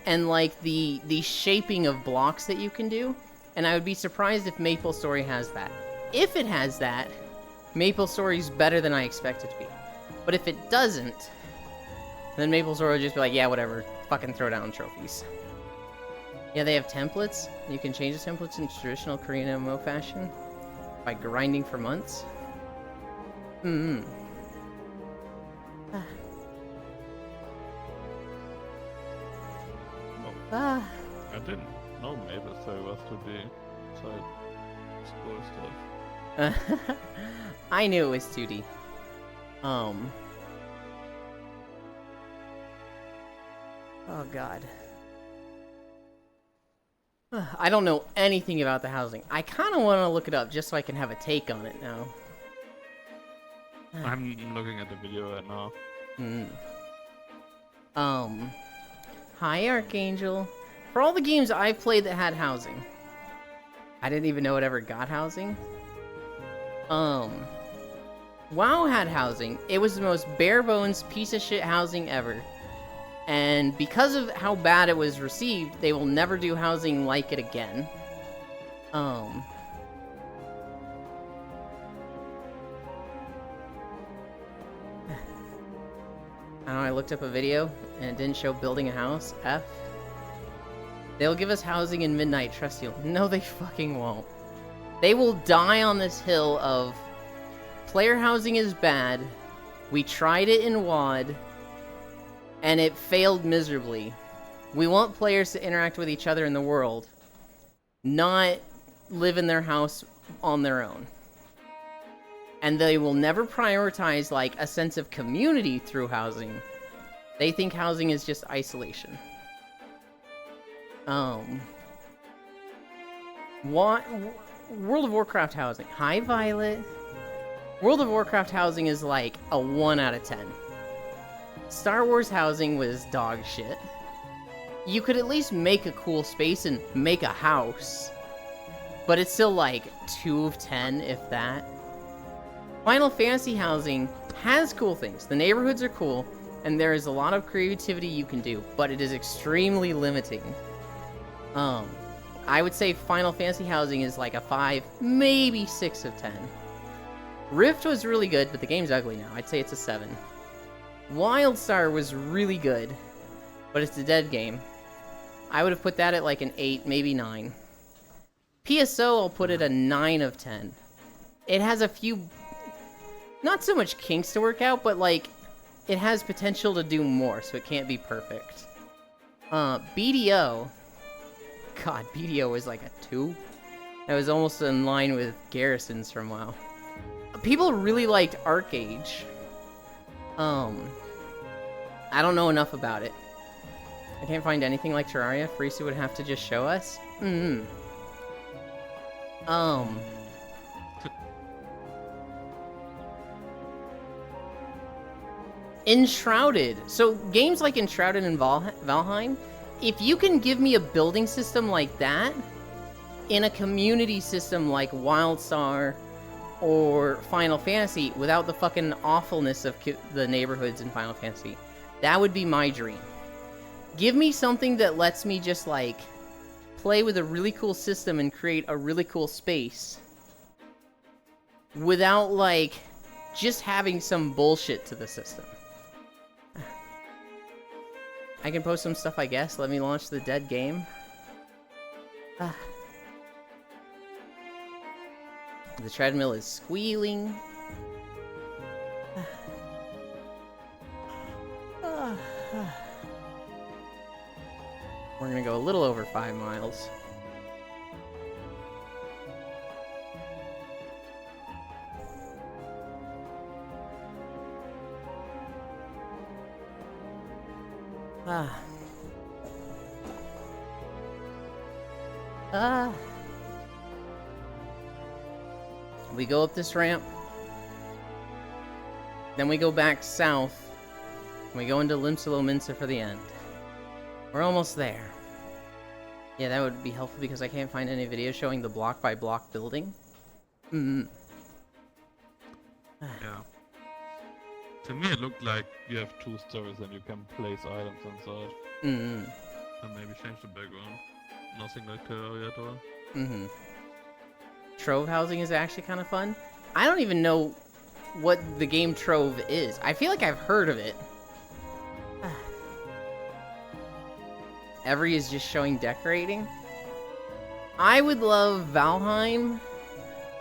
and like the shaping of blocks that you can do. And I would be surprised if MapleStory has that. If it has that, MapleStory's better than I expect it to be. But if it doesn't, then MapleStory will just be like, yeah, whatever, fucking throw down trophies. Yeah, they have templates. You can change the templates in traditional Korean MMO fashion by grinding for months. I didn't know MapleStory was to be side scroll stuff. I knew it was 2D. Oh god. I don't know anything about the housing. I kind of want to look it up just so I can have a take on it now. I'm looking at the video right now. Hi Archangel. For all the games I've played that had housing, I didn't even know it ever got housing. WoW had housing. It was the most bare bones piece of shit housing ever. And because of how bad it was received, they will never do housing like it again. I don't know, I looked up a video and it didn't show building a house. F. They'll give us housing in Midnight, trust you. No, they fucking won't. They will die on this hill of player housing is bad. We tried it in WoD, and it failed miserably. We want players to interact with each other in the world, not live in their house on their own. And they will never prioritize, like, a sense of community through housing. They think housing is just isolation. World of Warcraft housing. Hi, Violet. World of Warcraft housing is like a 1 out of 10. Star Wars housing was dog shit. You could at least make a cool space and make a house, but it's still like 2 of 10, if that. Final Fantasy housing has cool things. The neighborhoods are cool, and there is a lot of creativity you can do, but it is extremely limiting. I would say Final Fantasy housing is like a 5, maybe 6 of 10. Rift was really good, but the game's ugly now. I'd say it's a 7. WildStar was really good, but it's a dead game. I would have put that at like an 8, maybe 9. PSO, I'll put it a 9 of 10. It has a few, not so much kinks to work out, but like, it has potential to do more, so it can't be perfect. BDO, God, BDO was like a 2. That was almost in line with Garrisons from WoW. People really liked ArcAge. I don't know enough about it. I can't find anything like Terraria. Frieza would have to just show us. Enshrouded. So games like Enshrouded and Valheim, if you can give me a building system like that in a community system like WildStar or Final Fantasy without the fucking awfulness of the neighborhoods in Final Fantasy, that would be my dream. Give me something that lets me just like play with a really cool system and create a really cool space without like just having some bullshit to the system. I can post some stuff, I guess. Let me launch the dead game. The treadmill is squealing. We're gonna go a little over 5 miles. We go up this ramp, then we go back south, and we go into Limsalo Minsa for the end. We're almost there. Yeah, that would be helpful because I can't find any videos showing the block by block building. Yeah. To me it looked like you have 2 stories and you can place items inside. And maybe change the background. Nothing like Terraria at all. Trove housing is actually kind of fun. I don't even know what the game Trove is. I feel like I've heard of it. Every is just showing decorating. I would love Valheim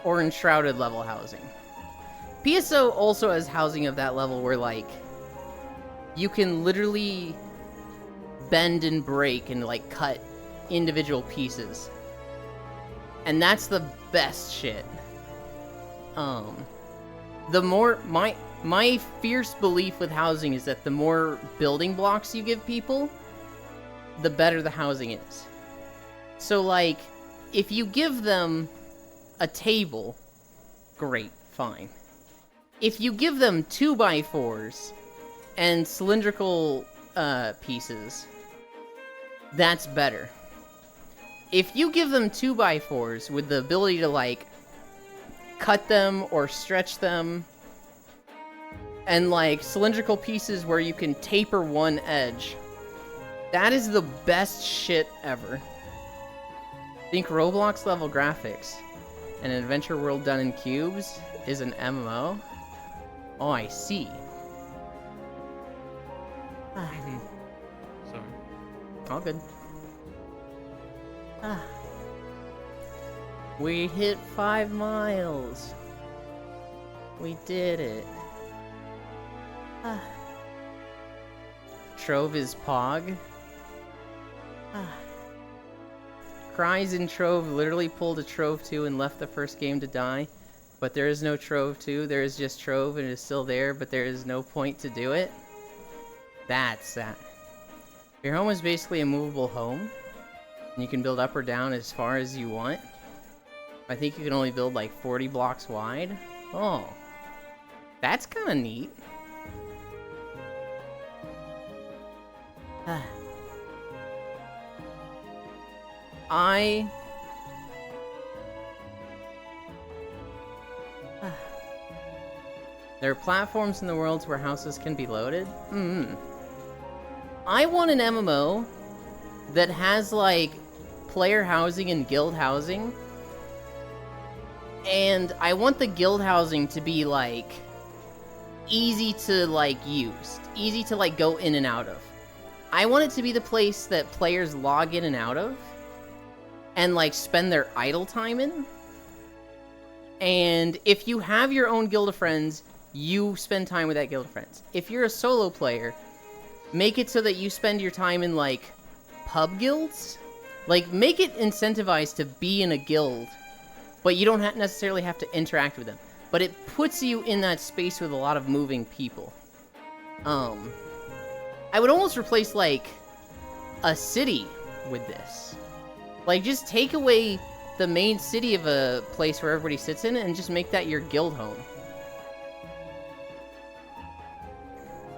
or Enshrouded level housing. PSO also has housing of that level where, like, you can literally bend and break and, like, cut individual pieces. And that's the best shit. The more my fierce belief with housing is that the more building blocks you give people, the better the housing is. So like, if you give them a table, great, fine. If you give them 2x4s and cylindrical pieces, that's better. If you give them 2x4s with the ability to like cut them or stretch them, and like cylindrical pieces where you can taper one edge, that is the best shit ever. Think Roblox level graphics and an adventure world done in cubes is an MMO? Oh, I see. Sorry. All good. We hit 5 miles. We did it. Trove is Pog. Cries in Trove literally pulled a Trove 2 and left the first game to die. But there is no Trove 2, there is just Trove and it is still there, but there is no point to do it. That's sad. Your home is basically a movable home. And you can build up or down as far as you want. I think you can only build like 40 blocks wide. Oh. That's kind of neat. There are platforms in the worlds where houses can be loaded? I want an MMO that has, like, player housing and guild housing. And I want the guild housing to be, like, easy to, like, use. Easy to, like, go in and out of. I want it to be the place that players log in and out of. And, like, spend their idle time in. And if you have your own guild of friends, you spend time with that guild of friends. If you're a solo player, make it so that you spend your time in, like, pub guilds. Like, make it incentivized to be in a guild, but you don't necessarily have to interact with them. But it puts you in that space with a lot of moving people. I would almost replace, like, a city with this. Like, just take away the main city of a place where everybody sits in and just make that your guild home.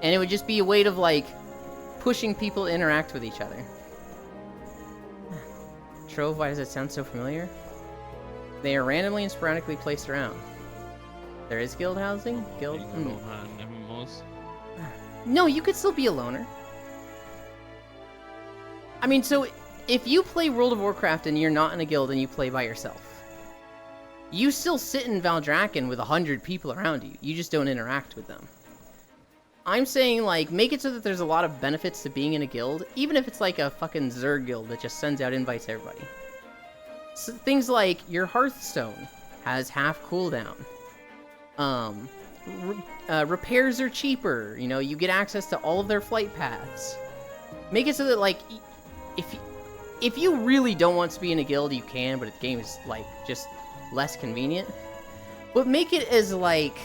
And it would just be a way of, like, pushing people to interact with each other. Trove, why does it sound so familiar? They are randomly and sporadically placed around. There is guild housing? Guild? MMOs. No, you could still be a loner. I mean, so if you play World of Warcraft and you're not in a guild and you play by yourself, you still sit in Valdrakken with 100 people around you. You just don't interact with them. I'm saying, like, make it so that there's a lot of benefits to being in a guild, even if it's like a fucking Zerg guild that just sends out invites to everybody. So things like your Hearthstone has half cooldown. Repairs are cheaper. You know, you get access to all of their flight paths. Make it so that, like, if you really don't want to be in a guild, you can, but the game is, like, just less convenient. But make it as, like...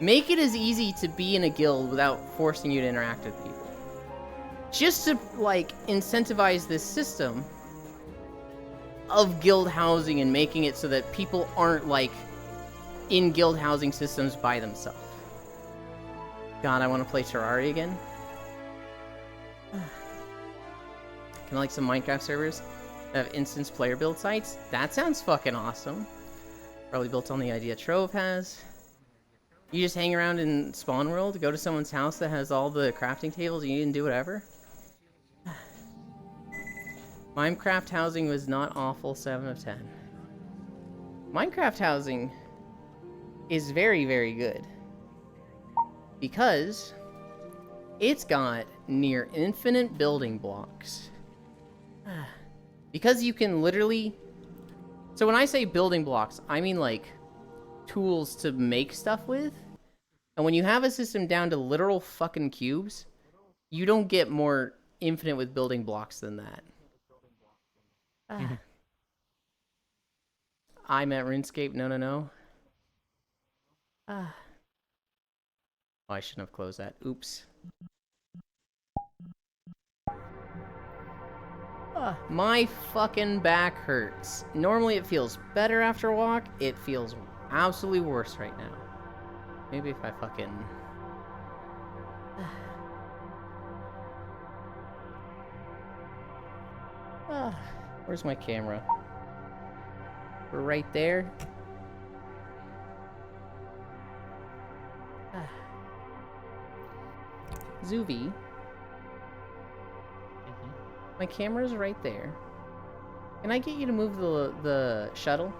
Make it as easy to be in a guild without forcing you to interact with people. Just to, like, incentivize this system of guild housing and making it so that people aren't, like, in guild housing systems by themselves. God, I want to play Terraria again. Can I like some Minecraft servers that have instance player build sites? That sounds fucking awesome. Probably built on the idea Trove has. You just hang around in Spawn World, go to someone's house that has all the crafting tables, and you can do whatever. Minecraft housing was not awful, 7 of 10. Minecraft housing is very, very good. Because it's got near infinite building blocks. Because you can literally... So when I say building blocks, I mean like tools to make stuff with. And when you have a system down to literal fucking cubes, you don't get more infinite with building blocks than that. I meant RuneScape. No, no, no. Ah. Oh, I shouldn't have closed that. Oops. My fucking back hurts. Normally it feels better after a walk. It feels absolutely worse right now. Maybe if I fucking... Where's my camera? We're right there. Zuvi. My camera's right there. Can I get you to move the shuttle?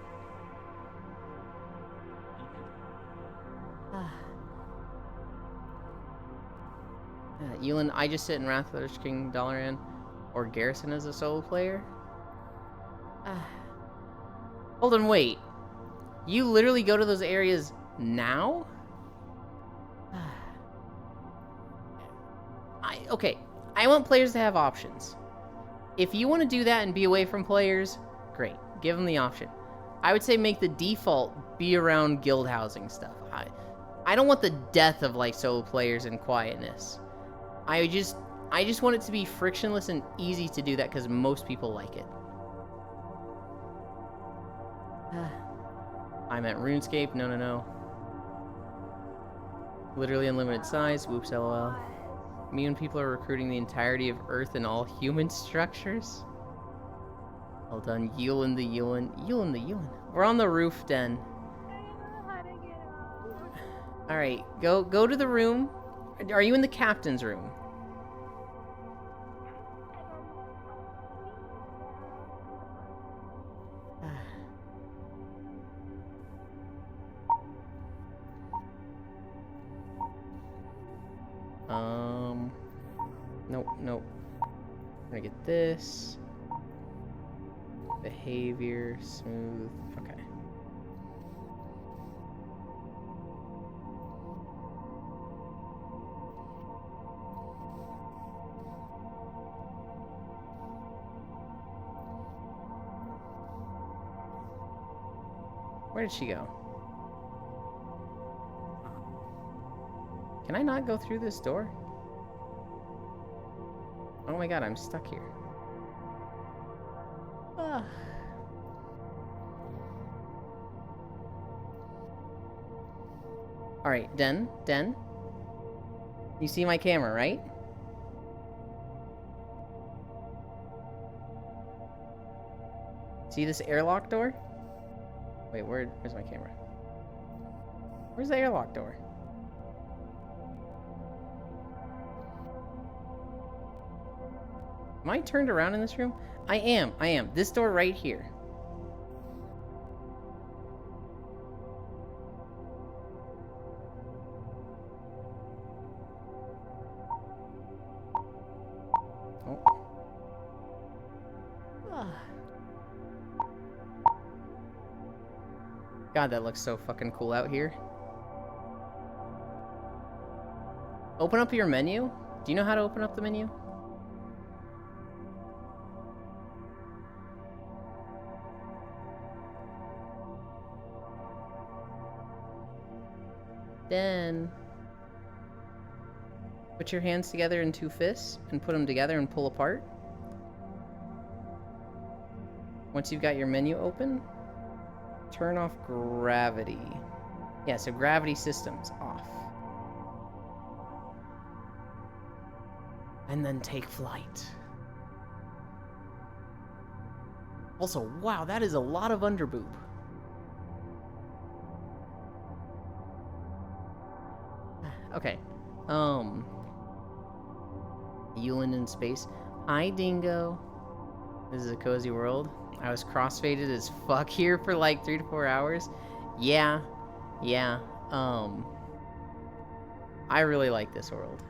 Yulin, I just sit in Wrath of the King Dalaran or Garrison as a solo player. Hold on, wait. You literally go to those areas now? Okay, I want players to have options. If you want to do that and be away from players, great. Give them the option. I would say make the default be around guild housing stuff. I don't want the death of like solo players and quietness. I just want it to be frictionless and easy to do that because most people like it. I meant RuneScape. No, no, no. Literally unlimited size. Whoops, lol. Me and people are recruiting the entirety of Earth and all human structures. Well done, Yulin the Yulin. Yulin the Yulin. We're on the roof, Den. Alright, go to the room. Are you in the captain's room? Nope, nope. I'm gonna get this. Behavior, smooth. Okay. Where did she go? Can I not go through this door? Oh my god, I'm stuck here. Alright, Den. You see my camera, right? See this airlock door? Wait, where's my camera? Where's the airlock door? Am I turned around in this room? I am. This door right here. God, that looks so fucking cool out here. Open up your menu. Do you know how to open up the menu? Then put your hands together in two fists and put them together and pull apart. Once you've got your menu open, turn off gravity. Yeah, so gravity systems off. And then take flight. Also, wow, that is a lot of underboob. Okay. Yulin in space. Hi, Dingo. This is a cozy world. I was crossfaded as fuck here for like 3 to 4 hours. Yeah. I really like this world.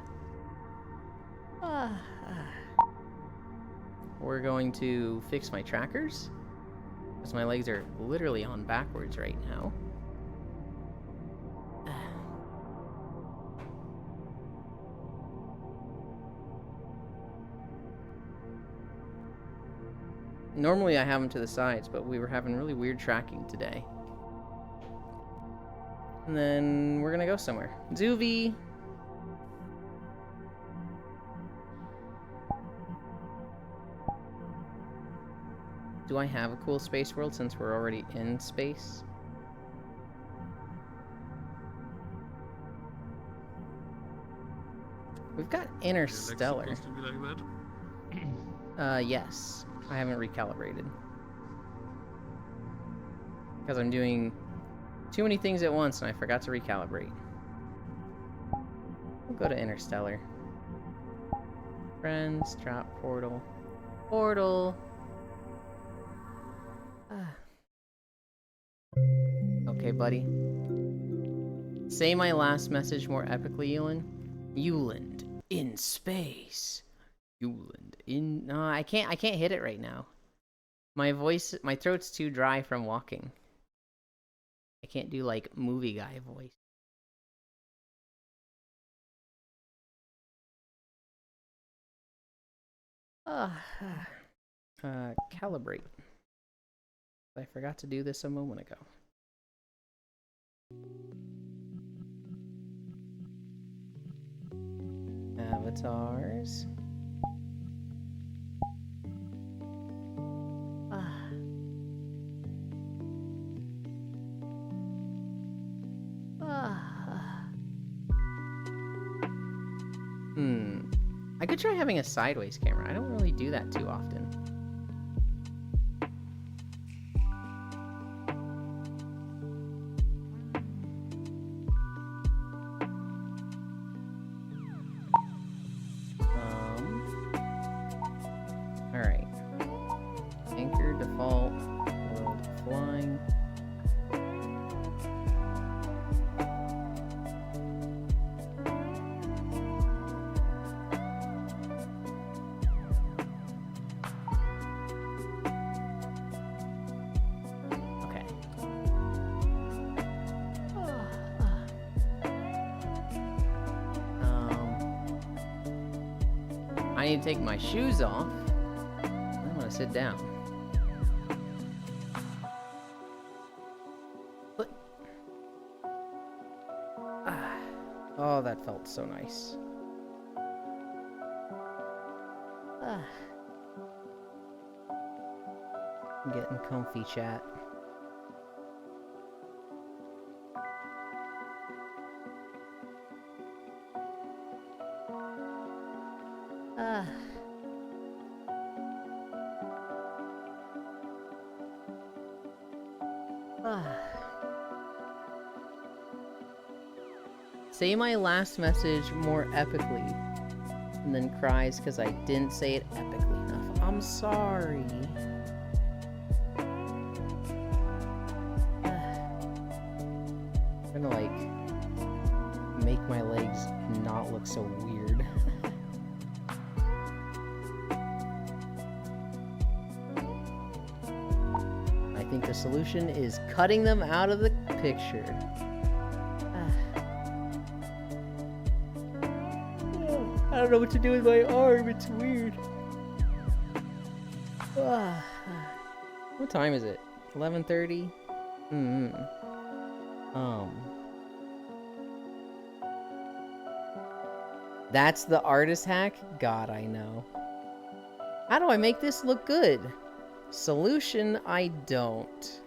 We're going to fix my trackers, because my legs are literally on backwards right now. Normally I have them to the sides, but we were having really weird tracking today. And then we're gonna go somewhere. Zuvi! Do I have a cool space world since we're already in space? We've got Interstellar. Is it supposed to be like that? Yes. I haven't recalibrated. Because I'm doing too many things at once and I forgot to recalibrate. We'll go to Interstellar. Friends, drop, portal. Portal! Okay, buddy. Say my last message more epically, Ewan. Euland in space. Euland in... No, I can't hit it right now. My throat's too dry from walking. I can't do, like, movie guy voice. Calibrate. I forgot to do this a moment ago. Avatars. I could try having a sideways camera. I don't really do that too often. Alright. Anchor, default, world flying. I need to take my shoes off. I want to sit down. But oh, that felt so nice. I'm getting comfy, chat. Say my last message more epically, and then cries because I didn't say it epically enough. I'm sorry. I'm gonna, like, make my legs not look so weird. I think the solution is cutting them out of the picture. I don't know what to do with my arm, it's weird. What time is it? 11:30? That's the artist hack? God, I know. How do I make this look good? Solution, I don't.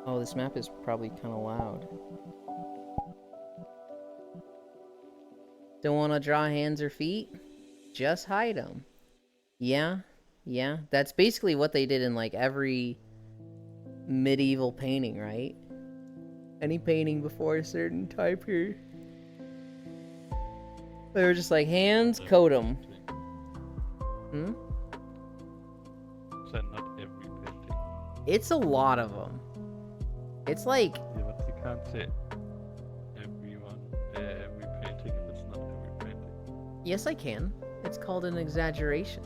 Oh, this map is probably kind of loud. Don't want to draw hands or feet? Just hide them. Yeah, that's basically what they did in, like, every medieval painting, right? Any painting before a certain time period. They were just like, hands, coat them. So not every painting. It's a lot of them. It's like... Yeah, but you can't say everyone, every painting if it's not every painting. Yes, I can. It's called an exaggeration.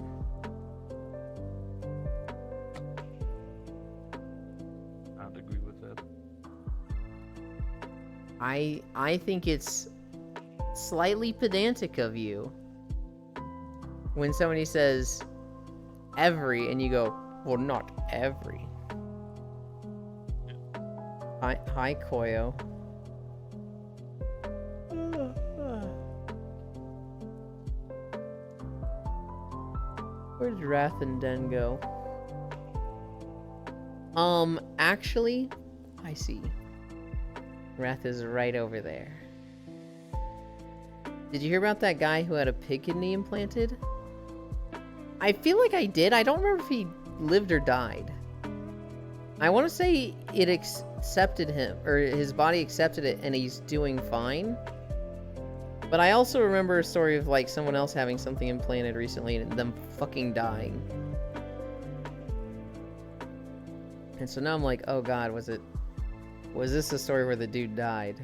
Can't agree with that. I think it's slightly pedantic of you when somebody says every and you go, well, not every. Hi Koyo. Where's Wrath and Den go? Actually, I see. Wrath is right over there. Did you hear about that guy who had a pig kidney implanted? I feel like I did. I don't remember if he lived or died. I want to say it accepted him, or his body accepted it, and he's doing fine. But I also remember a story of, like, someone else having something implanted recently and them fucking dying. And so now I'm like, oh god, was this a story where the dude died?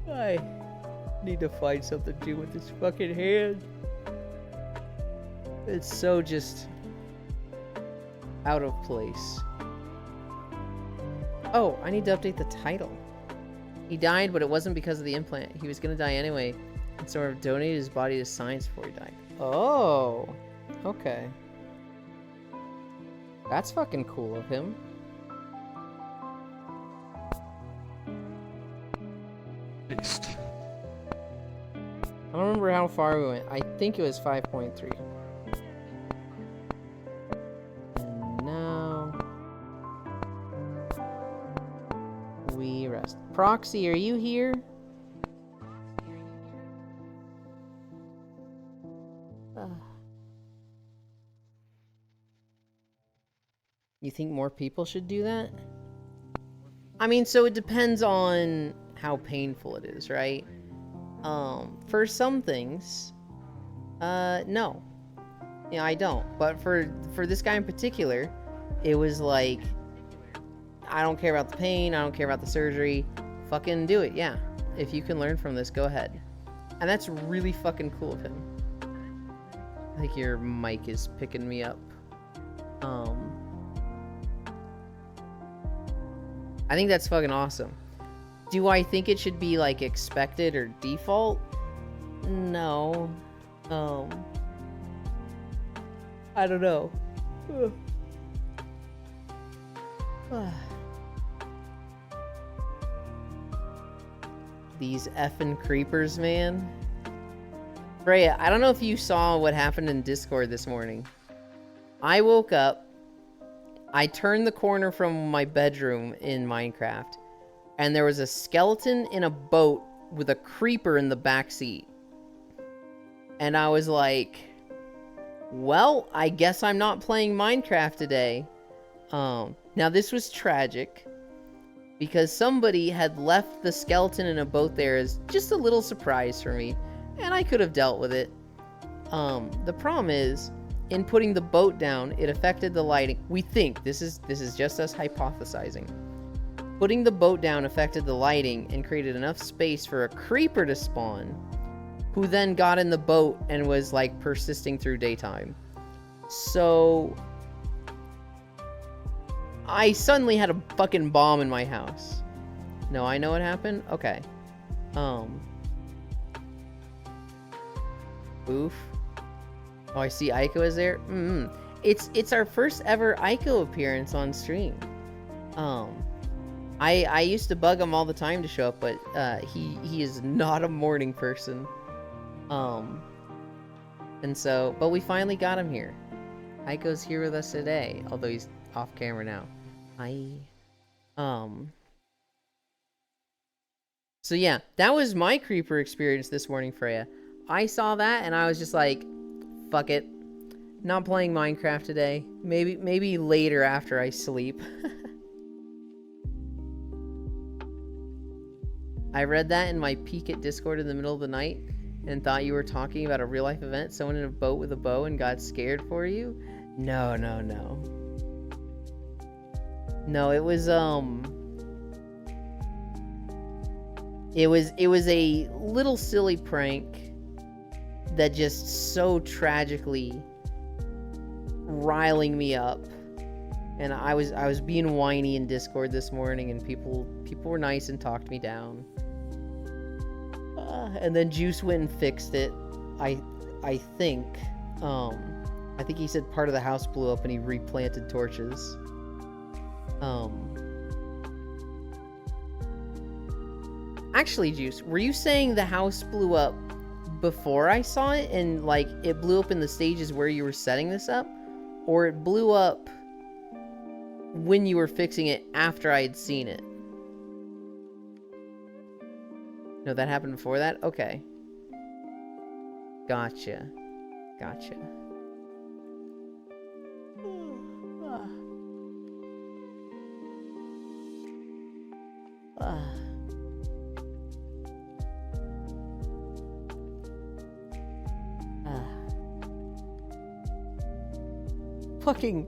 I need to find something to do with this fucking hand. It's so just out of place. Oh, I need to update the title. He died, but it wasn't because of the implant. He was gonna die anyway, and sort of donated his body to science before he died. Oh, okay. That's fucking cool of him. Beast. I don't remember how far we went. I think it was 5.3. And now we rest. Proxy, are you here? You think more people should do that? I mean, so it depends on how painful it is, right? For some things, no. Yeah, I don't. But for this guy in particular, it was like, I don't care about the pain, I don't care about the surgery, fucking do it, yeah. If you can learn from this, go ahead. And that's really fucking cool of him. I think your mic is picking me up. I think that's fucking awesome. Do I think it should be, like, expected or default? No. I don't know. These effing creepers, man. Freya, I don't know if you saw what happened in Discord this morning. I woke up, I turned the corner from my bedroom in Minecraft, and there was a skeleton in a boat with a creeper in the back seat. And I was like, well, I guess I'm not playing Minecraft today. Now this was tragic, because somebody had left the skeleton in a boat there as just a little surprise for me, and I could have dealt with it. The problem is, in putting the boat down, it affected the lighting. We think, this is just us hypothesizing. Putting the boat down affected the lighting and created enough space for a creeper to spawn, who then got in the boat and was, like, persisting through daytime. So I suddenly had a fucking bomb in my house. No, I know what happened? Okay. Oof. Oh, I see Aiko is there. It's our first ever Aiko appearance on stream. I used to bug him all the time to show up, but he is not a morning person. And so, but we finally got him here. Aiko's here with us today, although he's off camera now. So yeah, that was my creeper experience this morning, Freya. I saw that and I was just like, fuck it. Not playing Minecraft today. Maybe later after I sleep. I read that in my peek at Discord in the middle of the night and thought you were talking about a real life event. Someone in a boat with a bow and got scared for you? No. No, it was it was a little silly prank that just so tragically riling me up. And I was being whiny in Discord this morning, and people were nice and talked me down. And then Juice went and fixed it. I think he said part of the house blew up and he replanted torches. Actually, Juice, were you saying the house blew up before I saw it, and like it blew up in the stages where you were setting this up, or it blew up when you were fixing it after I had seen it? No, that happened before that? Okay. Gotcha. Fucking...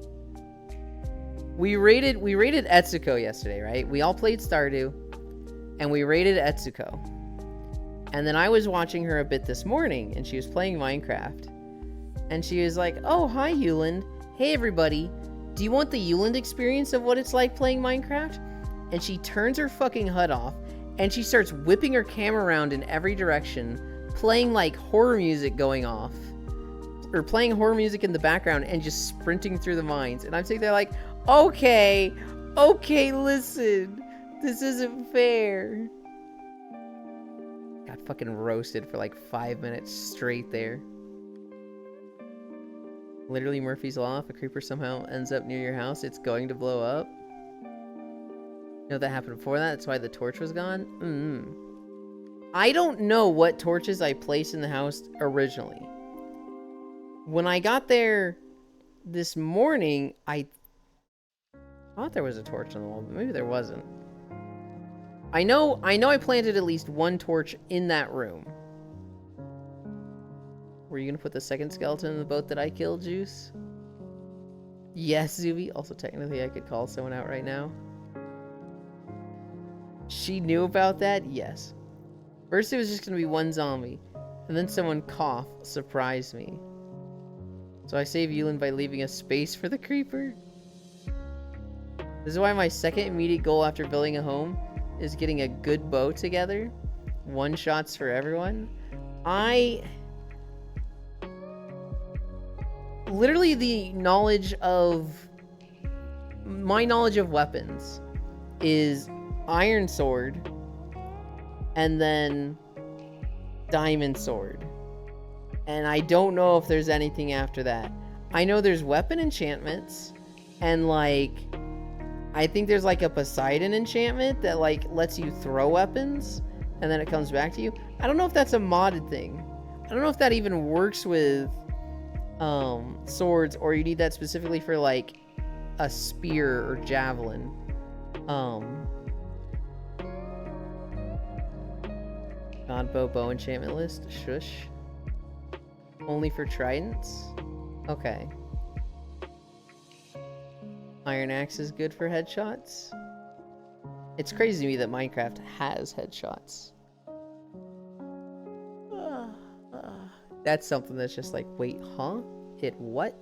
We raided Etsuko yesterday, right? We all played Stardew, and we raided Etsuko. And then I was watching her a bit this morning, and she was playing Minecraft. And she was like, "Oh, hi, Yuland. Hey, everybody. Do you want the Yuland experience of what it's like playing Minecraft?" And she turns her fucking HUD off, and she starts whipping her camera around in every direction, playing, like, horror music going off. Or playing horror music in the background and just sprinting through the mines. And I'm sitting there like, okay, listen. This isn't fair. Got fucking roasted for like 5 minutes straight there. Literally Murphy's Law, if a creeper somehow ends up near your house, it's going to blow up. You know that happened before that? That's why the torch was gone? I don't know what torches I placed in the house originally. When I got there this morning, I thought there was a torch on the wall, but maybe there wasn't. I know I planted at least one torch in that room. Were you gonna put the second skeleton in the boat that I killed, Juice? Yes, Zuby. Also, technically, I could call someone out right now. She knew about that? Yes. First, it was just gonna be one zombie, and then someone coughed, surprised me. So I saved Yuland by leaving a space for the creeper. This is why my second immediate goal after building a home is getting a good bow together. One shots for everyone. Literally my knowledge of weapons is iron sword and then diamond sword. And I don't know if there's anything after that. I know there's weapon enchantments, and like, I think there's like a Poseidon enchantment that like lets you throw weapons, and then it comes back to you. I don't know if that's a modded thing. I don't know if that even works with swords, or you need that specifically for like a spear or javelin. Godbow bow enchantment list. Shush. Only for tridents? Okay. Iron axe is good for headshots? It's crazy to me that Minecraft has headshots. That's something that's just like, wait, huh? It what?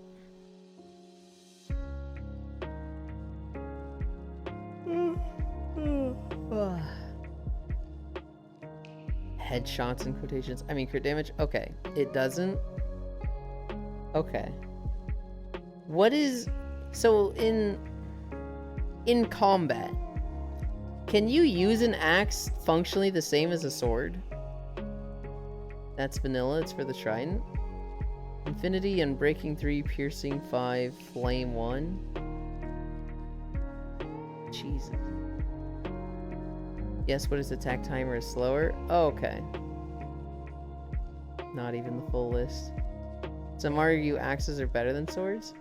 Headshots in quotations. I mean, crit damage? Okay. It doesn't? Okay. What is... So, in combat, can you use an axe functionally the same as a sword? That's vanilla. It's for the trident. Infinity, Unbreaking 3, Piercing 5, Flame 1. Jesus. Yes, what is attack timer is slower? Oh, okay. Not even the full list. Some argue axes are better than swords.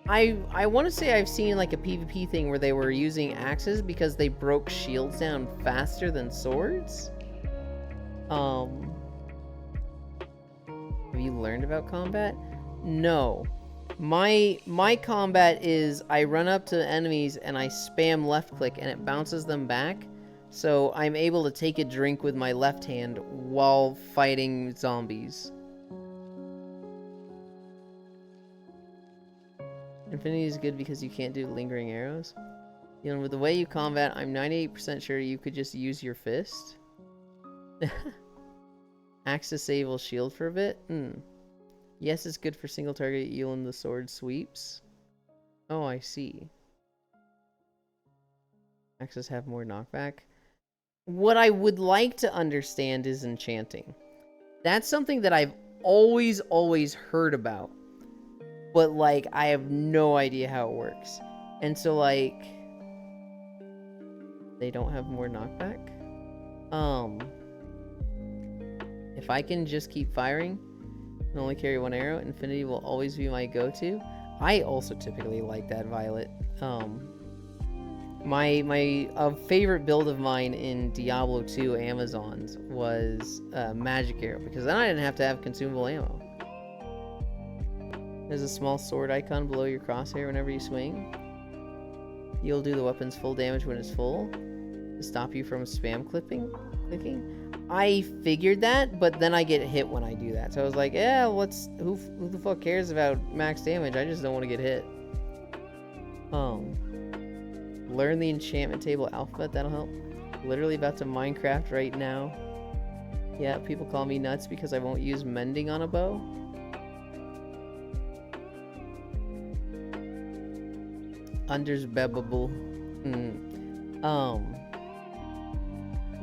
I want to say I've seen like a PvP thing where they were using axes because they broke shields down faster than swords. Have you learned about combat? No. My combat is I run up to enemies and I spam left click and it bounces them back. So I'm able to take a drink with my left hand while fighting zombies. Infinity is good because you can't do lingering arrows. You know, with the way you combat, I'm 98% sure you could just use your fist. Axe disable shield for a bit? Yes, it's good for single target Yulin the sword sweeps. Oh, I see. Axes have more knockback. What I would like to understand is enchanting. That's something that I've always heard about. But, like, I have no idea how it works. And so, like, they don't have more knockback? If I can just keep firing and only carry one arrow, Infinity will always be my go-to. I also typically like that, Violet. My favorite build of mine in Diablo 2 Amazons was Magic Arrow, because then I didn't have to have consumable ammo. There's a small sword icon below your crosshair whenever you swing. You'll do the weapon's full damage when it's full, to stop you from spam clicking. I figured that, but then I get hit when I do that. So I was like, yeah, who the fuck cares about max damage? I just don't want to get hit. Learn the enchantment table alphabet, that'll help. Literally about to Minecraft right now. Yeah, people call me nuts because I won't use mending on a bow. Undersbebbable.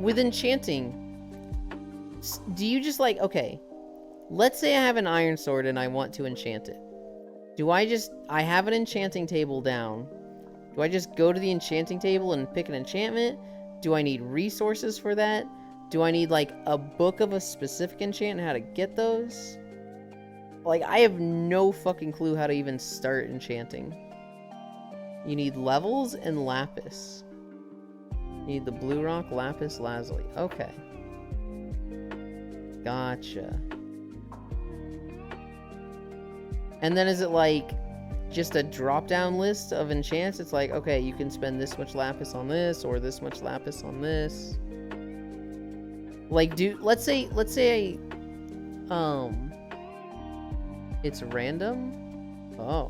With enchanting, do you just like, okay, let's say I have an iron sword and I want to enchant it. I have an enchanting table down. Do I just go to the enchanting table and pick an enchantment? Do I need resources for that? Do I need, like, a book of a specific enchantment and how to get those? Like, I have no fucking clue how to even start enchanting. You need levels and lapis. You need the blue rock, lapis, lazuli. Okay. Gotcha. And then is it like just a drop-down list of enchants? It's like, okay, you can spend this much lapis on this or this much lapis on this. Like, let's say it's random. Oh.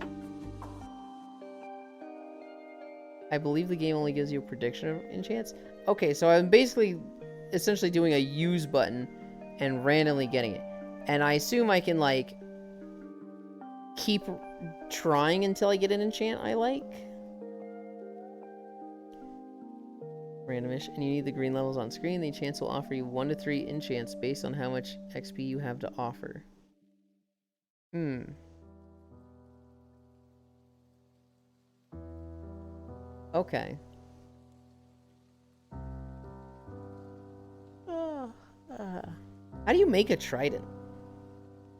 I believe the game only gives you a prediction of enchants. Okay, so I'm essentially doing a use button and randomly getting it. And I assume I can, like, keep trying until I get an enchant I like. Randomish, and you need the green levels on screen. The enchants will offer you 1 to 3 enchants based on how much XP you have to offer. Okay. How do you make a trident?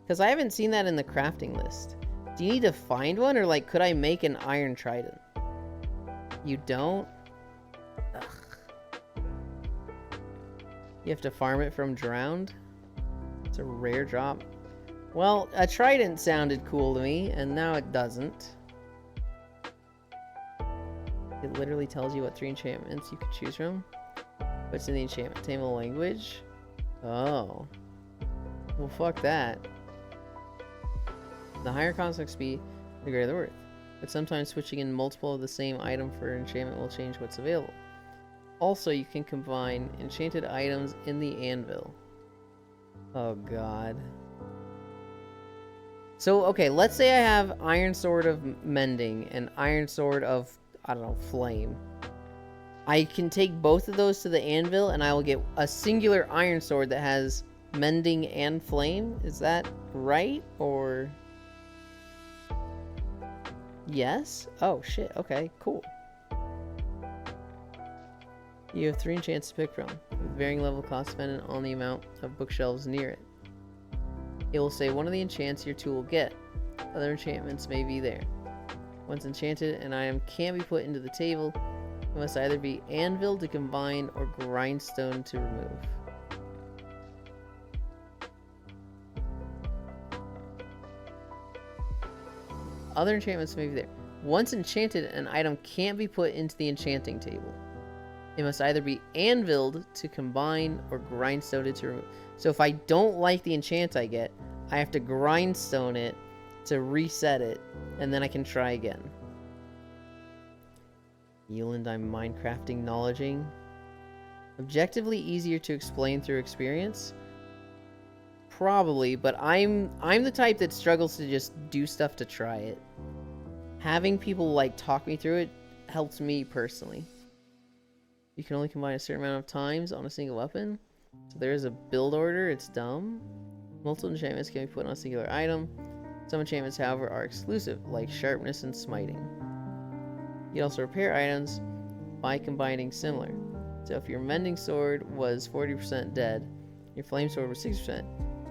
Because I haven't seen that in the crafting list. Do you need to find one, or like, could I make an iron trident? You don't? Ugh. You have to farm it from drowned? It's a rare drop. Well, a trident sounded cool to me, and now it doesn't. It literally tells you what 3 enchantments you could choose from. What's in the enchantment table language? Oh. Well, fuck that. The higher cosmic speed, the greater the worth. But sometimes switching in multiple of the same item for enchantment will change what's available. Also, you can combine enchanted items in the anvil. Oh god. So, okay, let's say I have Iron Sword of Mending and Iron Sword of, I don't know, Flame. I can take both of those to the anvil and I will get a singular Iron Sword that has Mending and Flame. Is that right? Or... yes? Oh, shit. Okay, cool. You have 3 enchants to pick from, with varying level cost dependent on the amount of bookshelves near it. It will say one of the enchants your tool will get. Other enchantments may be there. Once enchanted, an item can't be put into the table. It must either be anvil to combine or grindstone to remove. Other enchantments may be there. Once enchanted, an item can't be put into the enchanting table. It must either be anviled to combine or grindstone to remove. So if I don't like the enchant I get, I have to grindstone it to reset it, and then I can try again. Eland, I'm Minecrafting knowledging. Objectively easier to explain through experience? Probably, but I'm the type that struggles to just do stuff to try it. Having people like talk me through it helps me personally. You can only combine a certain amount of times on a single weapon. So there is a build order, it's dumb. Multiple enchantments can be put on a singular item. Some enchantments, however, are exclusive, like sharpness and smiting. You can also repair items by combining similar. So if your mending sword was 40% dead, your flame sword was 60%,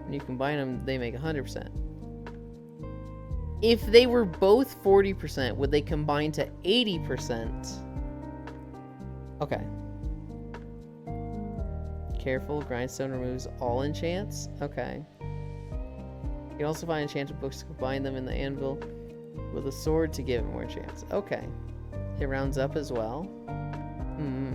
when you combine them, they make 100%. If they were both 40%, would they combine to 80%? Okay. Careful, grindstone removes all enchants. Okay. You can also find enchanted books to combine them in the anvil with a sword to give it more enchants. Okay. It rounds up as well. Hmm.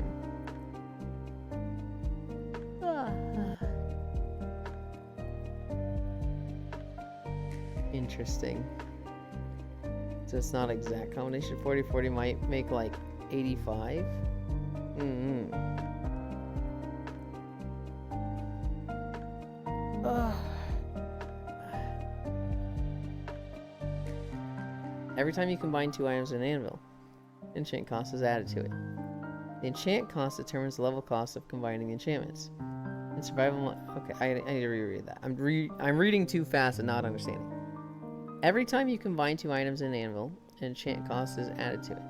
Interesting. So it's not exact combination. 40-40 might make like 85. Every time you combine two items in an anvil, enchant cost is added to it. The enchant cost determines the level cost of combining enchantments. In survival, okay, I need to reread that. I'm reading too fast and not understanding. Every time you combine two items in an anvil, an enchant cost is added to it.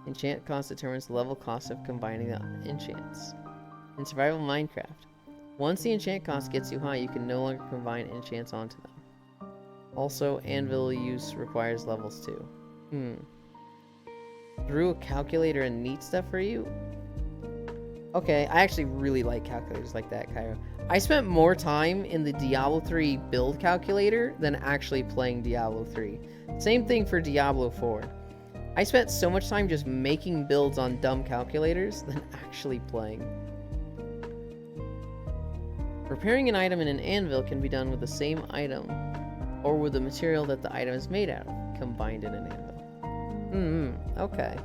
Enchant cost determines the level cost of combining the enchants. In survival Minecraft, once the enchant cost gets too high, you can no longer combine enchants onto them. Also, anvil use requires levels too. Threw a calculator and neat stuff for you? Okay, I actually really like calculators like that, Cairo. I spent more time in the Diablo 3 build calculator than actually playing Diablo 3. Same thing for Diablo 4. I spent so much time just making builds on dumb calculators than actually playing. Repairing an item in an anvil can be done with the same item or with the material that the item is made out of, combined in an anvil. Okay.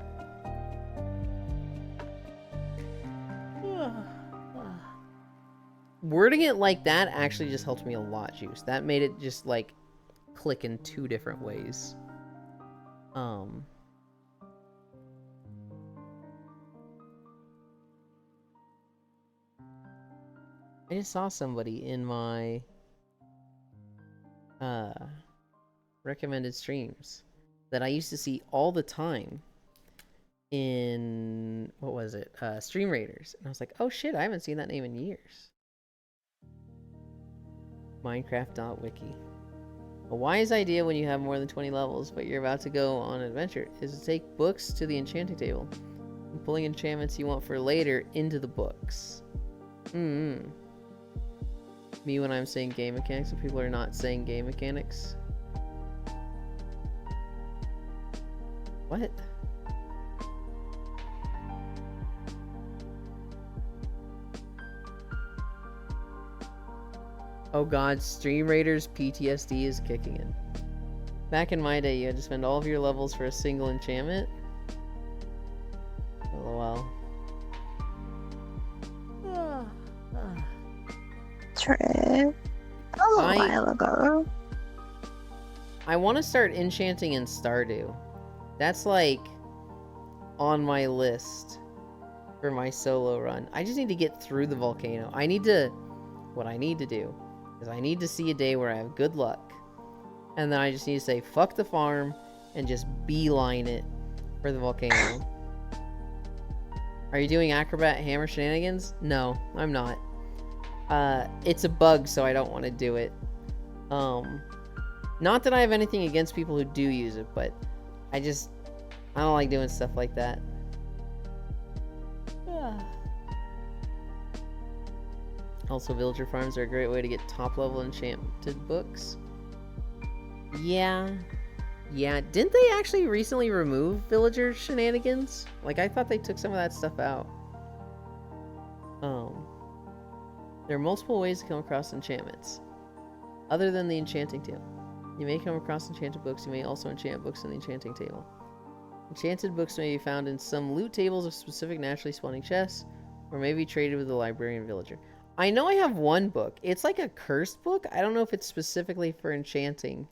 Wording it like that actually just helped me a lot, Juice. That made it just, like, click in two different ways. I just saw somebody in my recommended streams that I used to see all the time in, what was it, Stream Raiders. And I was like, oh shit, I haven't seen that name in years. Minecraft.wiki. A wise idea when you have more than 20 levels, but you're about to go on an adventure, is to take books to the enchanting table and pulling enchantments you want for later into the books. Me when I'm saying game mechanics, and people are not saying game mechanics. What? Oh god, Stream Raiders PTSD is kicking in. Back in my day, you had to spend all of your levels for a single enchantment. LOL. True. A while ago. I want to start enchanting in Stardew. That's like on my list for my solo run. I just need to get through the volcano. What I need to do is I need to see a day where I have good luck. And then I just need to say, fuck the farm, and just beeline it for the volcano. Are you doing acrobat hammer shenanigans? No, I'm not. It's a bug, so I don't want to do it. Not that I have anything against people who do use it, but I don't like doing stuff like that. Also, villager farms are a great way to get top-level enchanted books. Yeah. Didn't they actually recently remove villager shenanigans? Like, I thought they took some of that stuff out. There are multiple ways to come across enchantments, other than the enchanting table. You may come across enchanted books. You may also enchant books in the enchanting table. Enchanted books may be found in some loot tables of specific naturally spawning chests, or may be traded with the librarian villager. I know I have one book. It's like a cursed book. I don't know if it's specifically for enchanting.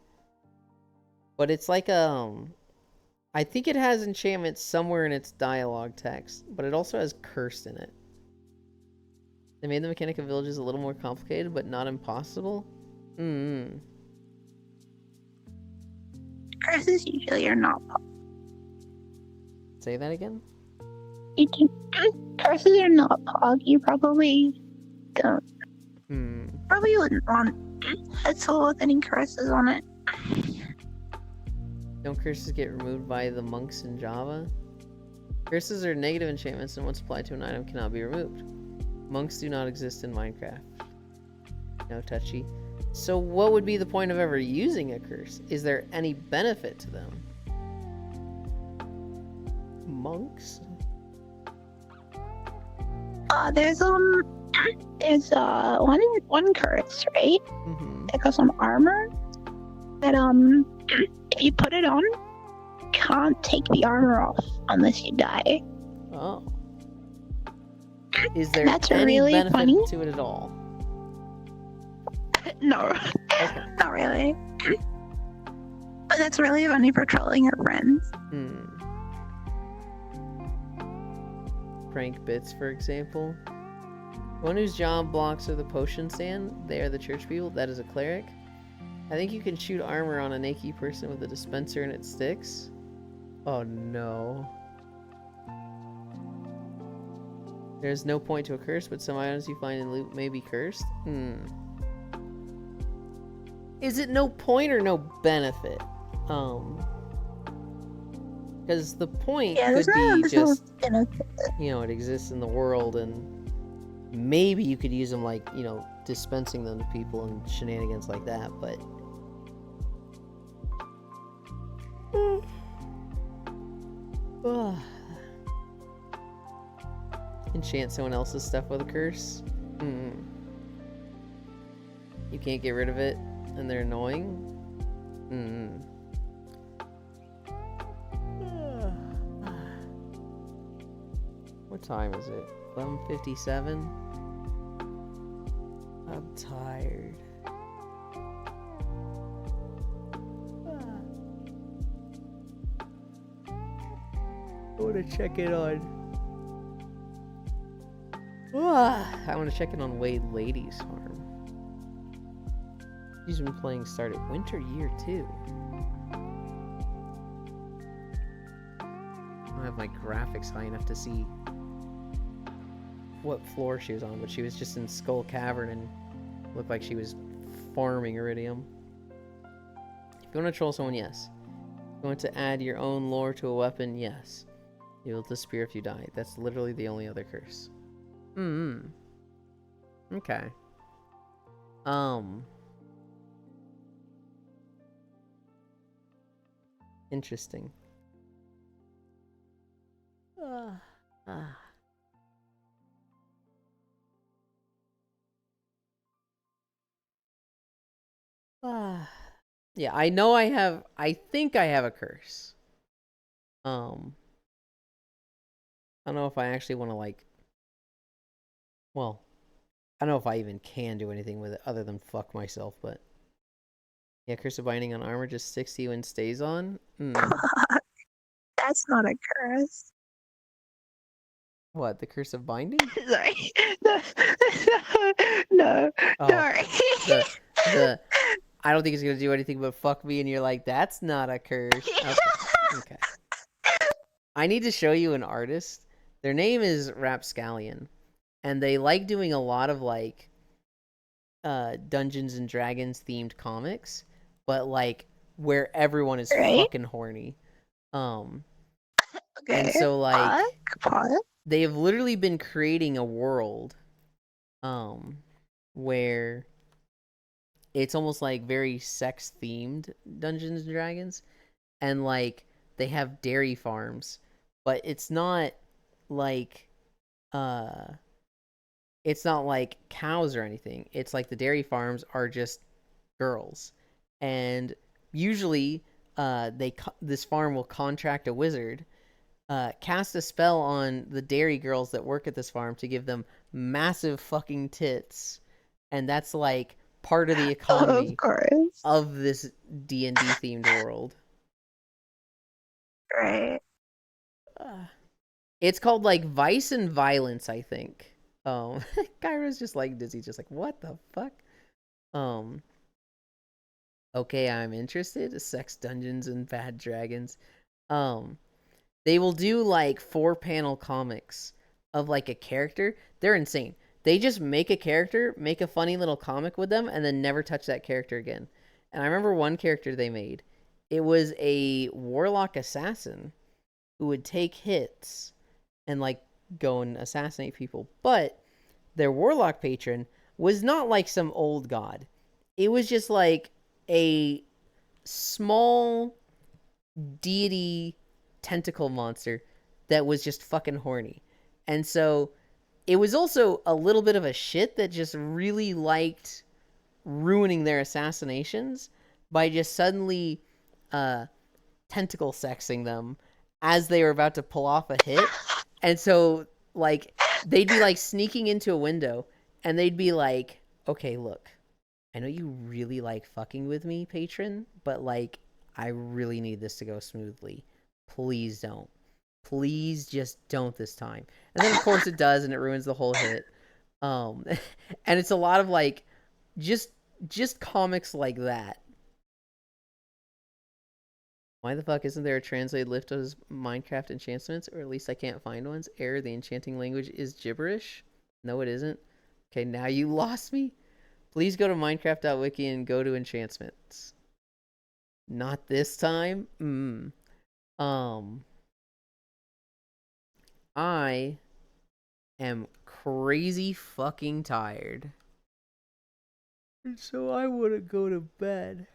But it's like, I think it has enchantment somewhere in its dialogue text, but it also has cursed in it. They made the mechanic of villages a little more complicated, but not impossible. Curses usually are not. Say that again? Curses are not pog. You probably don't. Probably wouldn't want a soul with any curses on it. Don't curses get removed by the monks in Java? Curses are negative enchantments, and once applied to an item cannot be removed. Monks do not exist in Minecraft. No touchy. So what would be the point of ever using a curse? Is there any benefit to them? Monks? There's one curse, right? It goes on armor. That if you put it on, you can't take the armor off unless you die. Oh. Is there That's any really benefit funny. to it at all? No, Okay. not really. But that's really funny for trolling your friends. Prank bits, for example. One whose job blocks are the potion stand. They are the church people. That is a cleric. I think you can shoot armor on a naked person with a dispenser and it sticks. Oh no. There's no point to a curse, but some items you find in loot may be cursed. Is it no point or no benefit? Because the point could be just, you know, it exists in the world and maybe you could use them like, you know, dispensing them to people and shenanigans like that, but... Enchant someone else's stuff with a curse? You can't get rid of it and they're annoying? What time is it? 11:57? I'm tired. I want to check in on... I want to check in on Wade Lady's farm. She's been playing Start at Winter Year 2. I don't have my graphics high enough to see what floor she was on, but she was just in Skull Cavern and looked like she was farming iridium. If you want to troll someone, yes. If you want to add your own lore to a weapon, yes. You'll disappear if you die. That's literally the only other curse. Okay. Interesting. Yeah, I know I think I have a curse. I don't know if I actually want to, like... Well, I don't know if I even can do anything with it other than fuck myself, but... Yeah, Curse of Binding on armor just sticks to you and stays on? That's not a curse. What, the Curse of Binding? Sorry. No. Oh, Sorry. I don't think it's gonna do anything but fuck me, and you're like, that's not a curse. Okay. I need to show you an artist. Their name is Rapscallion, and they like doing a lot of like Dungeons and Dragons themed comics, but like where everyone is fucking horny. Okay. And so like they have literally been creating a world where it's almost like very sex themed Dungeons and Dragons, and like they have dairy farms, but it's not like cows or anything. It's like the dairy farms are just girls, and usually this farm will contract a wizard, cast a spell on the dairy girls that work at this farm to give them massive fucking tits, and that's like part of the economy Of course. of this D&D themed world. Right. It's called like Vice and Violence, I think. Kyra's just like dizzy, just like, what the fuck? Okay, I'm interested. Sex Dungeons and Bad Dragons. They will do like 4-panel comics of like a character. They're insane. They just make a character, make a funny little comic with them, and then never touch that character again. And I remember one character they made. It was a warlock assassin who would take hits and like go and assassinate people. But their warlock patron was not like some old god. It was just like a small deity tentacle monster that was just fucking horny. And so it was also a little bit of a shit that just really liked ruining their assassinations by just suddenly tentacle sexing them as they were about to pull off a hit. And so like they'd be like sneaking into a window and they'd be like, okay, look, I know you really like fucking with me, patron, but like I really need this to go smoothly. Please don't. Please just don't this time. And then of course it does, and it ruins the whole hit. And it's a lot of like just comics like that. Why the fuck isn't there a translated list of Minecraft enchantments? Or at least I can't find ones. Error, the enchanting language is gibberish. No, it isn't. Okay, now you lost me. Please go to Minecraft.wiki and go to enchantments. Not this time? I am crazy fucking tired. And so I want to go to bed.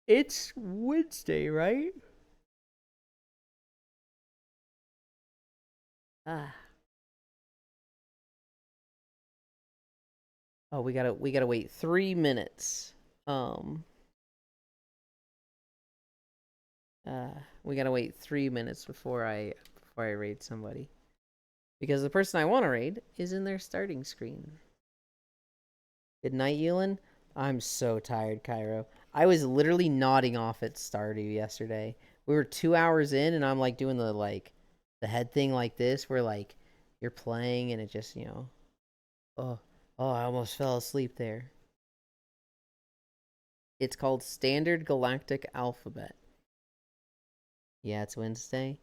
It's Wednesday, right? Oh, we gotta wait 3 minutes. We gotta wait 3 minutes before I raid somebody, because the person I want to raid is in their starting screen. Good night, Yulin. I'm so tired, Cairo. I was literally nodding off at Stardew yesterday. We were 2 hours in, and I'm like doing the head thing like this, where like you're playing and it just, oh, I almost fell asleep there. It's called Standard Galactic Alphabet. Yeah, it's Wednesday.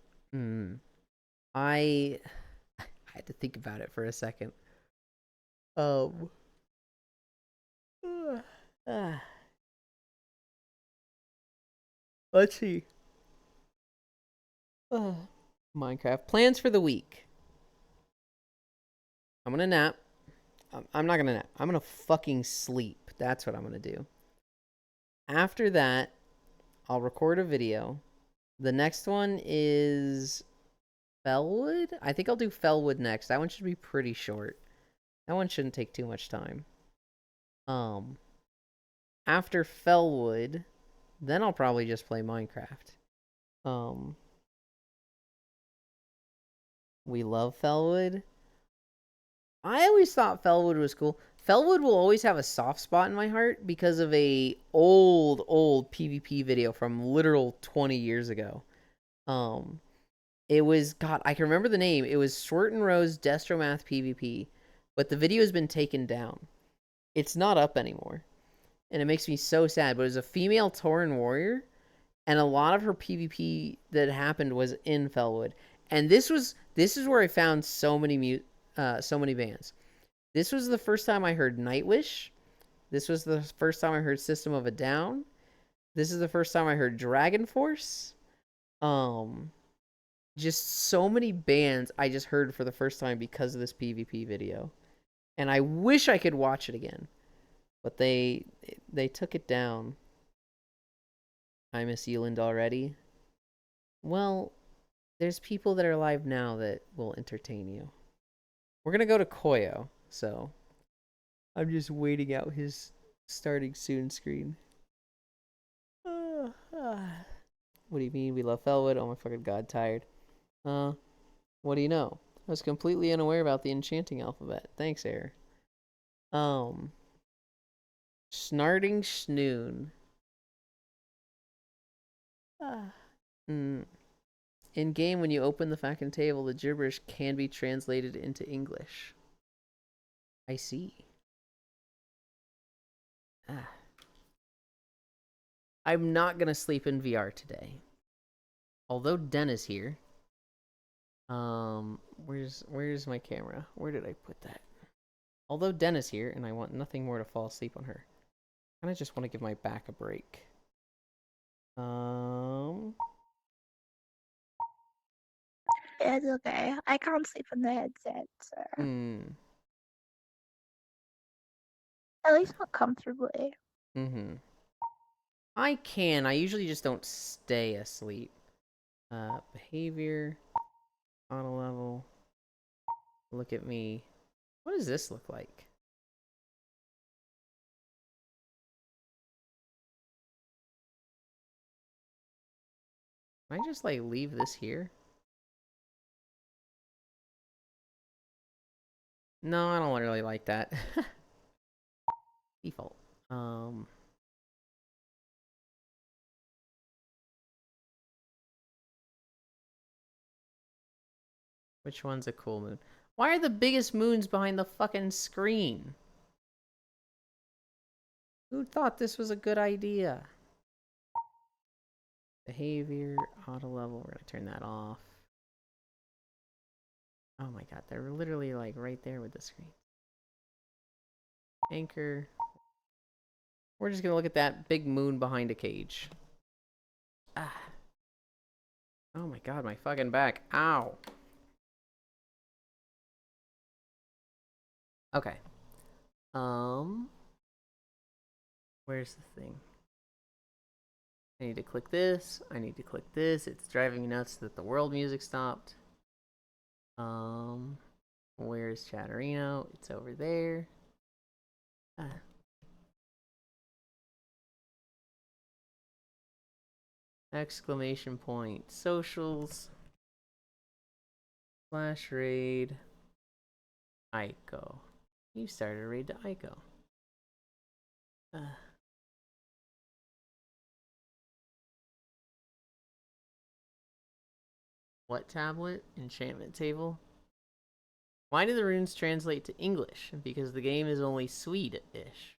I had to think about it for a second. Let's see. Minecraft plans for the week. I'm gonna nap. I'm not gonna nap. I'm gonna fucking sleep. That's what I'm gonna do. After that, I'll record a video. The next one is Fellwood? I think I'll do Fellwood next. That one should be pretty short. That one shouldn't take too much time. After Fellwood, then I'll probably just play Minecraft. We love Fellwood. I always thought Fellwood was cool. Fellwood will always have a soft spot in my heart because of a old PvP video from literal 20 years ago. It was, God, I can remember the name. It was Swert and Rose Destromath PvP, but the video has been taken down. It's not up anymore, and it makes me so sad. But it was a female Tauren warrior, and a lot of her PvP that happened was in Fellwood. And this is where I found so many bands. This was the first time I heard Nightwish. This was the first time I heard System of a Down. This is the first time I heard Dragon Force. Just so many bands I just heard for the first time because of this PvP video. And I wish I could watch it again. But they took it down. I miss Euland already. Well, there's people that are alive now that will entertain you. We're going to go to Koyo, so I'm just waiting out his starting soon screen. What do you mean we love Felwood? Oh my fucking god, tired. What do you know? I was completely unaware about the enchanting alphabet. Thanks, Air. Snarting Schnoon. In game, when you open the fucking table, the gibberish can be translated into English. I see. I'm not gonna sleep in VR today. Although Den is here. Where's my camera? Where did I put that? Although Den is here, and I want nothing more to fall asleep on her. I just want to give my back a break. It's okay. I can't sleep in the headset, so. At least not comfortably. I can. I usually just don't stay asleep. Behavior. Auto level. Look at me. What does this look like? Can I just, like, leave this here? No, I don't really like that. Default. Which one's a cool moon? Why are the biggest moons behind the fucking screen? Who thought this was a good idea? Behavior, auto level, we're gonna turn that off. Oh my god, they're literally like right there with the screen. Anchor. We're just gonna look at that big moon behind a cage. Ah. Oh my god, my fucking back. Ow. Okay. Where's the thing? I need to click this. I need to click this. It's driving me nuts that the world music stopped. Where's Chatterino? It's over there. Exclamation point. Socials. Slash raid. Aiko. You started a raid to Aiko. What tablet? Enchantment table? Why do the runes translate to English? Because the game is only Swedish.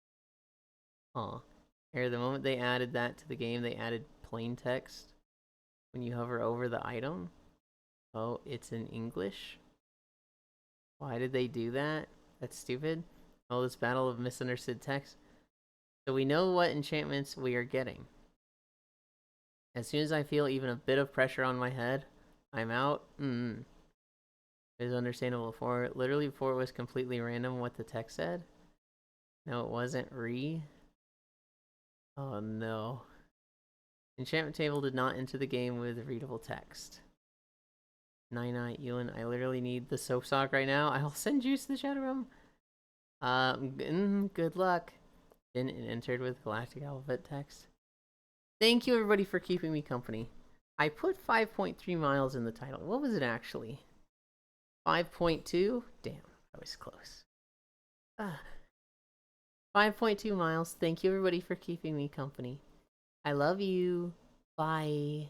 Aw. Or the moment they added that to the game, they added plain text when you hover over the item. Oh, it's in English? Why did they do that? That's stupid. Oh, this battle of misunderstood text. So we know what enchantments we are getting. As soon as I feel even a bit of pressure on my head, I'm out. It was understandable before. Literally before it was completely random what the text said. No, it wasn't Oh no. Enchantment table did not enter the game with readable text. Nine Ewan, I literally need the soap sock right now. I'll send you to the shadow room. Good luck. Didn't it entered with galactic alphabet text? Thank you everybody for keeping me company. I put 5.3 miles in the title. What was it actually? 5.2? Damn, I was close. 5.2 miles. Thank you everybody for keeping me company. I love you. Bye.